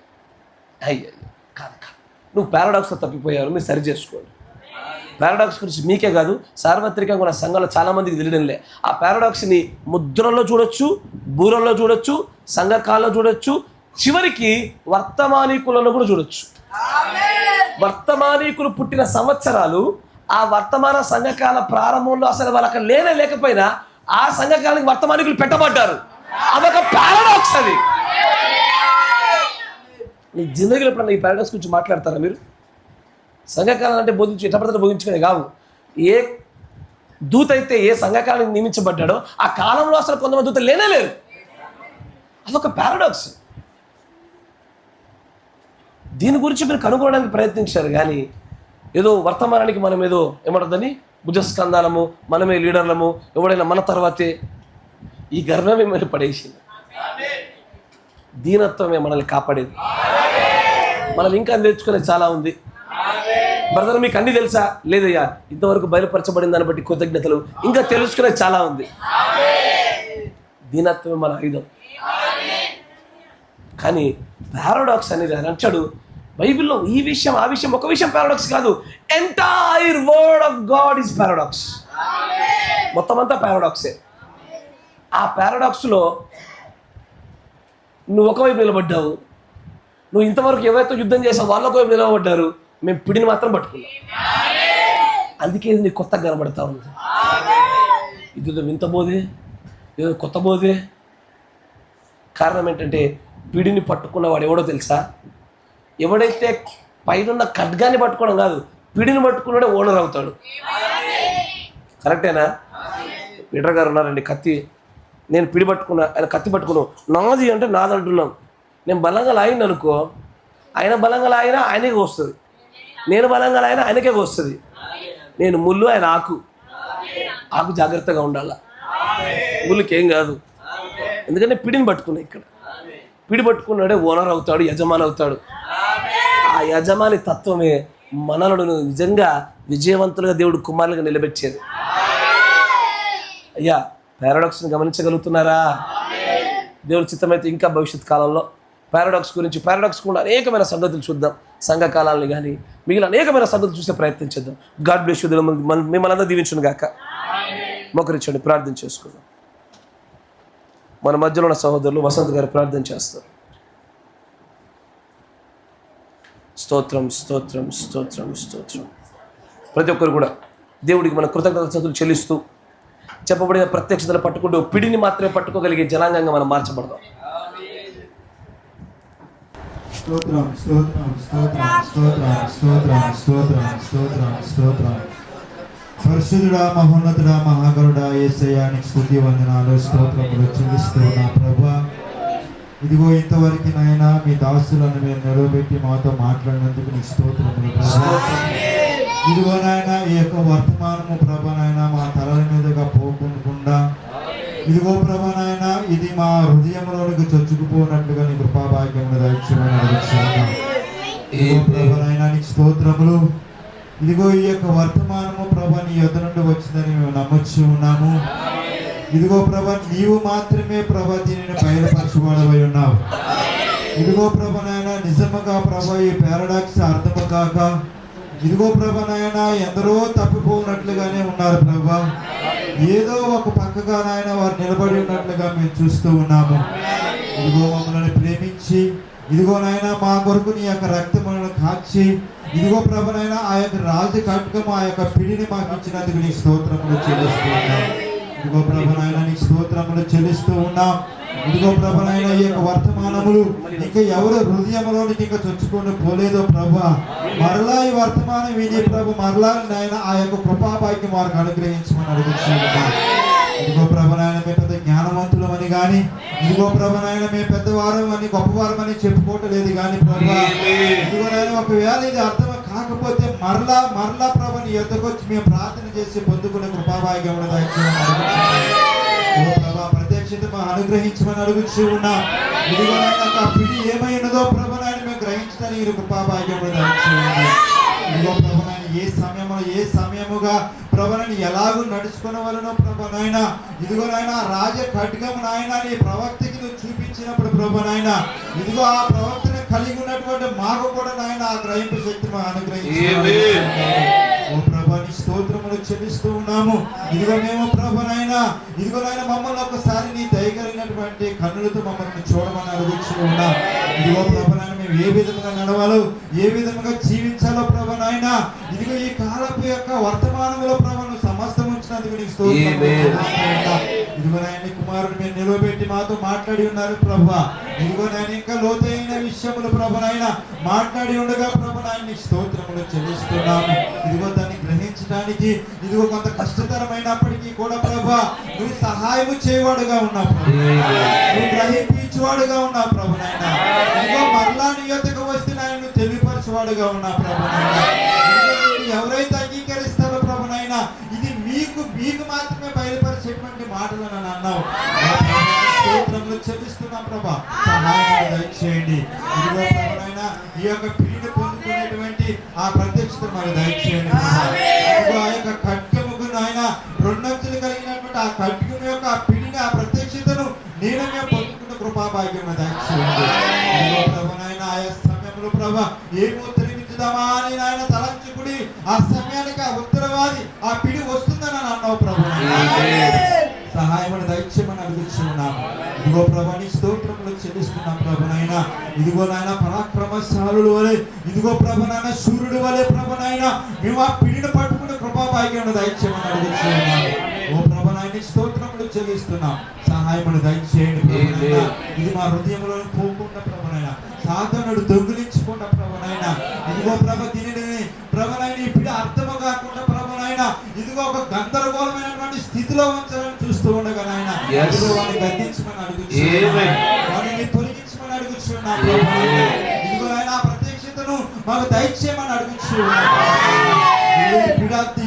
అయ్యా కాదు, నువ్వు పారాడాక్స్లో తప్పిపోయారు, మీరు సరి చేసుకోండి. పారాడాక్స్ గురించి మీకే కాదు, సార్వత్రికంగా ఉన్న సంఘంలో చాలామందికి తెలియడంలే. ఆ పారాడాక్స్ని ముద్రలో చూడొచ్చు, బూరల్లో చూడొచ్చు, సంఘకాల్లో చూడొచ్చు, చివరికి వర్తమానికులలో కూడా చూడొచ్చు. వర్తమానికులు పుట్టిన సంవత్సరాలు ఆ వర్తమాన సంఘకాల ప్రారంభంలో అసలు వాళ్ళకి లేకపోయినా ఆ సంఘకాలానికి వర్తమానికులు పెట్టబడ్డారు. అదొక పారాడాక్స్. అది నీ జిందగీలో ఎప్పుడన్నా ఈ పారాడాక్స్ గురించి మాట్లాడతారా మీరు? సంఘకాలం అంటే బోధించి ఎట్టబడితే బోధించుకునే కాదు. ఏ దూత అయితే ఏ సంఘకాలానికి నియమించబడ్డాడో ఆ కాలంలో అసలు కొంతమంది దూత లేనేలేరు. అదొక పారాడాక్స్. దీని గురించి మీరు కనుగొనడానికి ప్రయత్నించారు కానీ ఏదో వర్తమానానికి మనం ఏదో ఏమంటుందని భుజస్కందాలము, మనమే లీడర్లము, ఎవడైనా మన తర్వాతే, ఈ గర్వమే మిమ్మల్ని పడేసింది. దీనత్వమే మనల్ని కాపాడేది. మనం ఇంకా నేర్చుకునేది చాలా ఉంది. బ్రదర్ మీకు అన్నీ తెలుసా? లేదయ్యా, ఇంతవరకు బయలుపరచబడిన దాన్ని బట్టి కృతజ్ఞతలు. ఇంకా తెలుసుకునేది చాలా ఉంది. దీనత్వమే మన ఆయుధం. కానీ పారాడాక్స్ అనేది ఆయన అంటాడు బైబిల్లో, ఈ విషయం ఆ విషయం ఒక విషయం పారాడాక్స్ కాదు. Entire word of God is paradox. మొత్తం అంతా పారాడాక్సే. ఆ పారాడాక్స్లో నువ్వు ఒకవైపు నిలబడ్డావు, నువ్వు ఇంతవరకు ఎవరైతే యుద్ధం చేసావు వాళ్ళు ఒకవైపు నిలబడ్డారు, మేము పిడిని మాత్రం పట్టుకున్నాం. అందుకే ఇది నీకు కొత్తగా కనబడతా ఉంది. ఇది వింత బోధే, ఏదో కొత్త బోధే. కారణం ఏంటంటే పిడిని పట్టుకున్నవాడు ఎవడో తెలుసా? ఎవడైతే పైన ఖడ్గాన్ని పట్టుకోవడం కాదు, పిడిని పట్టుకున్నాడే ఓనర్ అవుతాడు. కరెక్టేనా? పీటర్ గారు ఉన్నారండి, కత్తి నేను పిడి పట్టుకున్నా, ఆయన కత్తి పట్టుకున్నావు, నాది అంటే నాది అంటున్నాం. నేను బలంగా లాగిన అనుకో, ఆయన బలంగా లాగినా ఆయనకే వస్తుంది, నేను బలంగా లాగినా ఆయనకే వస్తుంది. నేను ముళ్ళు, ఆయన ఆకు. ఆకు జాగ్రత్తగా ఉండాల, ముళ్ళుకి ఏం కాదు. ఎందుకంటే పిడిని పట్టుకున్నా. ఇక్కడ పిడి పట్టుకున్నాడే ఓనర్ అవుతాడు, యజమాని అవుతాడు. ఆ యజమాని తత్వమే మనలను నిజంగా విజయవంతులుగా దేవుడు కుమారులుగా నిలబెట్టేది. అయ్యా, పారాడాక్స్ని గమనించగలుగుతున్నారా? దేవుడి చిత్తమైతే ఇంకా భవిష్యత్ కాలంలో పారాడాక్స్ గురించి, పారాడాక్స్ కూడా అనేకమైన సంగతులు చూద్దాం. సంఘకాలాన్ని కానీ మిగిలిన అనేకమైన సంగతులు చూసే ప్రయత్నం చేద్దాం. God bless you. మిమ్మల్ని అందరూ దీవించును గాక. మోకరించండి, ప్రార్థన చేసుకుందాం. మన మధ్యలో ఉన్న సహోదరులు వసంత్ గారు ప్రార్థన చేస్తారు. స్తోత్రం, స్తోత్రం, స్తోత్రం, స్తోత్రం. ప్రతి ఒక్కరు కూడా దేవుడికి మన కృతజ్ఞతలు చెల్లిస్తూ చెప్పబడిన ప్రత్యక్షతలు పట్టుకుంటూ పిడిని మాత్రమే పట్టుకోగలిగే జనాంగంగా మనం మార్చబడదాం. స్తోత్రం, స్తోత్రం, స్తోత్రం, స్తోత్రం, స్తోత్రం, స్తోత్రం, స్తోత్రం, స్తోత్రం. పరిశుద్ధుడా, మహోన్నతుడా, మహాగరుడా, యేసయ్యా నీకు స్తుతి వందనాలు స్తోత్రములు చెల్లిస్తూ నా ప్రభువా, ఇదిగో ఇంతవరకు నాయనా మీ దాసులను మీరు నిలవబెట్టి మాతో మాట్లాడినందుకు నీకు స్తోత్రములు ప్రభువా. ఇదిగో నాయన ఈ యొక్క వర్తమానము ప్రభా నాయన మా తలల మీదుగా పోకుండా ఇదిగో ప్రభా నాయన ఇది మా హృదయంలోనికి చొచ్చుకుపోనట్లుగా నీ కృపాభాగ్యమును దయచేయమని అడుగుతున్నాను. ఇదిగో ప్రభా నాయన నీకు స్తోత్రములు. ఇదిగో ఈ యొక్క వర్తమానము ప్రభా నీ యొద్ద నుండి వచ్చిందని మేము నమ్మొచ్చి ఉన్నాము. ఇదిగో ప్రభా నీవు మాత్రమే ప్రభా దీనిని బయలుపరచబడవై ఉన్నావు. ఇదిగో ప్రభా నాయన నిజముగా ప్రభా ఈ పారాడాక్స్ అర్థము కాక ఇదిగో ప్రభా నాయన ఎందరో తప్పిపోనట్లుగానే ఉన్నారు ప్రభా. ఏదో ఒక పక్కగా నాయన వారు నిలబడి ఉన్నట్లుగా మేము చూస్తూ ఉన్నాము. ఇదిగో మమ్మల్ని ప్రేమించి ఇదిగో నాయన మా కొరకు నీ యొక్క రక్తములను కాచి ఇదిగో ప్రభా నాయన ఆ యొక్క రాజు కట్కము ఆ యొక్క పిడిని మాకు ఇచ్చినందుకు నీ స్తోత్రములు చెల్లిస్తూ ఉన్నాం. ఇదిగో ప్రభా నాయన నీ స్తోత్రములు చెల్లిస్తూ ఉన్నాం. ఇదిగో ప్రభా నాయన ఈ యొక్క వర్తమానములు ఇంకా ఎవరు హృదయంలోనికి ఇంకా చొచ్చుకొని పోలేదో ప్రభా, మరలా ఈ వర్తమానం విని ప్రభు మరలా నాయన ఆ యొక్క కృపాభాగ్యం వారికి అనుగ్రహించమని అడుగుతున్నాం. ఇదిగో ప్రభా నాయన మేము పెద్ద జ్ఞానవంతులమని కానీ ఇదిగో ప్రభా నాయన మేము పెద్దవారం అని గొప్పవారమని చెప్పుకోవటం లేదు కానీ ప్రభా, ఇదిగో నాయన ఒకవేళ ఇది అర్థం కాకపోతే మరలా ప్రభా నీ యొద్దకు వచ్చి మేము ప్రార్థన చేసి పొందుకునే కృపాభాగ్యమును దయచేయమని అడుగుతున్నాం. ఓ ప్రభా ప్రత్యక్షత అనుగ్రహించమని అడుగుతూ ఉన్నాం. ఇదిగో నాయన ఆ పిడి ఏమై ఉన్నదో ప్రభా నాయన మేము గ్రహించడానికి ఈ కృపాభాగ్యమును దయచేయండి. ఇదిగో ప్రభా నాయన ఏ సమయముగా ప్రభుని ఎలాగూ నడుచుకునే వలనో ప్రభా నాయన ఇదిగో నాయన రాజ ఖడ్గము నాయన నీ ప్రవక్తకి నువ్వు చూపించినప్పుడు ప్రభా నాయన ఇదిగో ఆ ప్రవక్తను కలిగి ఉన్నటువంటి మాకు కూడా నాయన ఆ గ్రహింపు శక్తి మాకు అనుగ్రహించండి. ఓ ప్రభా నీ స్తోత్రములు చెల్లిస్తూ ఉన్నాము. ఇదిగో మేము ప్రభా నాయన ఇదిగో నాయన మమ్మల్ని ఒకసారి నీ దయగలిగినటువంటి కన్నులతో మమ్మల్ని చూడమని అడుగుతూ ఉన్నాం. ఇదిగో ప్రభా నాయన మేము ఏ విధంగా నడవాలో ఏ విధంగా జీవించాలో ప్రభా నాయన ఇదిగో ఈ కాలపు యొక్క వర్తమానంలో ప్రభాను సమస్తం ఉంచినందుకు నీకు స్తోత్రం. ఇదిగో నాయన కుమారుడు మీరు నిలవబెట్టి మాతో మాట్లాడి ఉన్నారు ప్రభా. ఇదిగో నేను ఇంకా లోతైన విషయములు ప్రభా నాయన మాట్లాడి ఉండగా ప్రభా నాయన నీకు స్తోత్రములు చెల్లిస్తున్నాము. ఇదిగో దాన్ని గ్రహించడానికి ఇదిగో కొంత కష్టతరమైనప్పటికీ కూడా ప్రభా నువ్వు సహాయము చేయవాడుగా ఉన్నావు, నువ్వు గ్రహించేవాడుగా ఉన్నావు ప్రభు నాయన. ఇదిగో మరలా నీ యొద్దకు వస్తే నాయన నువ్వు తెలియపరచేవాడుగా ఉన్నావు ప్రభు నాయన. ఎవరైతే అంగీకరిస్తారో ప్రభు నాయన ఇది మీకు మాత్రమే బయలుపరిచేటువంటి మాటలు అని అన్నావు. స్తోత్రములు చెల్లిస్తున్నాం ప్రభా, సహాయం దయచేయండి. ఇదిగో ప్రభు నాయన ఈ యొక్క పిడిని పొందుకునేటువంటి ఆ ప్రత్యక్షత మరి దయచేయండి. ఇదిగో ఆ యొక్క ఖడ్గముకు నాయన రెండంచులు కలిగినటువంటి ఆ ఖడ్గము యొక్క ఆ పిడిని ఆ ప్రత్యక్షతను నేను మేము పొందుకున్న కృపాభాగ్యం దయచేయండి. ఇదిగో ప్రభు నాయన ఆయా సమయంలో ప్రభా ఏమో ఉత్తరమిద్దామా అని నాయన తలంచుకుడి ఆ సమయానికి ఆ ఉత్తరవాది ఆ పిడి వస్తుందని అన్నావు ప్రభు. సహాయమని దయచేయమని అడుగుతున్నాము. ఇదిగో ప్రభా నీ స్తోత్రములు చెల్లిస్తున్నాం ప్రభు నాయన. ఇదిగో నాయన పరాక్రమశాలుడు వలె ఇదిగో ప్రభు నాయన సూర్యుడు వలె ప్రభు నాయన మేము ఆ పిడిని పట్టుకుని కృపాభాగ్యం దయచేయమని అడుగుతున్నాము. ఓ ప్రభు నాయన స్తోత్రములు చెల్లిస్తున్నాం. సహాయమని దయచేయండి ప్రభు నాయన. ఇది మా హృదయంలో పోకుండా ప్రభు నాయన సాధనుడు దొంగిలించకుండా ప్రభు నాయన ఇదిగో ప్రభ దీనిని ప్రభు నాయన ఇప్పుడు అర్థము కాకుండా ప్రభు నాయన ఇదిగో ఒక గందరగోళమైనటువంటి స్థితిలో ఉంచాలని చూస్తూ ఉండగా నాయన ఇదిగో వాడిని గద్దించమని అడుగుతున్నాం, వాడిని తొలగించమని అడుగుతున్నాం ప్రభు నాయన. ఇదిగో నాయన ఆ ప్రత్యక్షతను మాకు దయచేయమని అడుగుతున్నాం.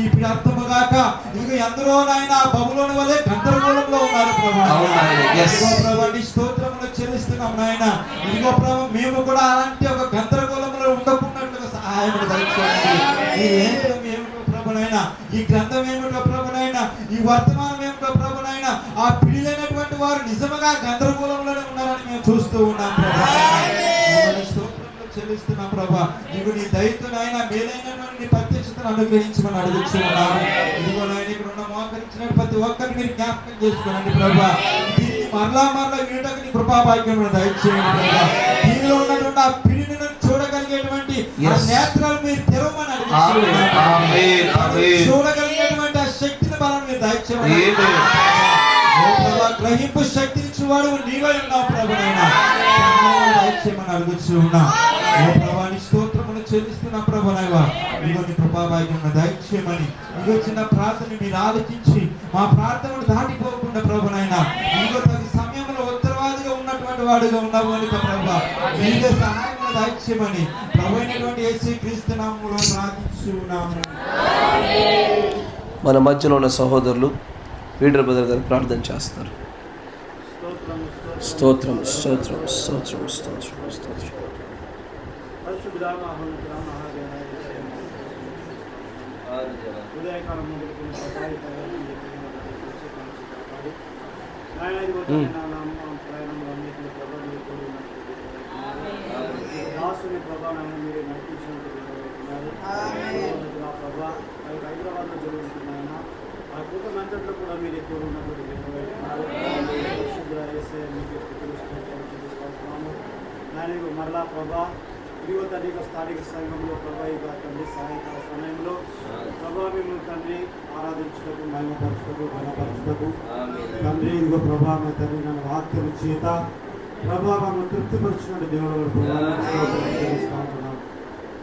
ఇప్పుడు అర్థము కాక ఇదిగో ఎందరో నాయన ఆ బబులోని వల్లే గందరగోళంలో ఉన్నారు ప్రభు. ప్రభు నీ స్తోత్రములు చెల్లిస్తున్నాం నాయన. ఇదిగో ప్రభు మేము కూడా అలాంటి ఒక గందరగోళంలో ఉండకున్నట్లుగా సహాయం దయచేయండి. ఈ లేఖనం ఏమిటో ప్రభు నాయన, ఈ గ్రంథం ఏమిటో ప్రభు నాయన, ఈ వర్తమానం ఏమిటో ప్రభు నాయన ఆ పిడిలైనటువంటి వారు నిజంగా గందరగోళంలోనే ఉన్నారని మేము చూస్తూ ఉన్నాం ప్రభు. చెల్లిస్తున్నాం ప్రభా. నీవు నీ దయతో నాయన మేలైనటువంటి ప్రత్యక్షతను అనుగ్రహించమని అడుగుతున్నాము. ఇదిగో నాయన ఇక్కడ ఉన్న మోకరించిన ప్రతి ఒక్కరిని మీరు జ్ఞాపకం చేసుకోండి ప్రభా. దీన్ని మరలా వీటకు నీ కృపాభాగ్యం దయచేయండి ప్రభా. దీనిలో ఉన్నటువంటి ఆ పిడిని చూడగలిగేటువంటి ఆ నేత్రాలు మీరు తెరవమని అడుగుతున్నాము. చూడగలిగేటువంటి ఆ శక్తిని బలం మీరు దయచేయండి. గ్రహింపు శక్తినిచ్చేవాడు నీవై ఉన్నావు ప్రభు నాయన. దయచేయమని అడుగుతూ ఉన్నా. ఓ ప్రభా నీ స్తోత్రములు చెల్లిస్తున్నాం ప్రభు నాయనా. ఇదిగో నీ కృపాభాగ్యం దయచేయమని ఇదిగో చిన్న ప్రార్థన మీరు ఆలోచించి మా ప్రార్థనలు దాటిపోకుండా ప్రభు నాయనా ఇదిగో తగు సమయంలో ఉత్తరవాదిగా ఉన్నటువంటి వాడుగా ఉన్నావు కనుక ప్రభు మీరే సహాయం దయచేయమని ప్రభు అయినటువంటి యేసు క్రీస్తు నామములో ప్రార్థిస్తున్నాము. మన మధ్యలో ఉన్న సహోదరులు పీటర్ బ్రదర్ గారు ప్రార్థన చేస్తారు. స్తోత్రం స్తోత్రం స్తోత్రం స్తోత్రం స్తోత్రం. హైదరాబాద్లో జరుగుతున్నాయన ఆ కుటుంబంతో కూడా మీరు ఎక్కువ ఉన్నటువంటి నేను మరలా ప్రభా ఇదిగో తండ్రి స్థానిక సంఘంలో ప్రభా ఇక తండ్రి సాయంకాల సమయంలో ప్రభా మిమ్మల్ని తండ్రి ఆరాధించుటకు మహిమపరచుటకు బలపరచుటకు తండ్రి ఇదిగో ప్రభా మీ తండ్రి నన్ను వాక్యం చేత ప్రభా మమ్మల్ని తృప్తిపరిచినట్టు దేవుడు తెలుస్తూ ఉంటున్నాం.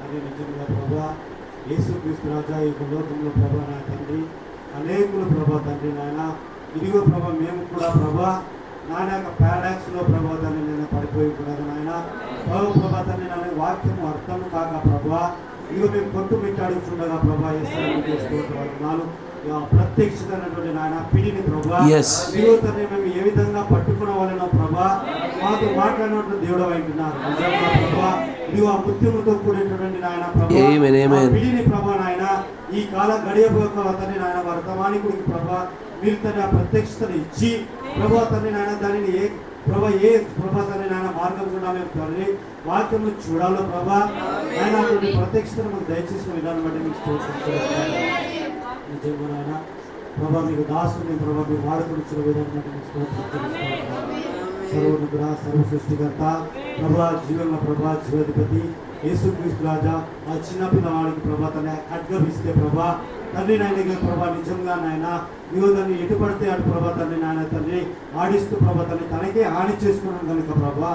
అదే నిజంగా ప్రభా యేసుక్రీస్తు రాజా ఈ లోకంలో ప్రభా నా తండ్రి అనేకులు ప్రభా తండ్రి నాయన ఇదిగో ప్రభా మేము కూడా ప్రభా నాయన యొక్క పారాడాక్స్లో ప్రభా తండ్రి నేను పడిపోయి కూడా నాయన ప్రభా తండ్రి నాయన వాక్యం అర్థం కాక ప్రభా ఇదిగో మేము కొట్టుమిట్టాడుచుండగా ప్రభా యేసునాలు ప్రత్యక్షమైనటువంటి నాయన పిడిని ప్రభా ఇదిగో తండ్రి మేము ఏ విధంగా పట్టుకున్న వాళ్ళనో ప్రభా మాతో మాట్లాడినటువంటి దేవుడు అంటున్నారు నిజంగా ప్రభా ఇదిగో ఆ ముత్యముతో కూడినటువంటి నాయన ప్రభా పిడిని ప్రభా నాయన ఈ కాల గడియబోతని నాయన వర్తమానికుడికి ప్రభా మీరు తన ప్రత్యక్షతను ఇచ్చి ప్రభా తండ్రి నాయన దానిని ఏ ప్రభా తండ్రి నాయన మార్గం కూడా మేము తండ్రి వాక్యం చూడాలో ప్రభా ఆయన అటువంటి ప్రత్యక్షతను మాకు దయచేసిన విధానం బట్టి మీకు స్తోత్రం నిజంగా నాయన ప్రభా మీకు దాసుని ప్రభా మీరు వాడుకొనిచ్చిన విధానం బట్టి మీకు స్తోత్రం సర్వోన్నతుడ సర్వ సృష్టికర్త ప్రభా జీవన ప్రభా జీవాధిపతి యేసుక్రీస్తు రాజా ఆ చిన్న పిల్లవాడికి ప్రభా తన అడ్గమిస్తే ప్రభా తండ్రి నాయన ప్రభా నిజంగా నాయన ఇదిగో దాన్ని ఎటు పడితే అటు ప్రభా తండ్రి నాయన తండ్రి ఆడిస్తూ ప్రభా తండ్రి తనకే హాని చేసుకున్నాను కనుక ప్రభా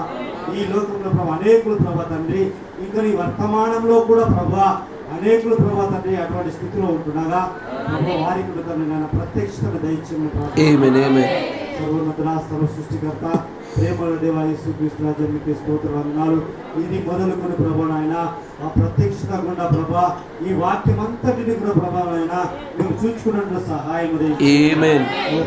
ఈ లోకంలో ప్రభా అనేకులు ప్రభా తండ్రి ఇంకా నీ వర్తమానంలో కూడా ప్రభా అనేకులు ప్రభా తండ్రి అటువంటి స్థితిలో ఉంటుండగా ప్రభా వారికి తండ్రి నాయన ప్రత్యక్షతను దయచేయమని సర్వోన్నతుడ సర్వ సృష్టికర్త ప్రేమల దేవ యేసుక్రీస్తు రాజా మీకు స్తోత్రవందనాలు. ఇది మొదలుకొని ప్రభా నాయన ఆ ప్రత్యక్షత గుండా ప్రభా ఈ వాక్యం అంతటిని కూడా ప్రభా నాయన మేము చూసుకున్నట్లు సహాయం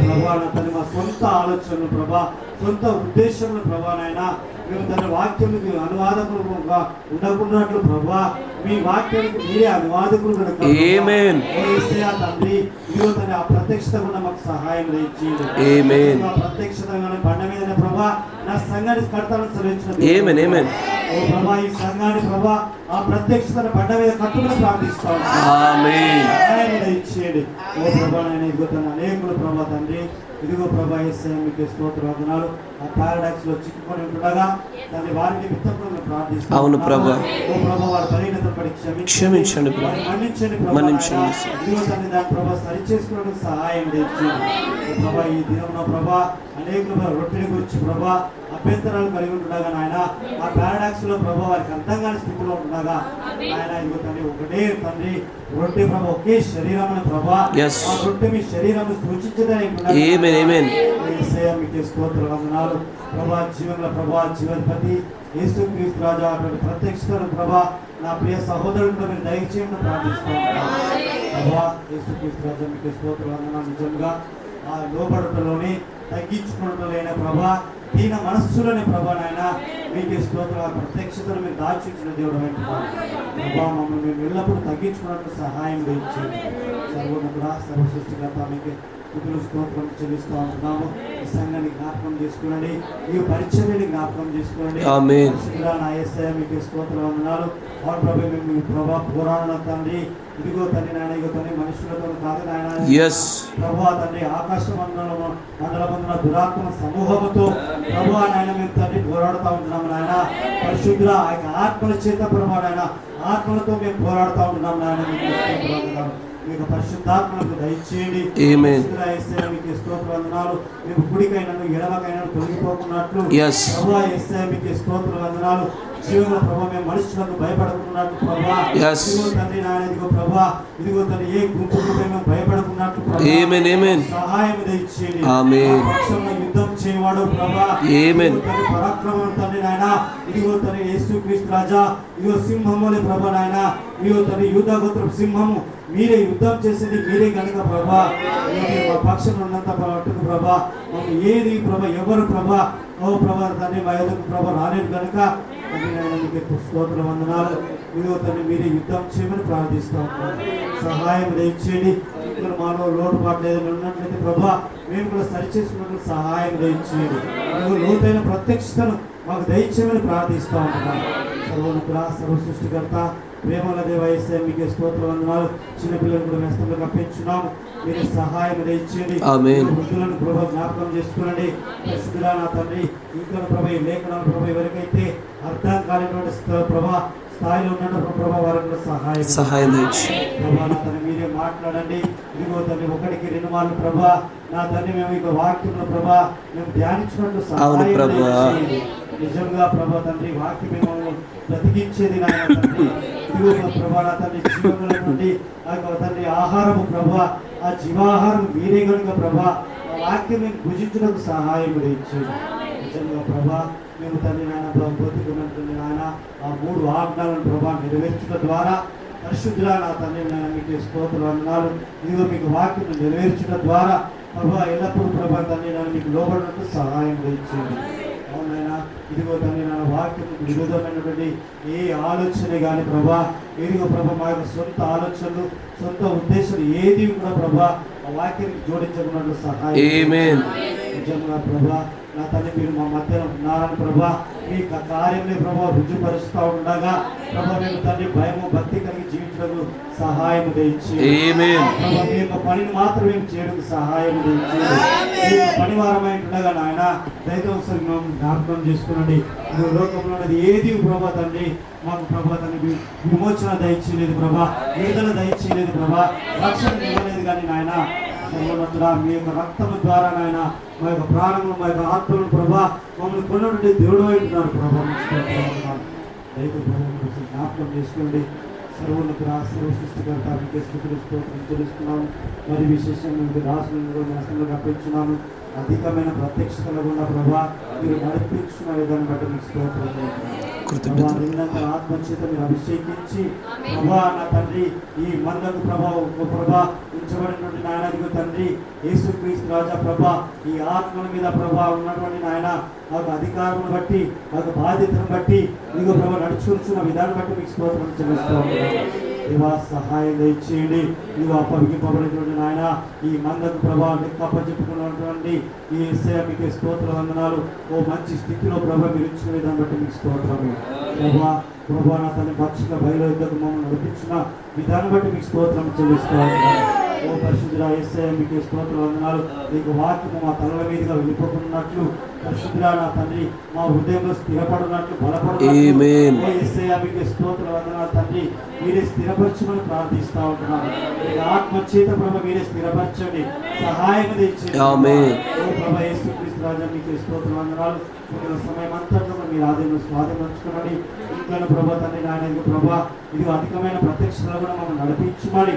ప్రభా తన మా సొంత ఆలోచనలు ప్రభా సొంత ఉద్దేశంలో ప్రభా నాయన మేము తన వాక్యానికి అనువాదకులుగా ఉండకున్నట్లు ప్రభా మీ వాక్యానికి మీరే అనువాదకులు తండ్రి ఇదిగో తన ఆ ప్రత్యక్షత కూడా మాకు సహాయం ఇచ్చింది ప్రత్యక్షత బండ మీద ప్రభా నా సంఘాన్ని కడతానని సెలవించిన ప్రభా ఈ సంఘాన్ని ప్రభా ఆ ప్రత్యక్షతను బండ మీద కట్టుకుని ప్రార్థిస్తాను ఇచ్చేయండి ఓ ప్రభా నేను ఇదిగో తన అనేకులు ప్రభా తండ్రి ఇదిగో ప్రభా యేసయ్య మీకు స్తోత్రవందనాలు ఆ పారాడాక్స్ లో చిక్కుకొని ఉండగా దాన్ని వారి నిమిత్తం ప్రార్థిస్తాను. అవును ప్రభా ఓ ప్రభా వారి బలహీనతను పడి క్షమించండి మన్నించండి ఇదిగో దాన్ని దాని ప్రభా సరి చేసుకోవడానికి సహాయం చేయండి ప్రభా. ఈ దినంలో ప్రభా అనేకులు రొట్టెని గురించి ప్రభా అభ్యంతరాలు కలిగి ఉంటుండగా నాయన ఆ పారాడాక్స్ లో ప్రభా వారికి అర్థం కాని స్థితిలో ఉంటుండగా ఆయన ఇదిగో తండ్రి ఒకటే తండ్రి రొట్టె ప్రభా ఒకే శరీరం ప్రభా ఆ రొట్టె మీ శరీరం సూచించదని మీకు స్తోత్రవందనాలు ప్రభా జీవన ప్రభా జీవనపతి యేసుక్రీస్తు రాజా అటువంటి ప్రత్యక్షతను ప్రభా నా ప్రియ సహోదరుడు మీరు దయచేయమని ప్రార్థిస్తున్నాను ప్రభా. యేసుక్రీస్తు రాజా మీకు స్తోత్రవందనాలు. నిజంగా ఆ లోబడటలోని తగ్గించుకోవడంలోనే ప్రభా దీన మనస్సులోని ప్రభా నాయన మీకు స్తోత్ర ప్రత్యక్షతను మీరు దాచించిన దేవుడు ప్రభా మమ్మల్ని మేము ఎల్లప్పుడూ తగ్గించుకోవడానికి సహాయం చేయించండి. సర్వోన్నతుడ సర్వ సృష్టికర్త మీకు స్తుతులు స్తోత్రం చెల్లిస్తూ ఉంటున్నాము. ఈ సంఘాన్ని జ్ఞాపకం చేసుకోండి, ఈ పరిచర్యని జ్ఞాపకం చేసుకోండి. నా యేసయ్య మీకు స్తోత్రవందనాలు. అవును ప్రభు మేము ప్రభా పురాణ తండ్రి ఇదిగో తండ్రి నాయన ఇగో తండ్రి మనుషులతో కాదు నాయన ప్రభా తండ్రి ఆకాశ మండలమందున దురాత్మ సమూహముతో ప్రభా నాయన మేము తండ్రి పోరాడుతూ ఉంటున్నాము నాయన. పరిశుద్ధుల ఆ యొక్క ఆత్మల చేత ప్రభా నాయన ఆత్మలతో మేము పోరాడుతూ ఉంటున్నాము నాయన. మీకు పరిశుద్ధాత్మలకు దయచేయండి. మీకు స్తోత్రవందనాలు. మేము కుడికైనా ఎడమకైనా తొలగిపోకున్నట్లు ప్రభా యేసయ్య మీకు స్తోత్రవందనాలు. జీవంలో ప్రభా మేము మనుషులకు భయపడకున్నట్టు ప్రభా Yes. ఇదిగో తండ్రి నాయన ఇదిగో ప్రభా ఇదిగో తండ్రి ఏ గుంపుకు మేము భయపడకున్నట్టు ప్రభా Amen, amen. సహాయం దయచేయండి. Amen. మా పక్షంలో యుద్ధం చేయవాడు ప్రభా Amen. ఇదిగో తండ్రి పరాక్రమం తండ్రి నాయన ఇదిగో తండ్రి యేసుక్రీస్తు రాజా ఇదిగో సింహములే ప్రభా నాయన ఇదిగో తండ్రి యూదా గోత్రపు సింహము మీరే యుద్ధం చేసేది మీరే కనుక ప్రభా మీరు మా పక్షంలో ఉన్నంత మట్టుకు ప్రభా మాకు ఏది ప్రభా ఎవరు ప్రభా ఓ ప్రభా తండ్రి మా ఎదుగు ప్రభా రాలేదు కనుక తండ్రి నాయన మీకు స్తోత్ర వందనాలు ఇదిగో తండ్రి మీరే యుద్ధం చేయమని ప్రార్థిస్తాం సహాయం దయచేయండి ఇక్కడ మాలో లోటుపాట్లు ఏదైనా ఉన్నట్లయితే ప్రభా మేము కూడా సరిచేసుకున్నట్లు సహాయం దయచేయండి ఇదిగో లోతైన ప్రత్యక్షతను మాకు దయచేయమని ప్రార్థిస్తూ ఉంటున్నాం సర్వోన్నతుడా సర్వ సృష్టికర్త ప్రేమల దేవ యేసయ్య మీకే స్తోత్ర వందనాలు చిన్నపిల్లలు కూడా వ్యస్తంలో కప్పించున్నాము మీరు సహాయం దయచేయండి ఆమేన్. వృద్ధులను ప్రభా జ్ఞాపకం చేసుకోండి పరిశుద్ధుడా నా తండ్రి ఇంకా ప్రభా ఈ లేఖనాల ప్రభా ఎవరికైతే అర్థం కాలేటువంటి ప్రభా స్థాయిలో ఉన్నటువంటి ప్రభా వారికి కూడా సహాయం దయచేయండి. ప్రభా నా తండ్రి మీరే మాట్లాడండి ఇదిగో తండ్రి ఒకటికి 2 మార్లు ప్రభా నా తండ్రి మేము ఇక వాక్యంలో ప్రభా మేము ధ్యానించినట్లు అవును సహాయం ప్రభా. దయచేయండి. నిజంగా ప్రభా తండ్రి వాక్యం మేము బ్రతికించేది నాయన తండ్రి ఇదిగో ప్రభా నా తండ్రి జీవముల నుండి ఆ యొక్క తండ్రి ఆహారము ప్రభా ఆ జీవాహారం మీరే కనుక ప్రభా ఆ వాక్యం మేము భుజించడానికి సహాయం దయచేయండి. నిజంగా ప్రభా మేము తండ్రి నాయన బ్రతుకున్నటువంటి నాయన ఆ 3 ఆజ్ఞలను ప్రభా నెరవేర్చడం ద్వారా పరిశుద్ధులా నా తండ్రి నాయన మీకు స్తోత్ర వందనాలు ఇదిగో మీకు వాక్యం నెరవేర్చడం ద్వారా ప్రభా ఎల్లప్పుడూ ప్రభా తండ్రి నాయన మీకు లోబడినట్టు సహాయం దయచేయండి. అవునైనా ఇదిగో తండ్రి నా వాక్యం విరోధమైనటువంటి ఏ ఆలోచన కానీ ప్రభా ఇదిగో ప్రభా మా యొక్క సొంత ఆలోచనలు సొంత ఉద్దేశాలు ఏది కూడా ప్రభా ఆ వాక్యానికి జోడించకున్నట్లు సహాయం ఆమేన్. నిజంగా ప్రభా నా తండ్రి మీరు మా మధ్యలో ఉన్నారని ప్రభా మీ కార్యంలో ప్రభా రుజుపరుస్తూ ఉండగా ప్రభా మేము తండ్రి భయము భక్తి కలిగి జీవించడానికి సహాయం దయచేయండి. ఆమేన్. ప్రభా మీ యొక్క పనిని మాత్రమే చేయడానికి సహాయం దయచేయండి. మీ యొక్క పనివారమై ఉండగా నాయన దయతో ఒకసారి మేము జ్ఞాపకం చేసుకునండి ఈ లోకంలో ఉన్నది ఏది ప్రభా తండ్రి మాకు ప్రభా తండ్రి విమోచన దయచేయలేదు ప్రభా విడుదల దయచేయలేదు ప్రభా రక్షణ ఇవ్వలేదు కానీ నాయన సర్వోన్నతుడా మీ యొక్క రక్తము ద్వారా నాయన మా యొక్క ప్రాణములు మా యొక్క ఆత్మలు ప్రభా మమ్మల్ని కొన్నటువంటి దేవుడు అంటున్నారు ప్రభా దయతో ప్రభావం జ్ఞాపకం చేసుకోండి సర్వోన్నతుడా సర్వ సృష్టికర్త మీకే స్తుతులు స్తోత్రం చెల్లిస్తున్నాము మరి విశేషంగా మీకు దాసులను నేస్తంలో కప్పించున్నాము అధికమైన ప్రత్యక్షతల గుండా ప్రభా మీరు నడిపించిన విధానం బట్టి మీకు స్తోత్రం ప్రభా నిన్నంత ఆత్మచేత మీరు అభిషేకించి ప్రభా నా తండ్రి ఈ మందకు ప్రభా ఉంచబడినటువంటి నాయనకు తండ్రి యేసుక్రీస్తు రాజా ప్రభా ఈ ఆత్మల మీద ప్రభా ఉన్నటువంటి నాయన మాకు అధికారం బట్టి మాకు బాధ్యతను బట్టి ఇదిగో ప్రభా నడుచుకుంటున్న విధానం బట్టి మీకు స్తోత్రం చెల్లిస్తాము దేవా సహాయం దయచేయండి ఇదిగో అప్పగింపబడినటువంటి నాయన ఈ మందకు ప్రభా లెక్కప్పచెప్పుకున్నటువంటి ఈ యేసయ్య మీకు స్తోత్ర వందనాలు ఓ మంచి స్థితిలో ప్రభా మీరు ఇచ్చిన విధానం బట్టి మీకు స్తోత్రము ప్రభా నా తన పక్షుల బయలు యుద్ధకు మమ్మల్ని నడిపించిన విధానం బట్టి మీకు స్తోత్రం చెల్లిస్తాను ఓ పరిశుద్ధుడా యేసయ్య మీకు స్తోత్ర వందనాలు మీకు వాక్యము మా తలల మీదుగా వెళ్ళిపోకున్నట్లు పరిశుద్ధుడా నా తండ్రి మా హృదయంలో స్థిరపడినట్లు బలపడినట్లు ఓ యేసయ్య మీకు స్తోత్ర వందనాలు తండ్రి మీరే స్థిరపరచమని ప్రార్థిస్తూ ఉంటున్నాను మీ ఆత్మ చేత ప్రభా మీరే స్థిరపరచండి సహాయం తెచ్చి ఆమేన్. ఓ ప్రభా యేసుక్రీస్తు రాజా మీకు స్తోత్ర వందనాలు మిగిలిన సమయం అంతా మీరు ఆదరణ స్వాధీనంచుకునండి ఇంకా ప్రభా తండ్రి నాయన ప్రభా ఇది అధికమైన ప్రత్యక్షతలు కూడా మమ్మల్ని నడిపించమని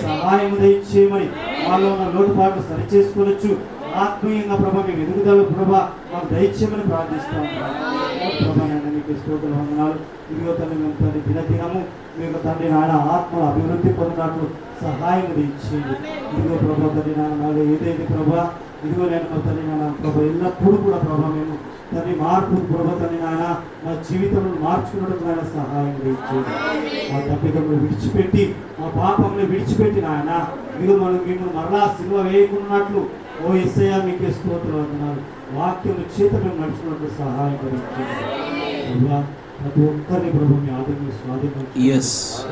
సహాయం దయచేయమని మాలో ఉన్న లోటుపాట్లు సరిచేసుకోవచ్చు ఆత్మీయంగా ప్రభా మేము ఎదుగుదల ప్రభా మాకు దయచేయమని ప్రార్థిస్తాం ప్రభా నాయన మీకు స్తోత్ర వందనాలు ఇదిగో తండ్రి మేము తండ్రి దినదినము మీకు తండ్రి నాయన ఆత్మల అభివృద్ధి పొందినట్లు సహాయం దయచేయండి ఇదిగో ప్రభా తండ్రి నాయన మాలో ఏదైతే ప్రభా ఇదిగో నేను తండ్రి నాయన ప్రభా ఎల్లప్పుడూ కూడా ప్రభా మేము తండ్రి మార్పు ప్రభా తండ్రి నాయన మా జీవితంలో మార్చుకున్నట్టు నాయన సహాయం దయచేయండి మా తప్పిదములు విడిచిపెట్టి మా పాపములు విడిచిపెట్టి నాయన ఇదిగో మనం మేము మరలా సిలువ వేయకున్నట్లు ఓ యేసయ్య మీకే స్తోత్ర వందనాలు వాక్యం చేత మేము నడుచుకున్నట్లు సహాయం దయచేయండి ప్రతి ఒక్కరిని ప్రభు మీ ఆదరణ స్వాధీనం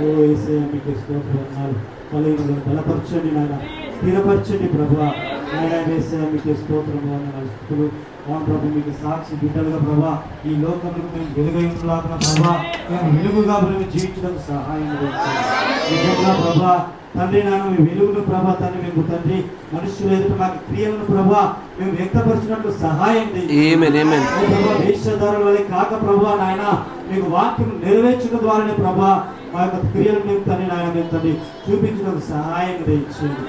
ఓ యేసయ్య మీకే స్తోత్ర వందనాలు బలహీనులను బలపరచండి నాయన స్థిరపరచండి ప్రభు నాయన యేసయ్య మీకే స్తోత్రం వందనాలు స్తుతులు అవును ప్రభు మీకు సాక్షి బిడ్డలుగా ప్రభా ఈ లోకంలో మేము వెలుగై ఉండలాగా ప్రభా మేము వెలుగుగా మేము జీవించడానికి సహాయం చేయండి నిజంగా ప్రభా తండ్రి నాన్న మీ వెలుగును ప్రభా తండ్రి మేము తండ్రి మనుషులు ఎదుట మాకు క్రియలను ప్రభా మేము వ్యక్తపరిచినట్లు సహాయం వేషధారుల వల్ల కాక ప్రభా నాయన మీకు వాక్యం నెరవేర్చడం ద్వారానే ప్రభా మా యొక్క క్రియలు మేము తండ్రి నాయన మేము తండ్రి చూపించడం సహాయం తెచ్చింది.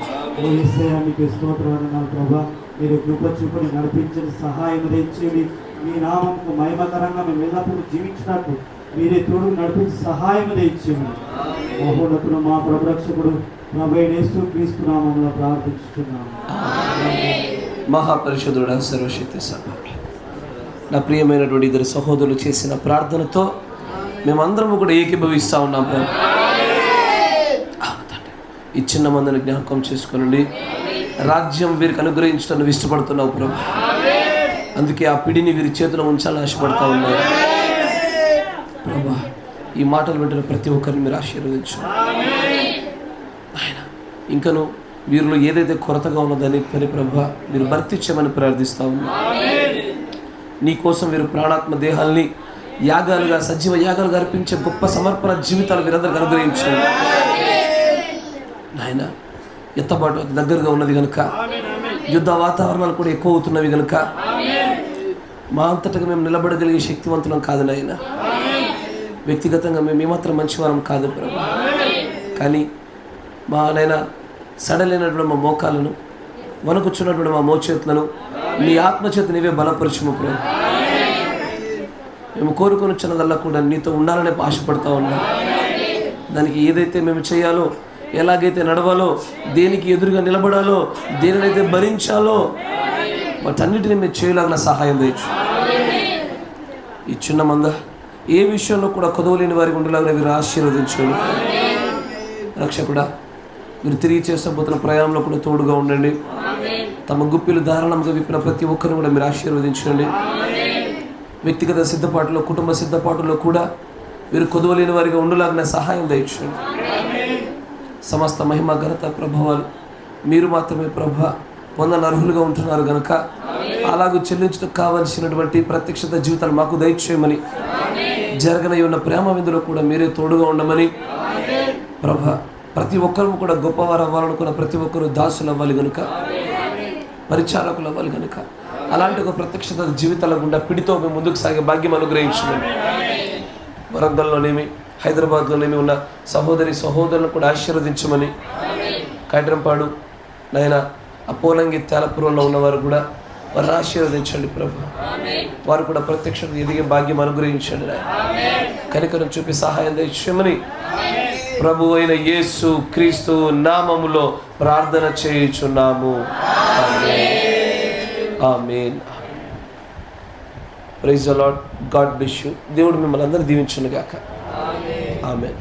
మీకు స్తోత్రవందనాలు ప్రభా. మీరు కృప చూపుని నడిపించండి, సహాయం తెచ్చేది. మీ నామంకు మహిమకరంగా మేము ఎల్లప్పుడూ జీవించినట్టు మీరే తోడు నడిపించి సహాయం తెచ్చేది. మహోన్నతుడు మా ప్రభురక్షకుడు ప్రభు యేసు క్రీస్తు నామములో ప్రార్థిస్తున్నాము. మహాపరిశుద్ధుడా సర్వశక్తి సంపన్నుడా, నా ప్రియమైనటువంటి ఇద్దరు సహోదరులు చేసిన ప్రార్థనతో మేమందరము కూడా ఏకీభవిస్తూ ఉన్నాం ప్రభు. ఈ చిన్న మందిని జ్ఞాపకం చేసుకోనండి. రాజ్యం వీరికి అనుగ్రహించడానికి ఇష్టపడుతున్నావు ప్రభు. అందుకే ఆ పిడిని వీరి చేతిలో ఉంచాలని ఆశపడతా ఉన్నారు ప్రభా. ఈ మాటలు వింటున్న ప్రతి ఒక్కరిని మీరు ఆశీర్వదించు ఆయన. ఇంకను వీరిలో ఏదైతే కొరతగా ఉన్నదని పని ప్రభా మీరు భర్తీ చేయమని ప్రార్థిస్తూ ఉన్నారు. నీ కోసం వీరు ప్రాణాత్మ దేహాల్ని యాగాలుగా సజీవ యాగాలుగా అర్పించే గొప్ప సమర్పణ జీవితాలు వీరందరికీ అనుగ్రహించారు నాయన. ఎత్తబాటు దగ్గరగా ఉన్నది కనుక, యుద్ధ వాతావరణాలు కూడా ఎక్కువ అవుతున్నవి కనుక మా అంతటగా మేము నిలబడగలిగే శక్తివంతులం కాదు నాయన. వ్యక్తిగతంగా మేము ఏమాత్రం మంచివారం కాదు ప్రభు. కానీ మా నాయన సడలైనటువంటి మా మోకాలను, వణుకుచున్నటువంటి మా మోచేతులను నీ ఆత్మచేత నీవే బలపరచుము ప్రభు. మేము కోరుకొని వచ్చినదల్లా కూడా నీతో ఉండాలనే ఆశపడతా ఉన్నాం. దానికి ఏదైతే మేము చేయాలో, ఎలాగైతే నడవాలో, దేనికి ఎదురుగా నిలబడాలో, దేనినైతే భరించాలో వాటన్నిటిని మేము చేయలాగిన సహాయం చేయొచ్చు. ఈ చిన్న మంద ఏ విషయంలో కూడా కొదవలేని వారికి ఉండేలాగా వీరు ఆశీర్వదించండి రక్షకుడా. మీరు తిరిగి చేసబోతున్న ప్రయాణంలో కూడా తోడుగా ఉండండి. తమ గుప్పిలు ధారాళంగా విప్పిన ప్రతి ఒక్కరిని కూడా మీరు ఆశీర్వదించండి. వ్యక్తిగత సిద్ధపాటులో, కుటుంబ సిద్ధపాటులో కూడా మీరు కొదవలేని వారిగా ఉండేలాగిన సహాయం దయచేయండి. సమస్త మహిమ ఘనత ప్రభావాలు మీరు మాత్రమే ప్రభ పొందనర్హులుగా ఉంటున్నారు కనుక అలాగూ చెల్లించడం కావలసినటువంటి ప్రత్యక్షత జీవితాలు మాకు దయచేయమని, జరగనై ఉన్న ప్రేమ విందులో కూడా మీరే తోడుగా ఉండమని ప్రభ. ప్రతి ఒక్కరు కూడా గొప్పవారు అవ్వాలనుకున్న ప్రతి ఒక్కరు దాసులు అవ్వాలి కనుక, పరిచారకులు అవ్వాలి కనుక అలాంటి ఒక ప్రత్యక్షత జీవితాల గుండా పిడితో మేము ముందుకు సాగే భాగ్యం అనుగ్రహించమని, వరంగల్లోనేమి హైదరాబాద్లోనేమి ఉన్న సహోదరులను కూడా ఆశీర్వదించమని, కైడ్రంపాడు నాయన అపోలంగి తేలపురంలో ఉన్నవారు కూడా వారిని ఆశీర్వదించండి ప్రభు. వారు కూడా ప్రత్యక్షత ఎదిగే భాగ్యం అనుగ్రహించండి. కనికరం చూపి సహాయం దయచేయమని ప్రభు అయిన యేసు క్రీస్తు నామములో ప్రార్థన చేయుచున్నాము. Amen. Praise the lord. God bless you. దేవుడు మిమ్మల్ని అందరూ దీవించును గాక. ఆమేన్.